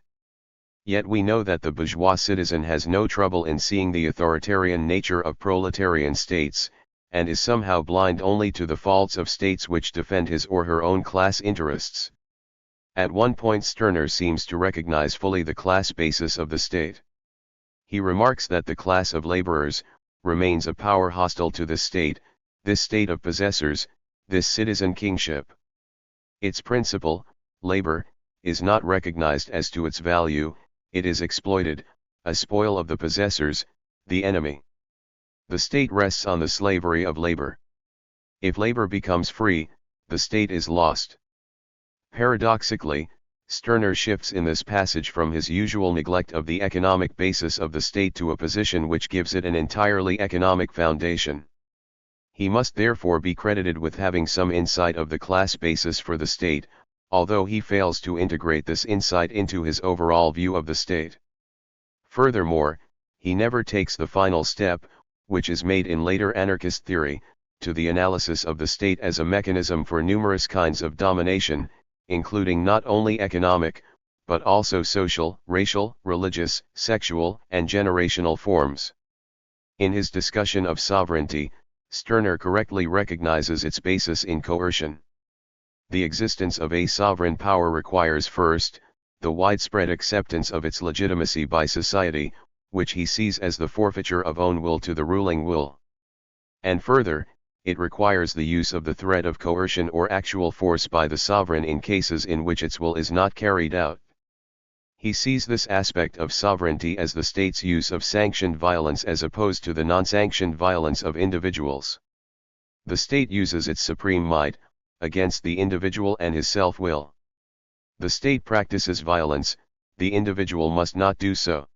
Yet we know that the bourgeois citizen has no trouble in seeing the authoritarian nature of proletarian states, and is somehow blind only to the faults of states which defend his or her own class interests. At one point Stirner seems to recognize fully the class basis of the state. He remarks that the class of laborers remains a power hostile to the state, this state of possessors, this citizen kingship. Its principle, labor, is not recognized as to its value, it is exploited, a spoil of the possessors, the enemy. The state rests on the slavery of labor. If labor becomes free, the state is lost. Paradoxically, Stirner shifts in this passage from his usual neglect of the economic basis of the state to a position which gives it an entirely economic foundation. He must therefore be credited with having some insight of the class basis for the state, although he fails to integrate this insight into his overall view of the state. Furthermore, he never takes the final step, which is made in later anarchist theory, to the analysis of the state as a mechanism for numerous kinds of domination, including not only economic, but also social, racial, religious, sexual, and generational forms. In his discussion of sovereignty, Stirner correctly recognizes its basis in coercion. The existence of a sovereign power requires first, the widespread acceptance of its legitimacy by society, which he sees as the forfeiture of own will to the ruling will. And further, it requires the use of the threat of coercion or actual force by the sovereign in cases in which its will is not carried out. He sees this aspect of sovereignty as the state's use of sanctioned violence as opposed to the non-sanctioned violence of individuals. The state uses its supreme might, against the individual and his self-will. The state practices violence, the individual must not do so.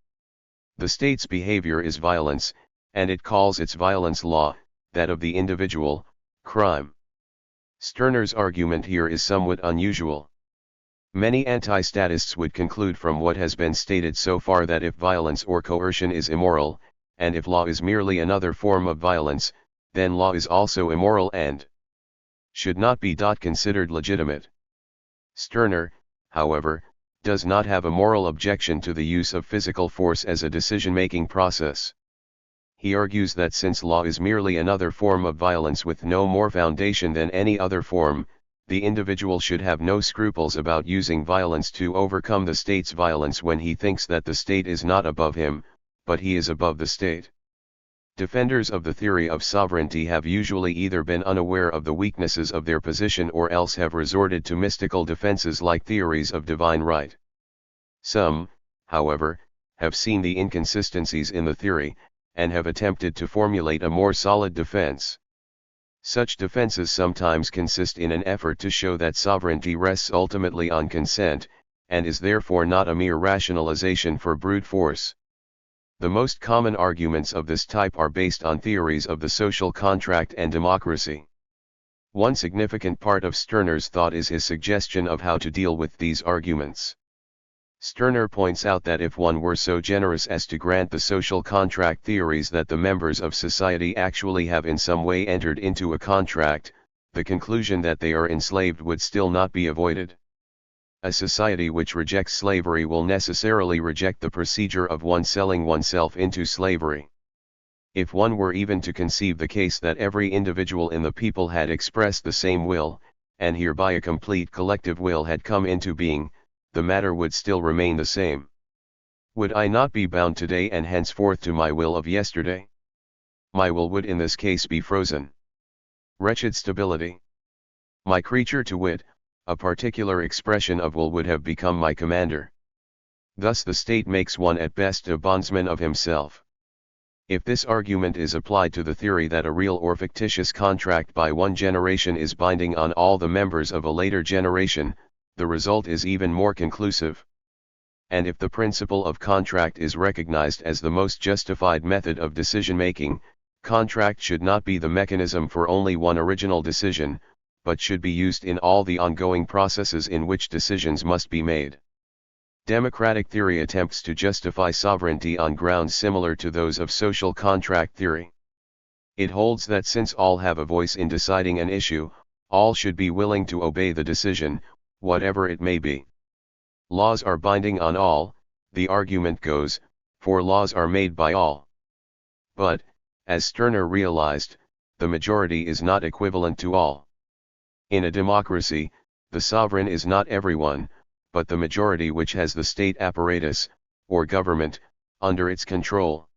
The state's behavior is violence, and it calls its violence law, that of the individual, crime. Stirner's argument here is somewhat unusual. Many anti-statists would conclude from what has been stated so far that if violence or coercion is immoral, and if law is merely another form of violence, then law is also immoral and should not be considered legitimate. Stirner, however, does not have a moral objection to the use of physical force as a decision-making process. He argues that since law is merely another form of violence with no more foundation than any other form, the individual should have no scruples about using violence to overcome the state's violence when he thinks that the state is not above him, but he is above the state. Defenders of the theory of sovereignty have usually either been unaware of the weaknesses of their position or else have resorted to mystical defenses like theories of divine right. Some, however, have seen the inconsistencies in the theory, and have attempted to formulate a more solid defense. Such defenses sometimes consist in an effort to show that sovereignty rests ultimately on consent, and is therefore not a mere rationalization for brute force. The most common arguments of this type are based on theories of the social contract and democracy. One significant part of Stirner's thought is his suggestion of how to deal with these arguments. Stirner points out that if one were so generous as to grant the social contract theories that the members of society actually have in some way entered into a contract, the conclusion that they are enslaved would still not be avoided. A society which rejects slavery will necessarily reject the procedure of one selling oneself into slavery. If one were even to conceive the case that every individual in the people had expressed the same will, and hereby a complete collective will had come into being, the matter would still remain the same. Would I not be bound today and henceforth to my will of yesterday? My will would in this case be frozen. Wretched stability. My creature, to wit, a particular expression of will, would have become my commander. Thus the state makes one at best a bondsman of himself. If this argument is applied to the theory that a real or fictitious contract by one generation is binding on all the members of a later generation, the result is even more conclusive. And if the principle of contract is recognized as the most justified method of decision-making, contract should not be the mechanism for only one original decision, but should be used in all the ongoing processes in which decisions must be made. Democratic theory attempts to justify sovereignty on grounds similar to those of social contract theory. It holds that since all have a voice in deciding an issue, all should be willing to obey the decision, whatever it may be. Laws are binding on all, the argument goes, for laws are made by all. But, as Stirner realized, the majority is not equivalent to all. In a democracy, the sovereign is not everyone, but the majority which has the state apparatus, or government, under its control.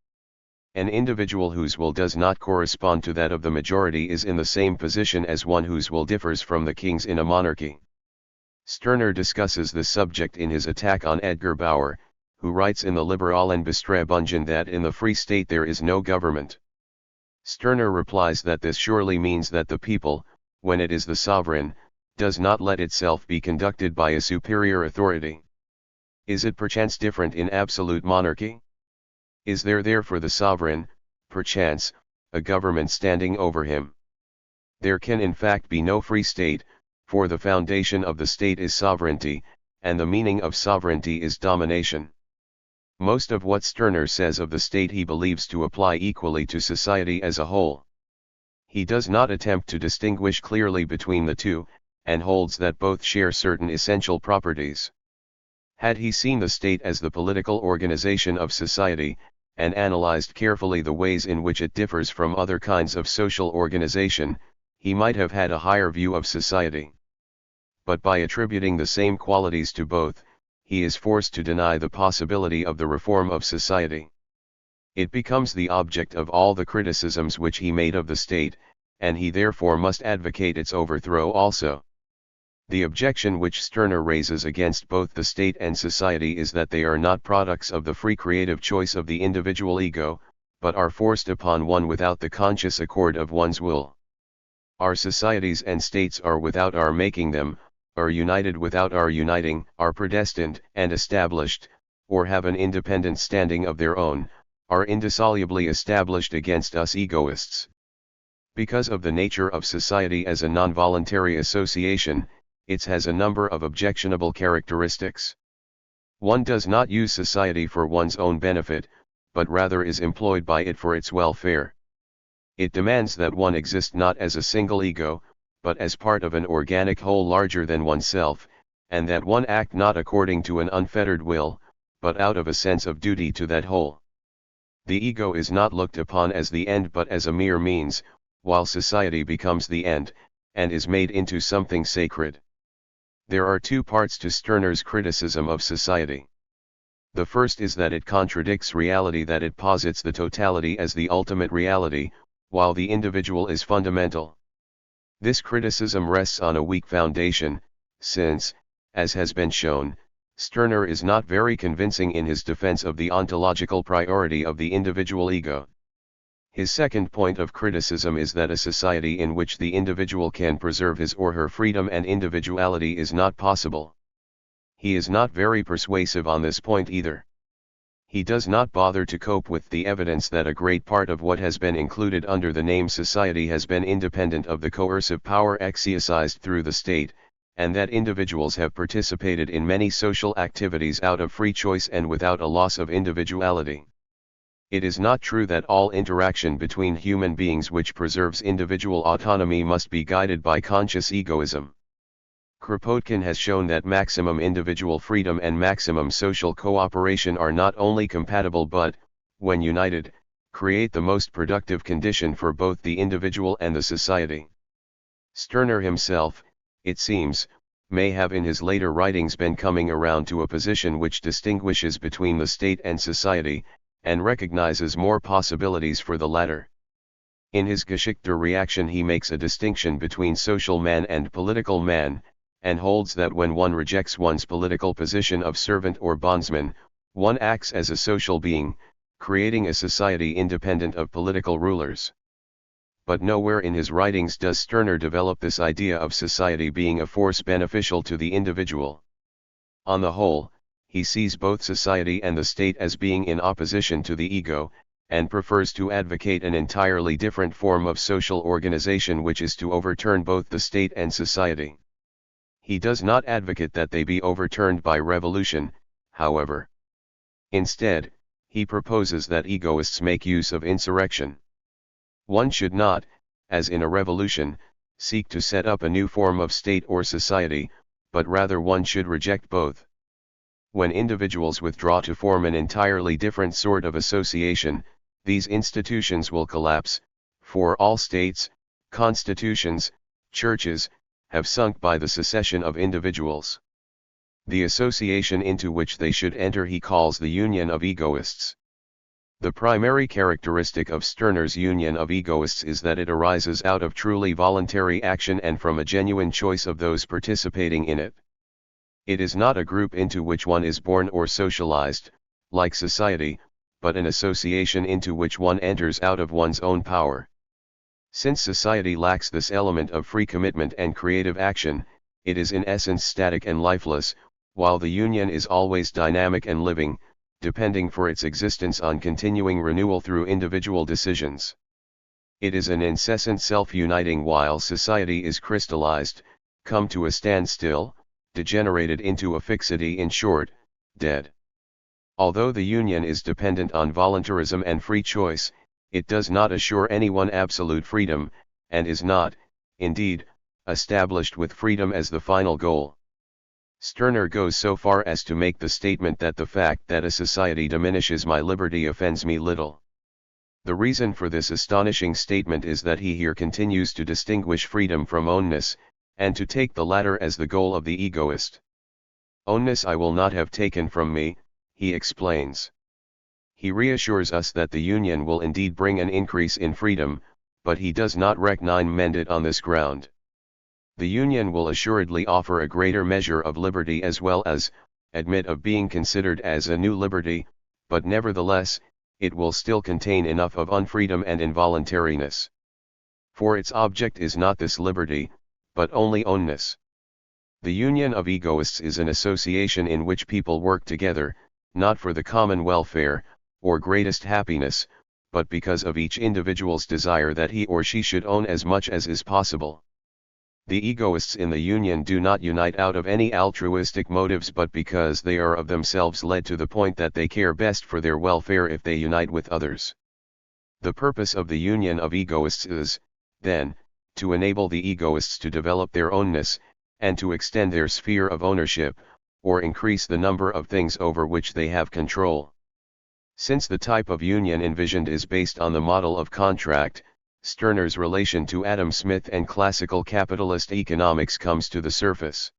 An individual whose will does not correspond to that of the majority is in the same position as one whose will differs from the king's in a monarchy. Stirner discusses this subject in his attack on Edgar Bauer, who writes in the Liberalen Bestrafungen that in the free state there is no government. Stirner replies that this surely means that the people, when it is the sovereign, does not let itself be conducted by a superior authority. Is it perchance different in absolute monarchy? Is there for the sovereign, perchance, a government standing over him? There can in fact be no free state, for the foundation of the state is sovereignty, and the meaning of sovereignty is domination. Most of what Stirner says of the state he believes to apply equally to society as a whole. He does not attempt to distinguish clearly between the two, and holds that both share certain essential properties. Had he seen the state as the political organization of society, and analyzed carefully the ways in which it differs from other kinds of social organization, he might have had a higher view of society. But by attributing the same qualities to both, he is forced to deny the possibility of the reform of society. It becomes the object of all the criticisms which he made of the state, and he therefore must advocate its overthrow also. The objection which Stirner raises against both the state and society is that they are not products of the free creative choice of the individual ego, but are forced upon one without the conscious accord of one's will. Our societies and states are without our making them, are united without our uniting, are predestined and established, or have an independent standing of their own, are indissolubly established against us egoists. Because of the nature of society as a non-voluntary association, it has a number of objectionable characteristics. One does not use society for one's own benefit, but rather is employed by it for its welfare. It demands that one exist not as a single ego, but as part of an organic whole larger than oneself, and that one act not according to an unfettered will, but out of a sense of duty to that whole. The ego is not looked upon as the end but as a mere means, while society becomes the end, and is made into something sacred. There are two parts to Stirner's criticism of society. The first is that it contradicts reality, that it posits the totality as the ultimate reality, while the individual is fundamental. This criticism rests on a weak foundation, since, as has been shown, Stirner is not very convincing in his defense of the ontological priority of the individual ego. His second point of criticism is that a society in which the individual can preserve his or her freedom and individuality is not possible. He is not very persuasive on this point either. He does not bother to cope with the evidence that a great part of what has been included under the name society has been independent of the coercive power exercised through the state, and that individuals have participated in many social activities out of free choice and without a loss of individuality. It is not true that all interaction between human beings which preserves individual autonomy must be guided by conscious egoism. Kropotkin has shown that maximum individual freedom and maximum social cooperation are not only compatible but, when united, create the most productive condition for both the individual and the society. Stirner himself, it seems, may have in his later writings been coming around to a position which distinguishes between the state and society, and recognizes more possibilities for the latter. In his Geschichte reaction he makes a distinction between social man and political man, and holds that when one rejects one's political position of servant or bondsman, one acts as a social being, creating a society independent of political rulers. But nowhere in his writings does Stirner develop this idea of society being a force beneficial to the individual. On the whole, he sees both society and the state as being in opposition to the ego, and prefers to advocate an entirely different form of social organization which is to overturn both the state and society. He does not advocate that they be overturned by revolution, however. Instead, he proposes that egoists make use of insurrection. One should not, as in a revolution, seek to set up a new form of state or society, but rather one should reject both. When individuals withdraw to form an entirely different sort of association, these institutions will collapse, for all states, constitutions, churches, have sunk by the secession of individuals. The association into which they should enter he calls the union of egoists. The primary characteristic of Stirner's union of egoists is that it arises out of truly voluntary action and from a genuine choice of those participating in it. It is not a group into which one is born or socialized, like society, but an association into which one enters out of one's own power. Since society lacks this element of free commitment and creative action, it is in essence static and lifeless, while the union is always dynamic and living, depending for its existence on continuing renewal through individual decisions. It is an incessant self-uniting while society is crystallized, come to a standstill, degenerated into a fixity, in short, dead. Although the union is dependent on voluntarism and free choice, it does not assure anyone absolute freedom, and is not, indeed, established with freedom as the final goal. Stirner goes so far as to make the statement that the fact that a society diminishes my liberty offends me little. The reason for this astonishing statement is that he here continues to distinguish freedom from ownness, and to take the latter as the goal of the egoist. Ownness I will not have taken from me, he explains. He reassures us that the union will indeed bring an increase in freedom, but he does not recommend it on this ground. The union will assuredly offer a greater measure of liberty as well as, admit of being considered as a new liberty, but nevertheless, it will still contain enough of unfreedom and involuntariness. for its object is not this liberty, but only ownness. The union of egoists is an association in which people work together, not for the common welfare, or greatest happiness, but because of each individual's desire that he or she should own as much as is possible. The egoists in the union do not unite out of any altruistic motives but because they are of themselves led to the point that they care best for their welfare if they unite with others. The purpose of the union of egoists is, then, to enable the egoists to develop their ownness, and to extend their sphere of ownership, or increase the number of things over which they have control. Since the type of union envisioned is based on the model of contract, Stirner's relation to Adam Smith and classical capitalist economics comes to the surface.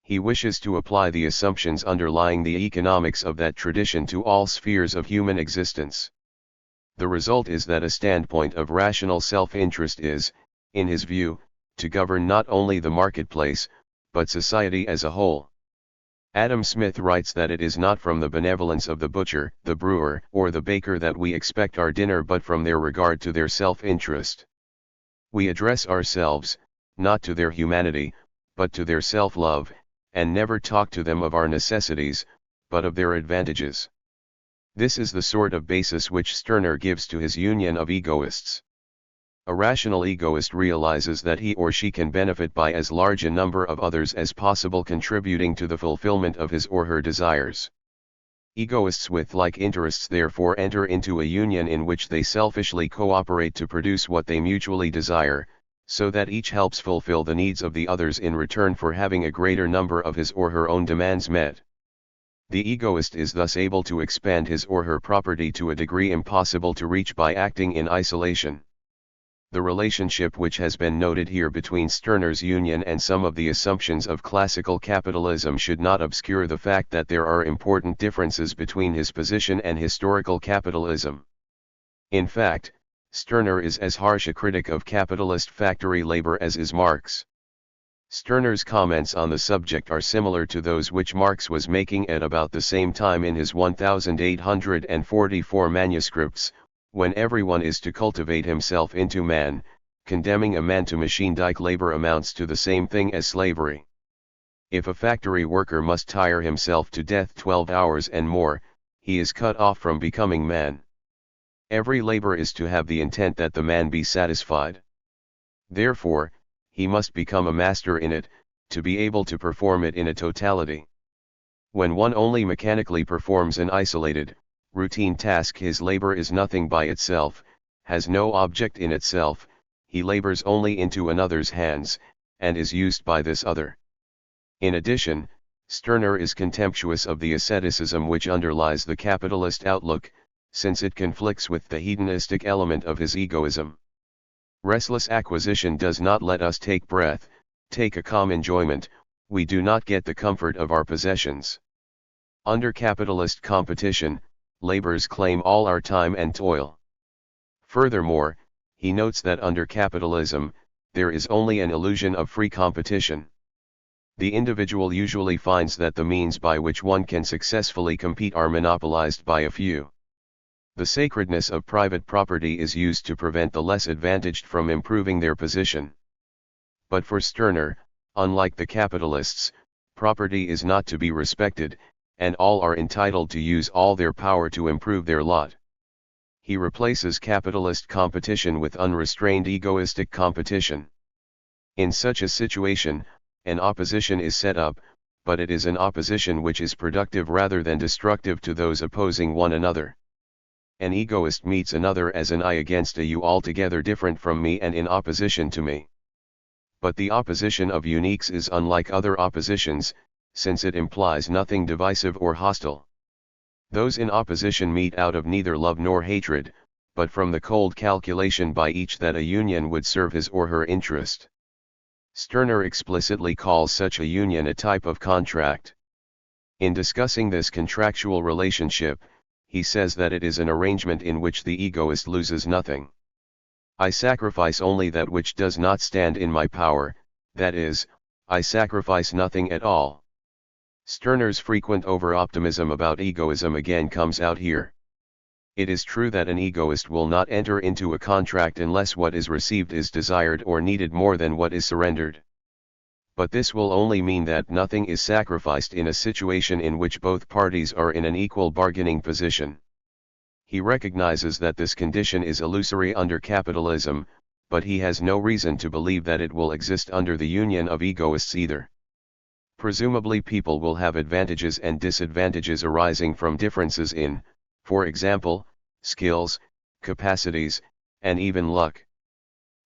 He wishes to apply the assumptions underlying the economics of that tradition to all spheres of human existence. The result is that a standpoint of rational self-interest is, in his view, to govern not only the marketplace, but society as a whole. Adam Smith writes that it is not from the benevolence of the butcher, the brewer, or the baker that we expect our dinner but from their regard to their self-interest. We address ourselves, not to their humanity, but to their self-love, and never talk to them of our necessities, but of their advantages. This is the sort of basis which Stirner gives to his union of egoists. A rational egoist realizes that he or she can benefit by as large a number of others as possible contributing to the fulfillment of his or her desires. Egoists with like interests therefore enter into a union in which they selfishly cooperate to produce what they mutually desire, so that each helps fulfill the needs of the others in return for having a greater number of his or her own demands met. The egoist is thus able to expand his or her property to a degree impossible to reach by acting in isolation. The relationship which has been noted here between Stirner's union and some of the assumptions of classical capitalism should not obscure the fact that there are important differences between his position and historical capitalism. In fact, Stirner is as harsh a critic of capitalist factory labor as is Marx. Stirner's comments on the subject are similar to those which Marx was making at about the same time in his 1844 manuscripts, when everyone is to cultivate himself into man, condemning a man to machine-like labor amounts to the same thing as slavery. If a factory worker must tire himself to death 12 hours and more, he is cut off from becoming man. Every labor is to have the intent that the man be satisfied. Therefore, he must become a master in it, to be able to perform it in a totality. When one only mechanically performs an isolated, routine task, his labor is nothing by itself, has no object in itself, he labors only into another's hands, and is used by this other. In addition, Stirner is contemptuous of the asceticism which underlies the capitalist outlook, since it conflicts with the hedonistic element of his egoism. Restless acquisition does not let us take breath, take a calm enjoyment, we do not get the comfort of our possessions. Under capitalist competition, labors claim all our time and toil. Furthermore, he notes that under capitalism, there is only an illusion of free competition. The individual usually finds that the means by which one can successfully compete are monopolized by a few. The sacredness of private property is used to prevent the less advantaged from improving their position. But for Stirner, unlike the capitalists, property is not to be respected, and all are entitled to use all their power to improve their lot. He replaces capitalist competition with unrestrained egoistic competition. In such a situation, an opposition is set up, but it is an opposition which is productive rather than destructive to those opposing one another. An egoist meets another as an I against a you, altogether different from me and in opposition to me. But the opposition of uniques is unlike other oppositions, since it implies nothing divisive or hostile. Those in opposition meet out of neither love nor hatred, but from the cold calculation by each that a union would serve his or her interest. Stirner explicitly calls such a union a type of contract. In discussing this contractual relationship, he says that it is an arrangement in which the egoist loses nothing. I sacrifice only that which does not stand in my power, that is, I sacrifice nothing at all. Stirner's frequent over-optimism about egoism again comes out here. It is true that an egoist will not enter into a contract unless what is received is desired or needed more than what is surrendered. But this will only mean that nothing is sacrificed in a situation in which both parties are in an equal bargaining position. He recognizes that this condition is illusory under capitalism, but he has no reason to believe that it will exist under the union of egoists either. Presumably people will have advantages and disadvantages arising from differences in, for example, skills, capacities, and even luck.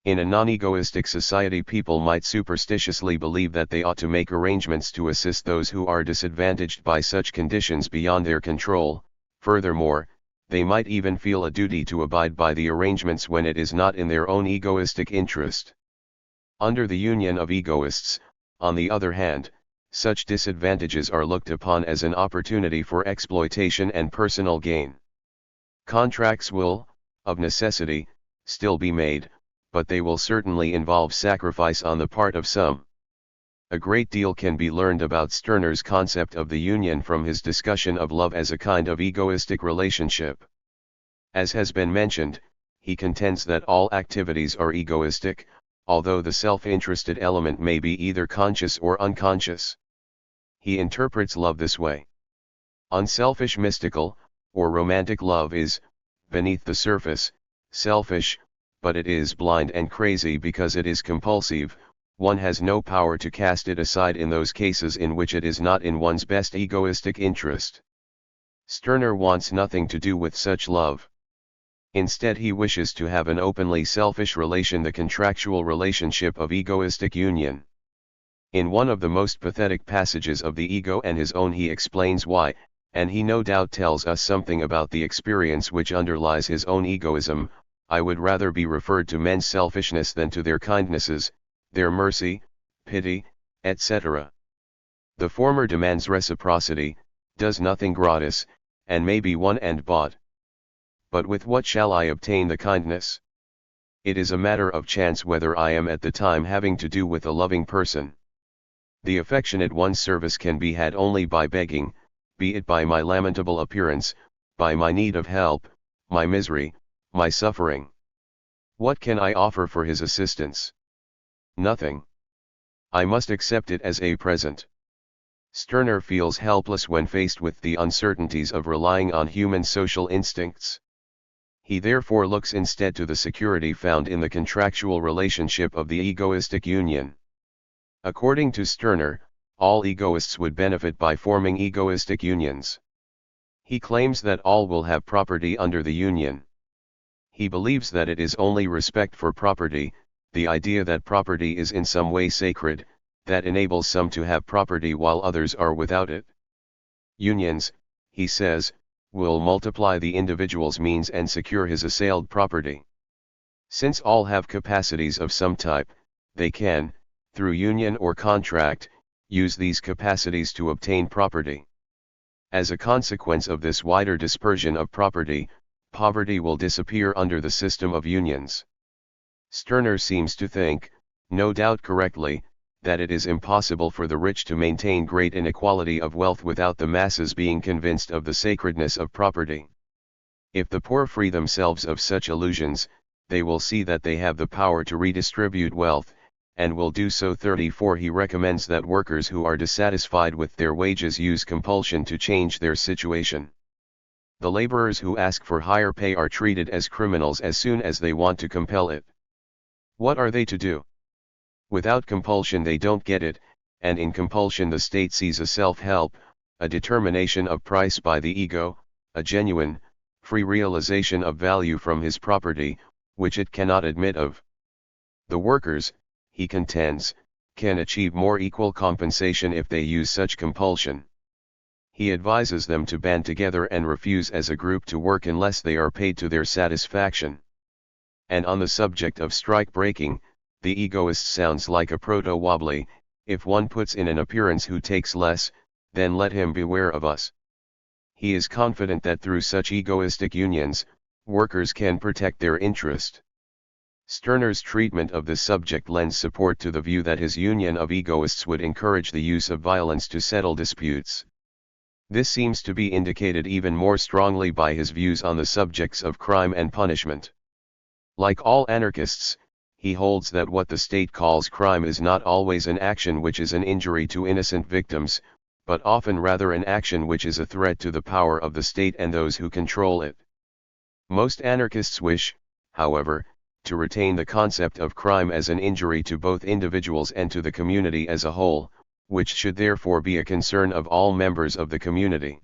In a non-egoistic society people might superstitiously believe that they ought to make arrangements to assist those who are disadvantaged by such conditions beyond their control. Furthermore, they might even feel a duty to abide by the arrangements when it is not in their own egoistic interest. Under the union of egoists, on the other hand, such disadvantages are looked upon as an opportunity for exploitation and personal gain. Contracts will, of necessity, still be made, but they will certainly involve sacrifice on the part of some. A great deal can be learned about Stirner's concept of the union from his discussion of love as a kind of egoistic relationship. As has been mentioned, he contends that all activities are egoistic, although the self-interested element may be either conscious or unconscious. He interprets love this way. Unselfish mystical, or romantic love is, beneath the surface, selfish, but it is blind and crazy because it is compulsive. One has no power to cast it aside in those cases in which it is not in one's best egoistic interest. Stirner wants nothing to do with such love. Instead he wishes to have an openly selfish relation, the contractual relationship of egoistic union. In one of the most pathetic passages of the ego and his own he explains why, and he no doubt tells us something about the experience which underlies his own egoism. I would rather be referred to men's selfishness than to their kindnesses, their mercy, pity, etc. The former demands reciprocity, does nothing gratis, and may be won and bought. But with what shall I obtain the kindness? It is a matter of chance whether I am at the time having to do with a loving person. The affection at one's service can be had only by begging, be it by my lamentable appearance, by my need of help, my misery, my suffering. What can I offer for his assistance? Nothing. I must accept it as a present. Stirner feels helpless when faced with the uncertainties of relying on human social instincts. He therefore looks instead to the security found in the contractual relationship of the egoistic union. According to Stirner, all egoists would benefit by forming egoistic unions. He claims that all will have property under the union. He believes that it is only respect for property, the idea that property is in some way sacred, that enables some to have property while others are without it. Unions, he says, will multiply the individual's means and secure his assailed property. Since all have capacities of some type, they can, through union or contract, use these capacities to obtain property. As a consequence of this wider dispersion of property, poverty will disappear under the system of unions. Stirner seems to think, no doubt correctly, that it is impossible for the rich to maintain great inequality of wealth without the masses being convinced of the sacredness of property. If the poor free themselves of such illusions, they will see that they have the power to redistribute wealth, and will do so. 34 He recommends that workers who are dissatisfied with their wages use compulsion to change their situation. The laborers who ask for higher pay are treated as criminals as soon as they want to compel it. What are they to do? Without compulsion they don't get it, and in compulsion the state sees a self-help, a determination of price by the ego, a genuine, free realization of value from his property, which it cannot admit of. The workers, he contends, can achieve more equal compensation if they use such compulsion. He advises them to band together and refuse as a group to work unless they are paid to their satisfaction. And on the subject of strike breaking, the egoist sounds like a proto-wobbly. If one puts in an appearance who takes less, then let him beware of us. He is confident that through such egoistic unions, workers can protect their interest. Stirner's treatment of this subject lends support to the view that his union of egoists would encourage the use of violence to settle disputes. This seems to be indicated even more strongly by his views on the subjects of crime and punishment. Like all anarchists, he holds that what the state calls crime is not always an action which is an injury to innocent victims, but often rather an action which is a threat to the power of the state and those who control it. Most anarchists wish, however, to retain the concept of crime as an injury to both individuals and to the community as a whole, which should therefore be a concern of all members of the community.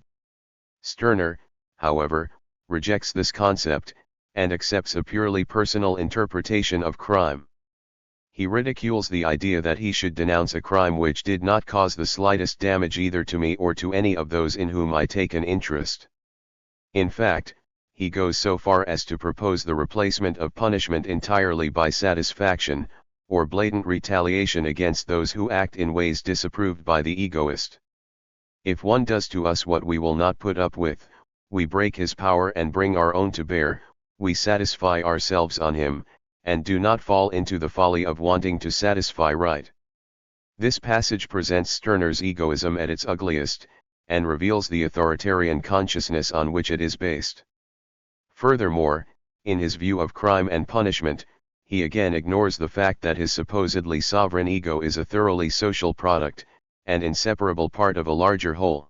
Stirner, however, rejects this concept, and accepts a purely personal interpretation of crime. He ridicules the idea that he should denounce a crime which did not cause the slightest damage either to me or to any of those in whom I take an interest. In fact, he goes so far as to propose the replacement of punishment entirely by satisfaction, or blatant retaliation against those who act in ways disapproved by the egoist. If one does to us what we will not put up with, we break his power and bring our own to bear, we satisfy ourselves on him, and do not fall into the folly of wanting to satisfy right. This passage presents Stirner's egoism at its ugliest, and reveals the authoritarian consciousness on which it is based. Furthermore, in his view of crime and punishment, he again ignores the fact that his supposedly sovereign ego is a thoroughly social product, and inseparable part of a larger whole.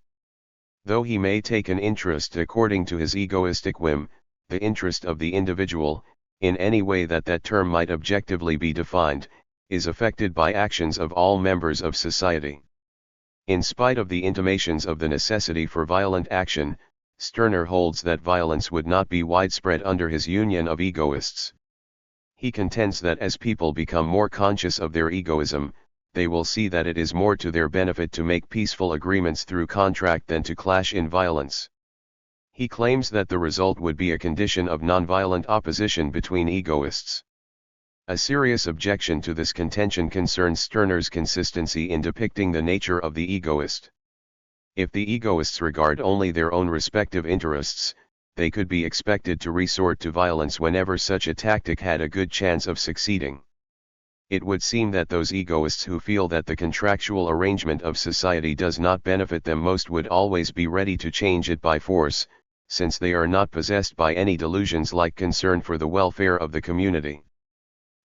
Though he may take an interest according to his egoistic whim, the interest of the individual, in any way that that term might objectively be defined, is affected by actions of all members of society. In spite of the intimations of the necessity for violent action, Stirner holds that violence would not be widespread under his union of egoists. He contends that as people become more conscious of their egoism, they will see that it is more to their benefit to make peaceful agreements through contract than to clash in violence. He claims that the result would be a condition of nonviolent opposition between egoists. A serious objection to this contention concerns Stirner's consistency in depicting the nature of the egoist. If the egoists regard only their own respective interests, they could be expected to resort to violence whenever such a tactic had a good chance of succeeding. It would seem that those egoists who feel that the contractual arrangement of society does not benefit them most would always be ready to change it by force, since they are not possessed by any delusions like concern for the welfare of the community.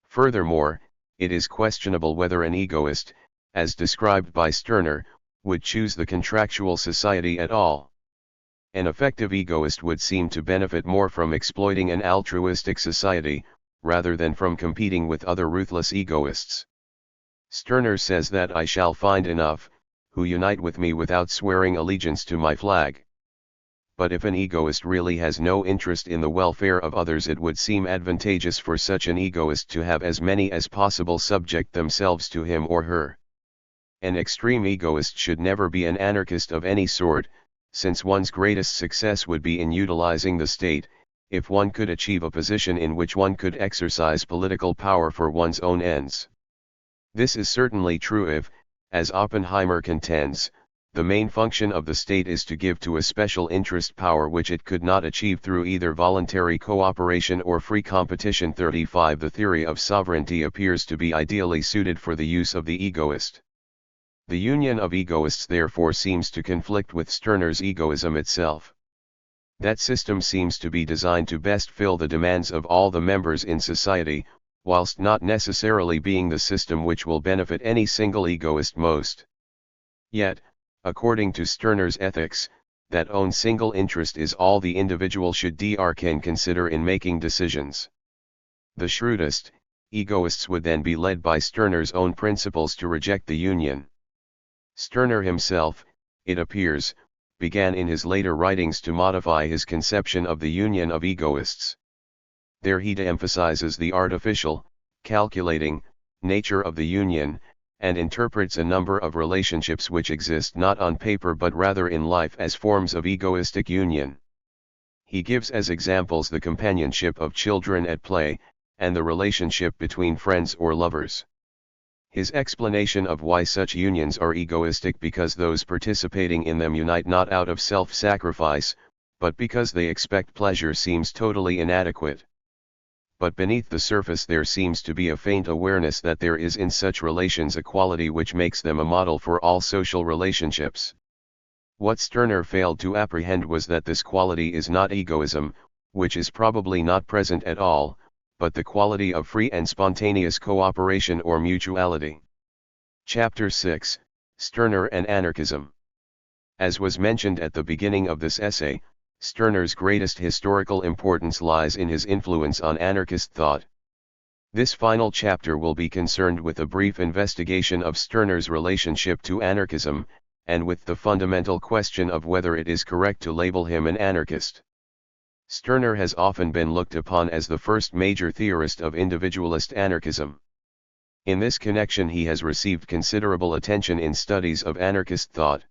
Furthermore, it is questionable whether an egoist, as described by Stirner, would choose the contractual society at all. An effective egoist would seem to benefit more from exploiting an altruistic society, rather than from competing with other ruthless egoists. Stirner says that I shall find enough, who unite with me without swearing allegiance to my flag. But if an egoist really has no interest in the welfare of others, it would seem advantageous for such an egoist to have as many as possible subject themselves to him or her. An extreme egoist should never be an anarchist of any sort, since one's greatest success would be in utilizing the state, if one could achieve a position in which one could exercise political power for one's own ends. This is certainly true if, as Oppenheimer contends, the main function of the state is to give to a special interest power which it could not achieve through either voluntary cooperation or free competition. 35 The theory of sovereignty appears to be ideally suited for the use of the egoist. The union of egoists therefore seems to conflict with Stirner's egoism itself. That system seems to be designed to best fill the demands of all the members in society, whilst not necessarily being the system which will benefit any single egoist most. Yet, according to Stirner's ethics, that own single interest is all the individual should can consider in making decisions. The shrewdest, egoists would then be led by Stirner's own principles to reject the union. Stirner himself, it appears, began in his later writings to modify his conception of the union of egoists. There he emphasizes the artificial, calculating, nature of the union, and interprets a number of relationships which exist not on paper but rather in life as forms of egoistic union. He gives as examples the companionship of children at play, and the relationship between friends or lovers. His explanation of why such unions are egoistic because those participating in them unite not out of self-sacrifice, but because they expect pleasure seems totally inadequate. But beneath the surface there seems to be a faint awareness that there is in such relations a quality which makes them a model for all social relationships. What Stirner failed to apprehend was that this quality is not egoism, which is probably not present at all, but the quality of free and spontaneous cooperation or mutuality. Chapter 6, Stirner and Anarchism. As was mentioned at the beginning of this essay, Stirner's greatest historical importance lies in his influence on anarchist thought. This final chapter will be concerned with a brief investigation of Stirner's relationship to anarchism, and with the fundamental question of whether it is correct to label him an anarchist. Stirner has often been looked upon as the first major theorist of individualist anarchism. In this connection he has received considerable attention in studies of anarchist thought.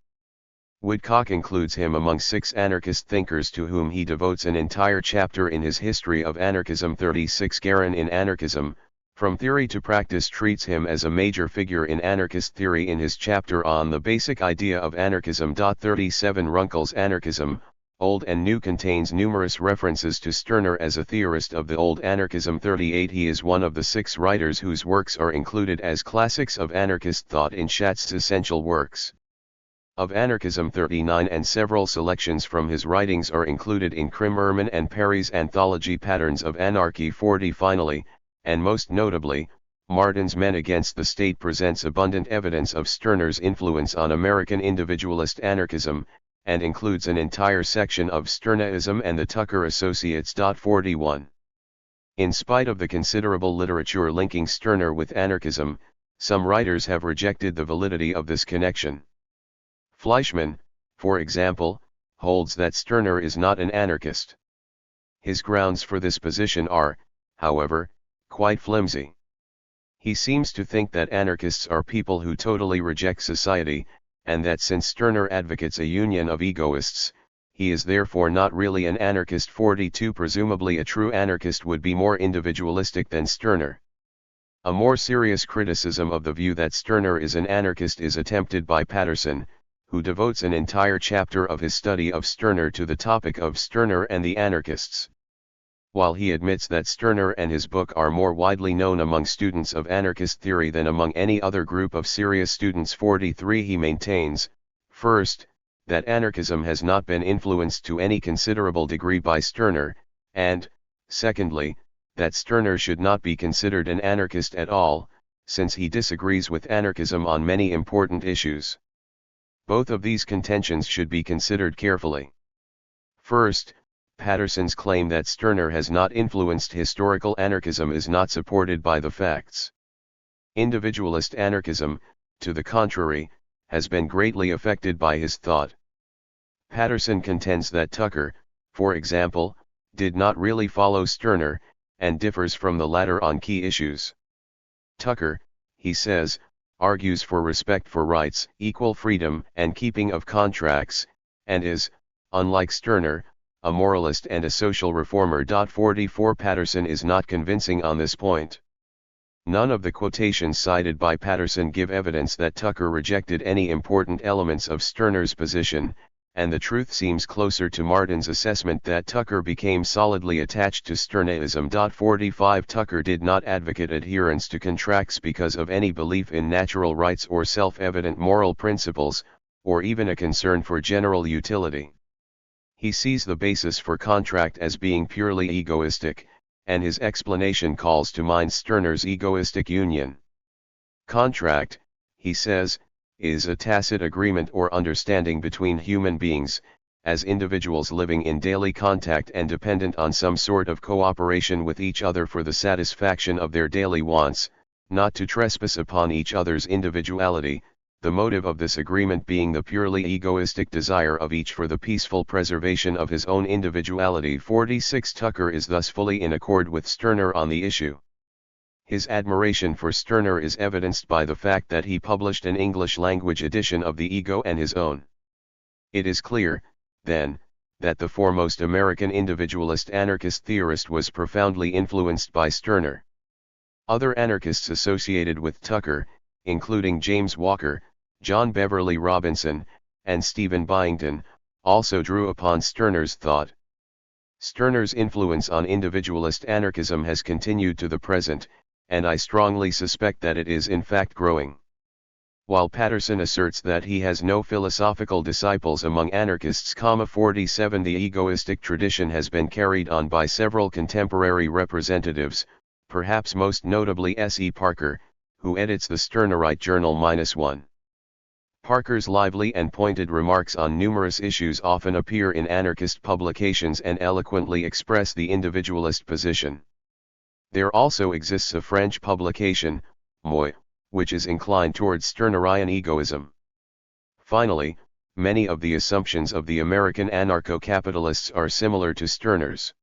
Woodcock includes him among 6 anarchist thinkers to whom he devotes an entire chapter in his History of Anarchism. 36 Garin in Anarchism, From Theory to Practice treats him as a major figure in anarchist theory in his chapter on the basic idea of anarchism. 37 Runkle's Anarchism, Old and New contains numerous references to Stirner as a theorist of the old anarchism. 38 He is one of the 6 writers whose works are included as classics of anarchist thought in Schatz's essential works of Anarchism. 39 And several selections from his writings are included in Krimmerman and Perry's anthology Patterns of Anarchy. 40 Finally, and most notably, Martin's Men Against the State presents abundant evidence of Stirner's influence on American individualist anarchism, and includes an entire section of Stirnerism and the Tucker Associates. 41 In spite of the considerable literature linking Stirner with anarchism, some writers have rejected the validity of this connection. Fleischmann, for example, holds that Stirner is not an anarchist. His grounds for this position are, however, quite flimsy. He seems to think that anarchists are people who totally reject society, and that since Stirner advocates a union of egoists, he is therefore not really an anarchist. 42 Presumably a true anarchist would be more individualistic than Stirner. A more serious criticism of the view that Stirner is an anarchist is attempted by Patterson, who devotes an entire chapter of his study of Stirner to the topic of Stirner and the anarchists. While he admits that Stirner and his book are more widely known among students of anarchist theory than among any other group of serious students. 43 He maintains, first, that anarchism has not been influenced to any considerable degree by Stirner, and, secondly, that Stirner should not be considered an anarchist at all, since he disagrees with anarchism on many important issues. Both of these contentions should be considered carefully. First, Patterson's claim that Stirner has not influenced historical anarchism is not supported by the facts. Individualist anarchism, to the contrary, has been greatly affected by his thought. Patterson contends that Tucker, for example, did not really follow Stirner, and differs from the latter on key issues. Tucker, he says, argues for respect for rights, equal freedom and keeping of contracts, and is, unlike Stirner, a moralist and a social reformer. 44 Patterson is not convincing on this point. None of the quotations cited by Patterson give evidence that Tucker rejected any important elements of Stirner's position, and the truth seems closer to Martin's assessment that Tucker became solidly attached to Stirnerism. 45 Tucker did not advocate adherence to contracts because of any belief in natural rights or self-evident moral principles, or even a concern for general utility. He sees the basis for contract as being purely egoistic, and his explanation calls to mind Stirner's egoistic union. Contract, he says, is a tacit agreement or understanding between human beings, as individuals living in daily contact and dependent on some sort of cooperation with each other for the satisfaction of their daily wants, not to trespass upon each other's individuality, the motive of this agreement being the purely egoistic desire of each for the peaceful preservation of his own individuality. 46 Tucker is thus fully in accord with Stirner on the issue. His admiration for Stirner is evidenced by the fact that he published an English-language edition of The Ego and His Own. It is clear, then, that the foremost American individualist anarchist theorist was profoundly influenced by Stirner. Other anarchists associated with Tucker, including James Walker, John Beverly Robinson, and Stephen Byington, also drew upon Stirner's thought. Stirner's influence on individualist anarchism has continued to the present, and I strongly suspect that it is in fact growing. While Patterson asserts that he has no philosophical disciples among anarchists, 47, the egoistic tradition has been carried on by several contemporary representatives, perhaps most notably S.E. Parker, who edits the Stirnerite Journal -1. Parker's lively and pointed remarks on numerous issues often appear in anarchist publications and eloquently express the individualist position. There also exists a French publication, Moi, which is inclined towards Stirnerian egoism. Finally, many of the assumptions of the American anarcho-capitalists are similar to Stirner's.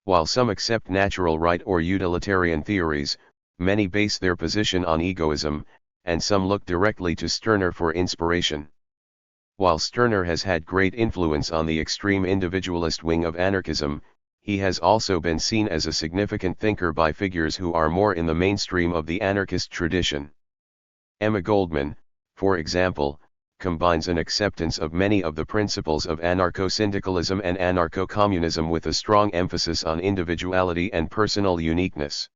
While some accept natural right or utilitarian theories, many base their position on egoism, and some look directly to Stirner for inspiration. While Stirner has had great influence on the extreme individualist wing of anarchism, he has also been seen as a significant thinker by figures who are more in the mainstream of the anarchist tradition. Emma Goldman, for example, combines an acceptance of many of the principles of anarcho-syndicalism and anarcho-communism with a strong emphasis on individuality and personal uniqueness.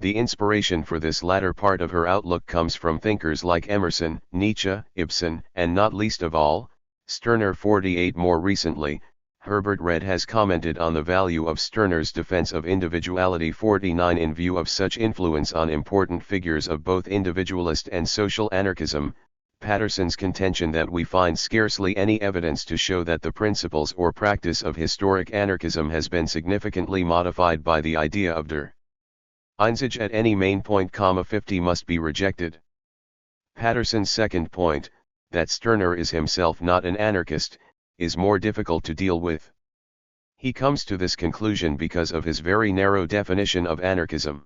The inspiration for this latter part of her outlook comes from thinkers like Emerson, Nietzsche, Ibsen, and not least of all, Stirner. 48 More recently, Herbert Read has commented on the value of Stirner's defense of individuality. 49 In view of such influence on important figures of both individualist and social anarchism, Patterson's contention that we find scarcely any evidence to show that the principles or practice of historic anarchism has been significantly modified by the idea of der Einzige at any main point, 50 must be rejected. Patterson's second point, that Stirner is himself not an anarchist, is more difficult to deal with. He comes to this conclusion because of his very narrow definition of anarchism.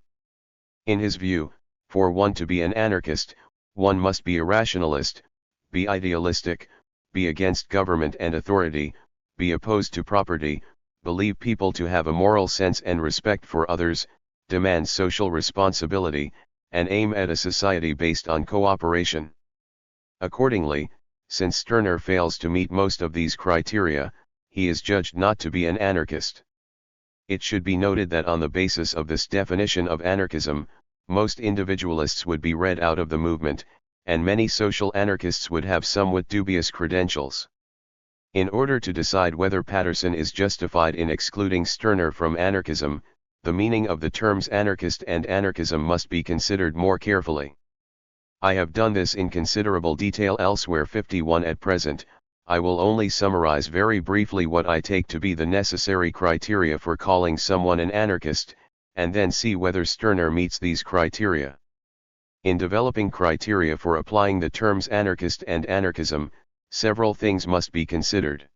In his view, for one to be an anarchist, one must be a rationalist, be idealistic, be against government and authority, be opposed to property, believe people to have a moral sense and respect for others, demand social responsibility, and aim at a society based on cooperation. Accordingly, since Stirner fails to meet most of these criteria, he is judged not to be an anarchist. It should be noted that on the basis of this definition of anarchism, most individualists would be read out of the movement, and many social anarchists would have somewhat dubious credentials. In order to decide whether Patterson is justified in excluding Stirner from anarchism, the meaning of the terms anarchist and anarchism must be considered more carefully. I have done this in considerable detail elsewhere. 51 At present, I will only summarize very briefly what I take to be the necessary criteria for calling someone an anarchist, and then see whether Stirner meets these criteria. In developing criteria for applying the terms anarchist and anarchism, several things must be considered.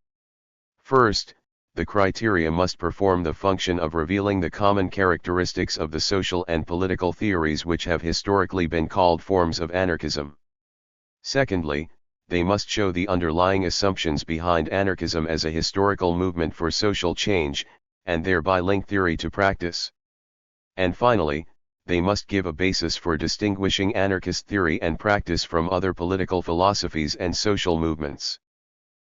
First, the criteria must perform the function of revealing the common characteristics of the social and political theories which have historically been called forms of anarchism. Secondly, they must show the underlying assumptions behind anarchism as a historical movement for social change, and thereby link theory to practice. And finally, they must give a basis for distinguishing anarchist theory and practice from other political philosophies and social movements.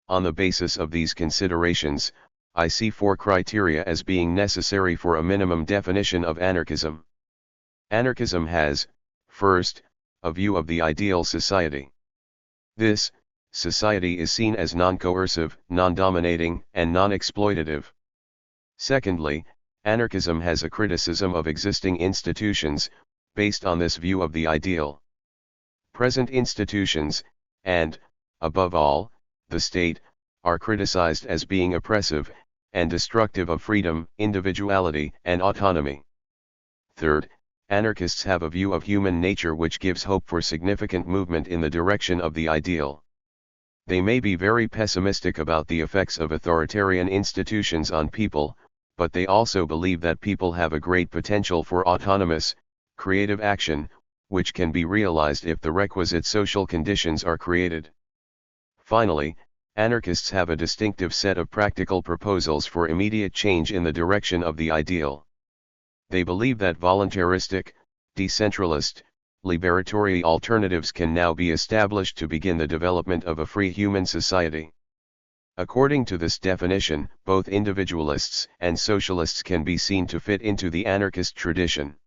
On the basis of these considerations, I see 4 criteria as being necessary for a minimum definition of anarchism. Anarchism has, first, a view of the ideal society. This society is seen as non-coercive, non-dominating, and non-exploitative. Secondly, anarchism has a criticism of existing institutions, based on this view of the ideal. Present institutions, and, above all, the state, are criticized as being oppressive, and destructive of freedom, individuality, and autonomy. Third, anarchists have a view of human nature which gives hope for significant movement in the direction of the ideal. They may be very pessimistic about the effects of authoritarian institutions on people, but they also believe that people have a great potential for autonomous, creative action, which can be realized if the requisite social conditions are created. Finally, anarchists have a distinctive set of practical proposals for immediate change in the direction of the ideal. They believe that voluntaristic, decentralist, liberatory alternatives can now be established to begin the development of a free human society. According to this definition, both individualists and socialists can be seen to fit into the anarchist tradition.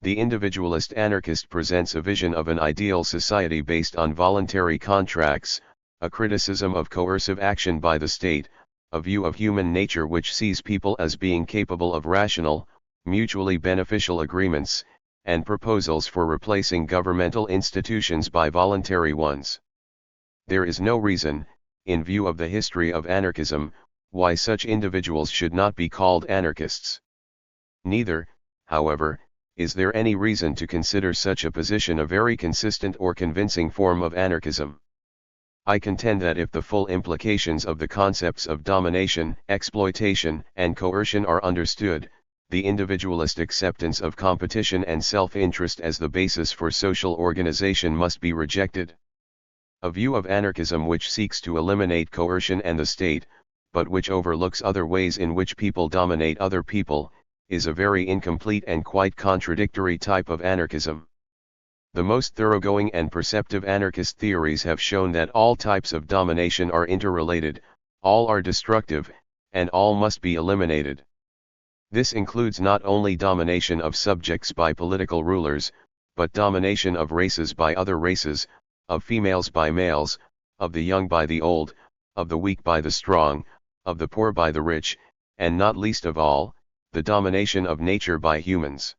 The individualist anarchist presents a vision of an ideal society based on voluntary contracts, a criticism of coercive action by the state, a view of human nature which sees people as being capable of rational, mutually beneficial agreements, and proposals for replacing governmental institutions by voluntary ones. There is no reason, in view of the history of anarchism, why such individuals should not be called anarchists. Neither, however, is there any reason to consider such a position a very consistent or convincing form of anarchism. I contend that if the full implications of the concepts of domination, exploitation, and coercion are understood, the individualist acceptance of competition and self-interest as the basis for social organization must be rejected. A view of anarchism which seeks to eliminate coercion and the state, but which overlooks other ways in which people dominate other people, is a very incomplete and quite contradictory type of anarchism. The most thoroughgoing and perceptive anarchist theories have shown that all types of domination are interrelated, all are destructive, and all must be eliminated. This includes not only domination of subjects by political rulers, but domination of races by other races, of females by males, of the young by the old, of the weak by the strong, of the poor by the rich, and not least of all, the domination of nature by humans.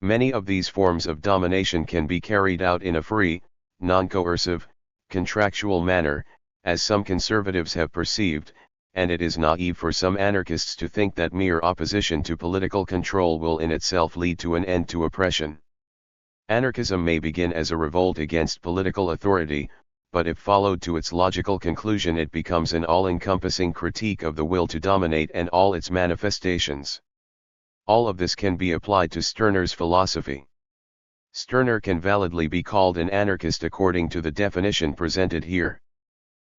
Many of these forms of domination can be carried out in a free, non-coercive, contractual manner, as some conservatives have perceived, and it is naive for some anarchists to think that mere opposition to political control will in itself lead to an end to oppression. Anarchism may begin as a revolt against political authority, but if followed to its logical conclusion it becomes an all-encompassing critique of the will to dominate and all its manifestations. All of this can be applied to Stirner's philosophy. Stirner can validly be called an anarchist according to the definition presented here.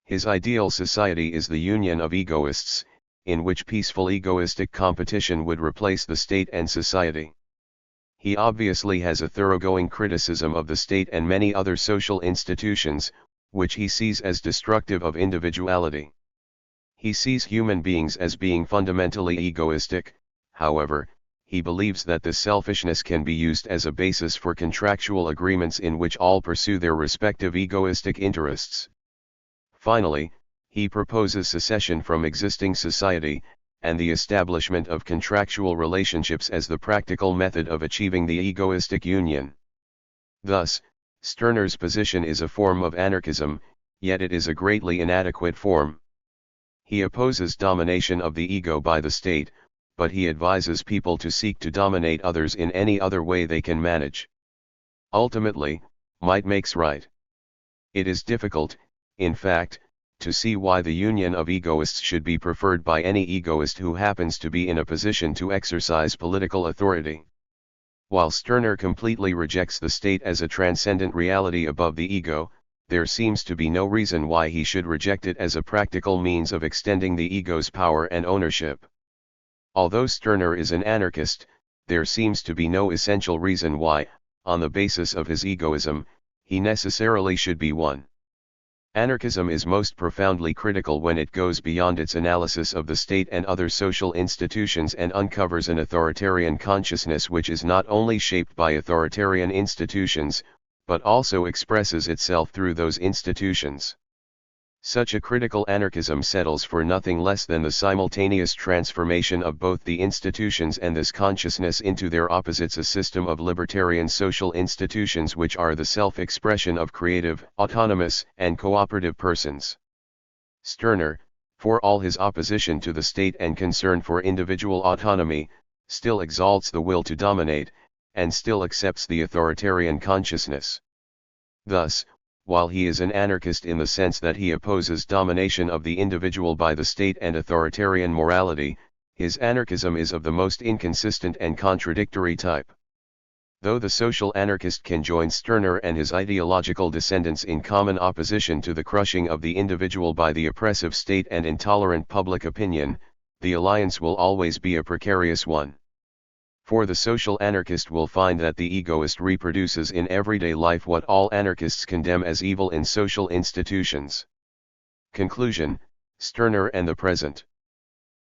His ideal society is the union of egoists, in which peaceful egoistic competition would replace the state and society. He obviously has a thoroughgoing criticism of the state and many other social institutions, which he sees as destructive of individuality. He sees human beings as being fundamentally egoistic. However, he believes that this selfishness can be used as a basis for contractual agreements in which all pursue their respective egoistic interests. Finally, he proposes secession from existing society, and the establishment of contractual relationships as the practical method of achieving the egoistic union. Thus, Stirner's position is a form of anarchism, yet it is a greatly inadequate form. He opposes domination of the ego by the state, but he advises people to seek to dominate others in any other way they can manage. Ultimately, might makes right. It is difficult, in fact, to see why the union of egoists should be preferred by any egoist who happens to be in a position to exercise political authority. While Stirner completely rejects the state as a transcendent reality above the ego, there seems to be no reason why he should reject it as a practical means of extending the ego's power and ownership. Although Stirner is an anarchist, there seems to be no essential reason why, on the basis of his egoism, he necessarily should be one. Anarchism is most profoundly critical when it goes beyond its analysis of the state and other social institutions and uncovers an authoritarian consciousness which is not only shaped by authoritarian institutions, but also expresses itself through those institutions. Such a critical anarchism settles for nothing less than the simultaneous transformation of both the institutions and this consciousness into their opposites, a system of libertarian social institutions which are the self-expression of creative, autonomous, and cooperative persons. Stirner, for all his opposition to the state and concern for individual autonomy, still exalts the will to dominate, and still accepts the authoritarian consciousness. Thus, while he is an anarchist in the sense that he opposes domination of the individual by the state and authoritarian morality, his anarchism is of the most inconsistent and contradictory type. Though the social anarchist can join Stirner and his ideological descendants in common opposition to the crushing of the individual by the oppressive state and intolerant public opinion, the alliance will always be a precarious one. For the social anarchist will find that the egoist reproduces in everyday life what all anarchists condemn as evil in social institutions. Conclusion: Stirner and the present.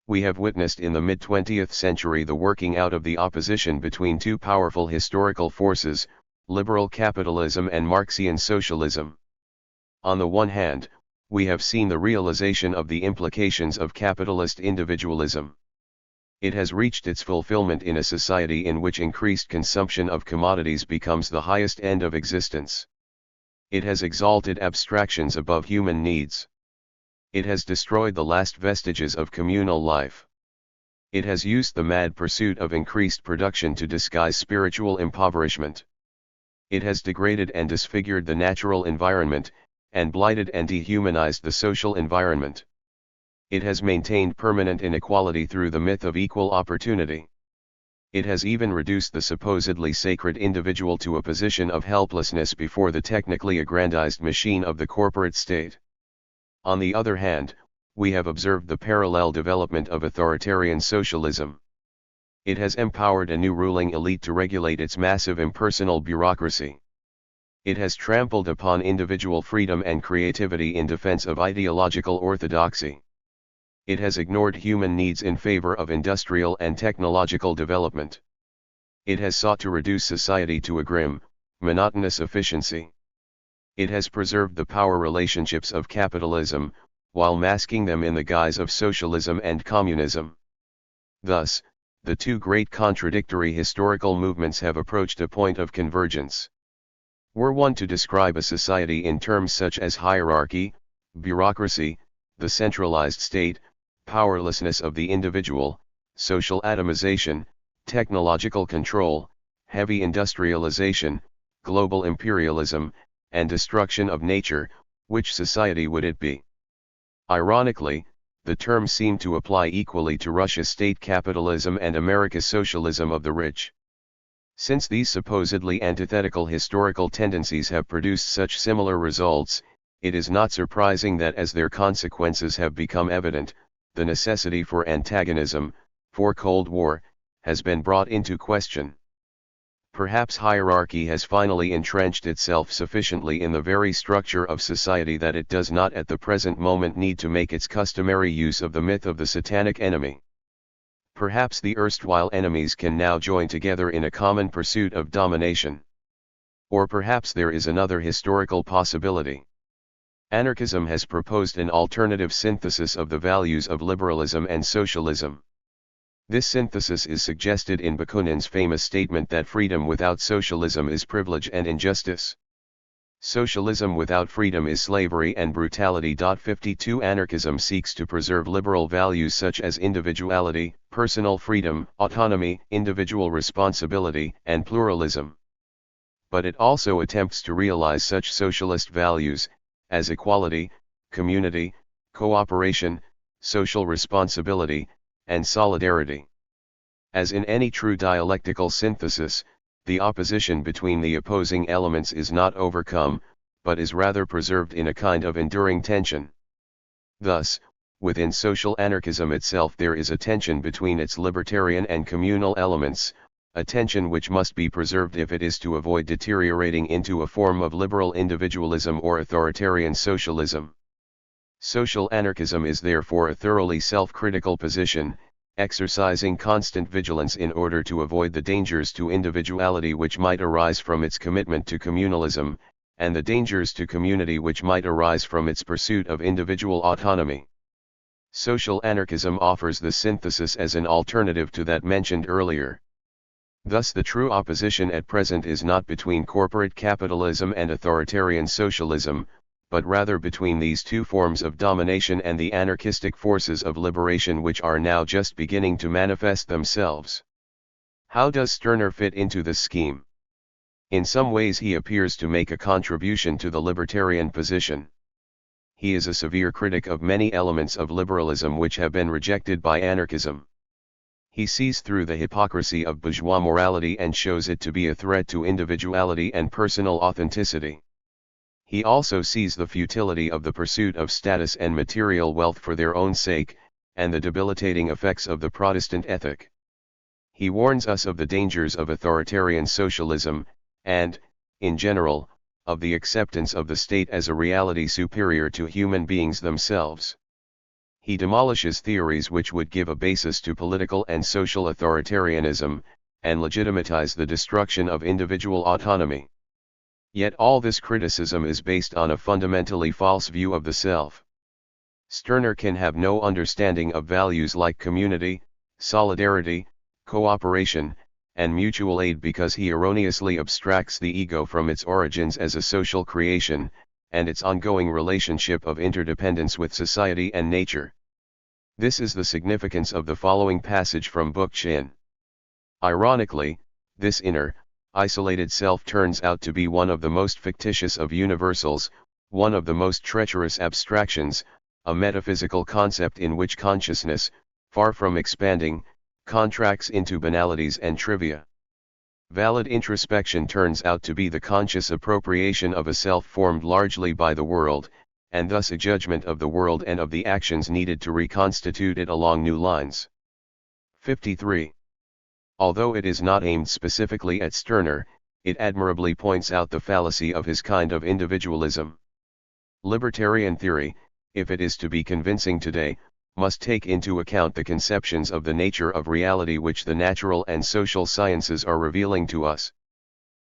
We have witnessed in the mid-20th century the working out of the opposition between two powerful historical forces, liberal capitalism and Marxian socialism. On the one hand, we have seen the realization of the implications of capitalist individualism. It has reached its fulfillment in a society in which increased consumption of commodities becomes the highest end of existence. It has exalted abstractions above human needs. It has destroyed the last vestiges of communal life. It has used the mad pursuit of increased production to disguise spiritual impoverishment. It has degraded and disfigured the natural environment, and blighted and dehumanized the social environment. It has maintained permanent inequality through the myth of equal opportunity. It has even reduced the supposedly sacred individual to a position of helplessness before the technically aggrandized machine of the corporate state. On the other hand, we have observed the parallel development of authoritarian socialism. It has empowered a new ruling elite to regulate its massive impersonal bureaucracy. It has trampled upon individual freedom and creativity in defense of ideological orthodoxy. It has ignored human needs in favor of industrial and technological development. It has sought to reduce society to a grim, monotonous efficiency. It has preserved the power relationships of capitalism, while masking them in the guise of socialism and communism. Thus, the two great contradictory historical movements have approached a point of convergence. Were one to describe a society in terms such as hierarchy, bureaucracy, the centralized state, powerlessness of the individual, social atomization, technological control, heavy industrialization, global imperialism, and destruction of nature, which society would it be? Ironically, the terms seem to apply equally to Russia's state capitalism and America's socialism of the rich. Since these supposedly antithetical historical tendencies have produced such similar results, it is not surprising that as their consequences have become evident, the necessity for antagonism, for Cold War, has been brought into question. Perhaps hierarchy has finally entrenched itself sufficiently in the very structure of society that it does not at the present moment need to make its customary use of the myth of the satanic enemy. Perhaps the erstwhile enemies can now join together in a common pursuit of domination. Or perhaps there is another historical possibility. Anarchism has proposed an alternative synthesis of the values of liberalism and socialism. This synthesis is suggested in Bakunin's famous statement that freedom without socialism is privilege and injustice. Socialism without freedom is slavery and brutality. 52 Anarchism seeks to preserve liberal values such as individuality, personal freedom, autonomy, individual responsibility, and pluralism. But it also attempts to realize such socialist values, as equality, community, cooperation, social responsibility, and solidarity. As in any true dialectical synthesis, the opposition between the opposing elements is not overcome, but is rather preserved in a kind of enduring tension. Thus, within social anarchism itself there is a tension between its libertarian and communal elements, a tension which must be preserved if it is to avoid deteriorating into a form of liberal individualism or authoritarian socialism. Social anarchism is therefore a thoroughly self-critical position, exercising constant vigilance in order to avoid the dangers to individuality which might arise from its commitment to communalism, and the dangers to community which might arise from its pursuit of individual autonomy. Social anarchism offers the synthesis as an alternative to that mentioned earlier. Thus the true opposition at present is not between corporate capitalism and authoritarian socialism, but rather between these two forms of domination and the anarchistic forces of liberation which are now just beginning to manifest themselves. How does Stirner fit into this scheme? In some ways he appears to make a contribution to the libertarian position. He is a severe critic of many elements of liberalism which have been rejected by anarchism. He sees through the hypocrisy of bourgeois morality and shows it to be a threat to individuality and personal authenticity. He also sees the futility of the pursuit of status and material wealth for their own sake, and the debilitating effects of the Protestant ethic. He warns us of the dangers of authoritarian socialism, and, in general, of the acceptance of the state as a reality superior to human beings themselves. He demolishes theories which would give a basis to political and social authoritarianism, and legitimatize the destruction of individual autonomy. Yet all this criticism is based on a fundamentally false view of the self. Stirner can have no understanding of values like community, solidarity, cooperation, and mutual aid because he erroneously abstracts the ego from its origins as a social creation, and its ongoing relationship of interdependence with society and nature. This is the significance of the following passage from Book Chin. Ironically, this inner, isolated self turns out to be one of the most fictitious of universals, one of the most treacherous abstractions, a metaphysical concept in which consciousness, far from expanding, contracts into banalities and trivia. Valid introspection turns out to be the conscious appropriation of a self formed largely by the world, and thus a judgment of the world and of the actions needed to reconstitute it along new lines. 53. Although it is not aimed specifically at Stirner, it admirably points out the fallacy of his kind of individualism. Libertarian theory, if it is to be convincing today, must take into account the conceptions of the nature of reality which the natural and social sciences are revealing to us.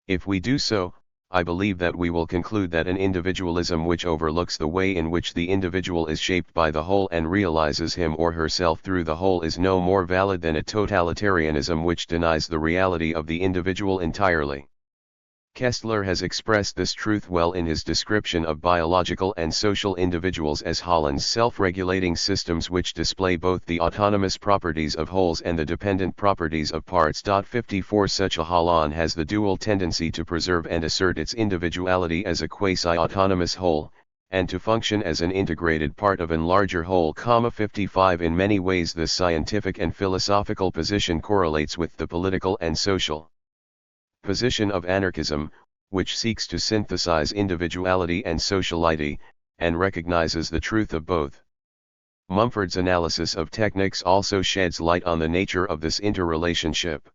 If we do so, I believe that we will conclude that an individualism which overlooks the way in which the individual is shaped by the whole and realizes him or herself through the whole is no more valid than a totalitarianism which denies the reality of the individual entirely. Kestler has expressed this truth well in his description of biological and social individuals as Holland's self-regulating systems which display both the autonomous properties of wholes and the dependent properties of parts. 54 Such a Holland has the dual tendency to preserve and assert its individuality as a quasi-autonomous whole, and to function as an integrated part of an larger whole. 55 In many ways this scientific and philosophical position correlates with the political and social position of anarchism, which seeks to synthesize individuality and sociality, and recognizes the truth of both. Mumford's analysis of techniques also sheds light on the nature of this interrelationship.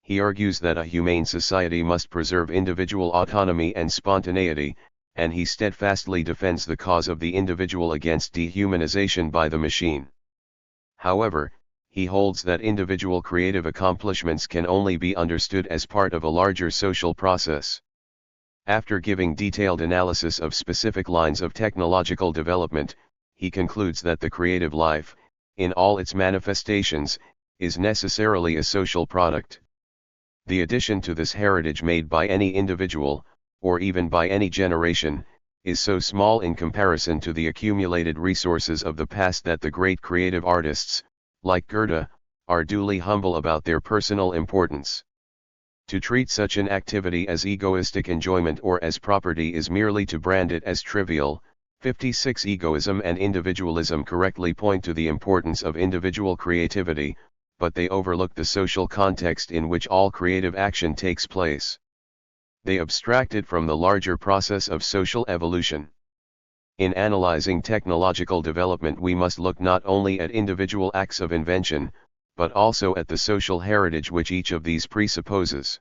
He argues that a humane society must preserve individual autonomy and spontaneity, and he steadfastly defends the cause of the individual against dehumanization by the machine. However, he holds that individual creative accomplishments can only be understood as part of a larger social process. After giving detailed analysis of specific lines of technological development, he concludes that the creative life, in all its manifestations, is necessarily a social product. The addition to this heritage made by any individual, or even by any generation, is so small in comparison to the accumulated resources of the past that the great creative artists, like Goethe, are duly humble about their personal importance. To treat such an activity as egoistic enjoyment or as property is merely to brand it as trivial. 56 Egoism and individualism correctly point to the importance of individual creativity, but they overlook the social context in which all creative action takes place. They abstract it from the larger process of social evolution. In analyzing technological development we must look not only at individual acts of invention, but also at the social heritage which each of these presupposes.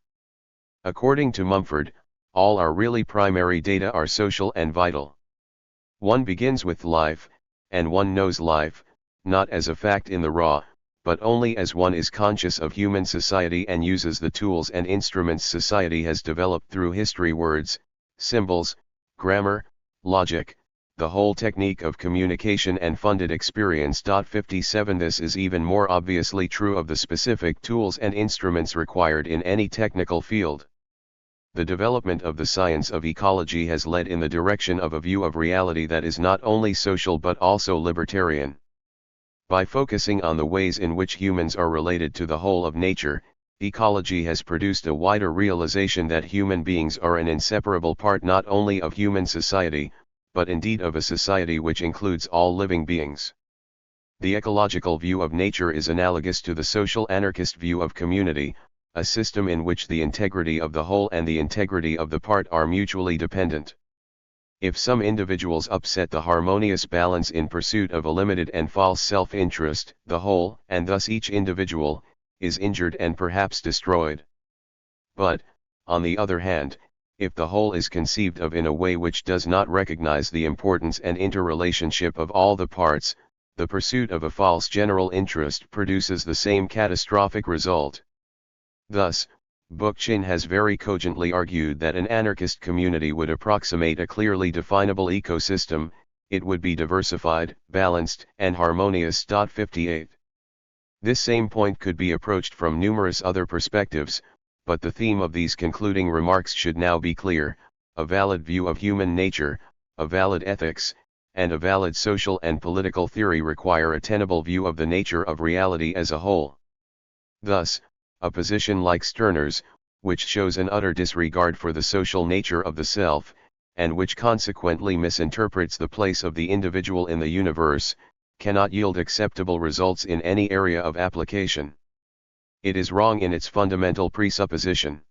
According to Mumford, all our really primary data are social and vital. One begins with life, and one knows life, not as a fact in the raw, but only as one is conscious of human society and uses the tools and instruments society has developed through history: words, symbols, grammar, logic, the whole technique of communication and funded experience. 57 This is even more obviously true of the specific tools and instruments required in any technical field. The development of the science of ecology has led in the direction of a view of reality that is not only social but also libertarian. By focusing on the ways in which humans are related to the whole of nature, ecology has produced a wider realization that human beings are an inseparable part not only of human society, but indeed of a society which includes all living beings. The ecological view of nature is analogous to the social anarchist view of community, a system in which the integrity of the whole and the integrity of the part are mutually dependent. If some individuals upset the harmonious balance in pursuit of a limited and false self-interest, the whole, and thus each individual, is injured and perhaps destroyed. But, on the other hand, if the whole is conceived of in a way which does not recognize the importance and interrelationship of all the parts, the pursuit of a false general interest produces the same catastrophic result. Thus, Bookchin has very cogently argued that an anarchist community would approximate a clearly definable ecosystem, it would be diversified, balanced, and harmonious. 58. This same point could be approached from numerous other perspectives, but the theme of these concluding remarks should now be clear: a valid view of human nature, a valid ethics, and a valid social and political theory require a tenable view of the nature of reality as a whole. Thus, a position like Stirner's, which shows an utter disregard for the social nature of the self, and which consequently misinterprets the place of the individual in the universe, cannot yield acceptable results in any area of application. It is wrong in its fundamental presupposition.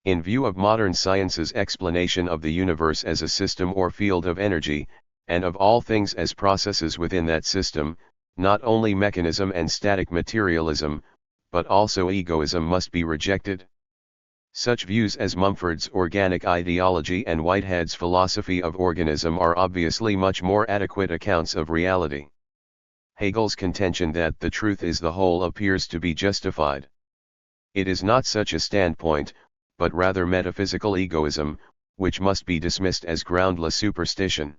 In view of modern science's explanation of the universe as a system or field of energy, and of all things as processes within that system, not only mechanism and static materialism, but also egoism must be rejected. Such views as Mumford's organic ideology and Whitehead's philosophy of organism are obviously much more adequate accounts of reality. Hegel's contention that the truth is the whole appears to be justified. It is not such a standpoint, but rather metaphysical egoism, which must be dismissed as groundless superstition.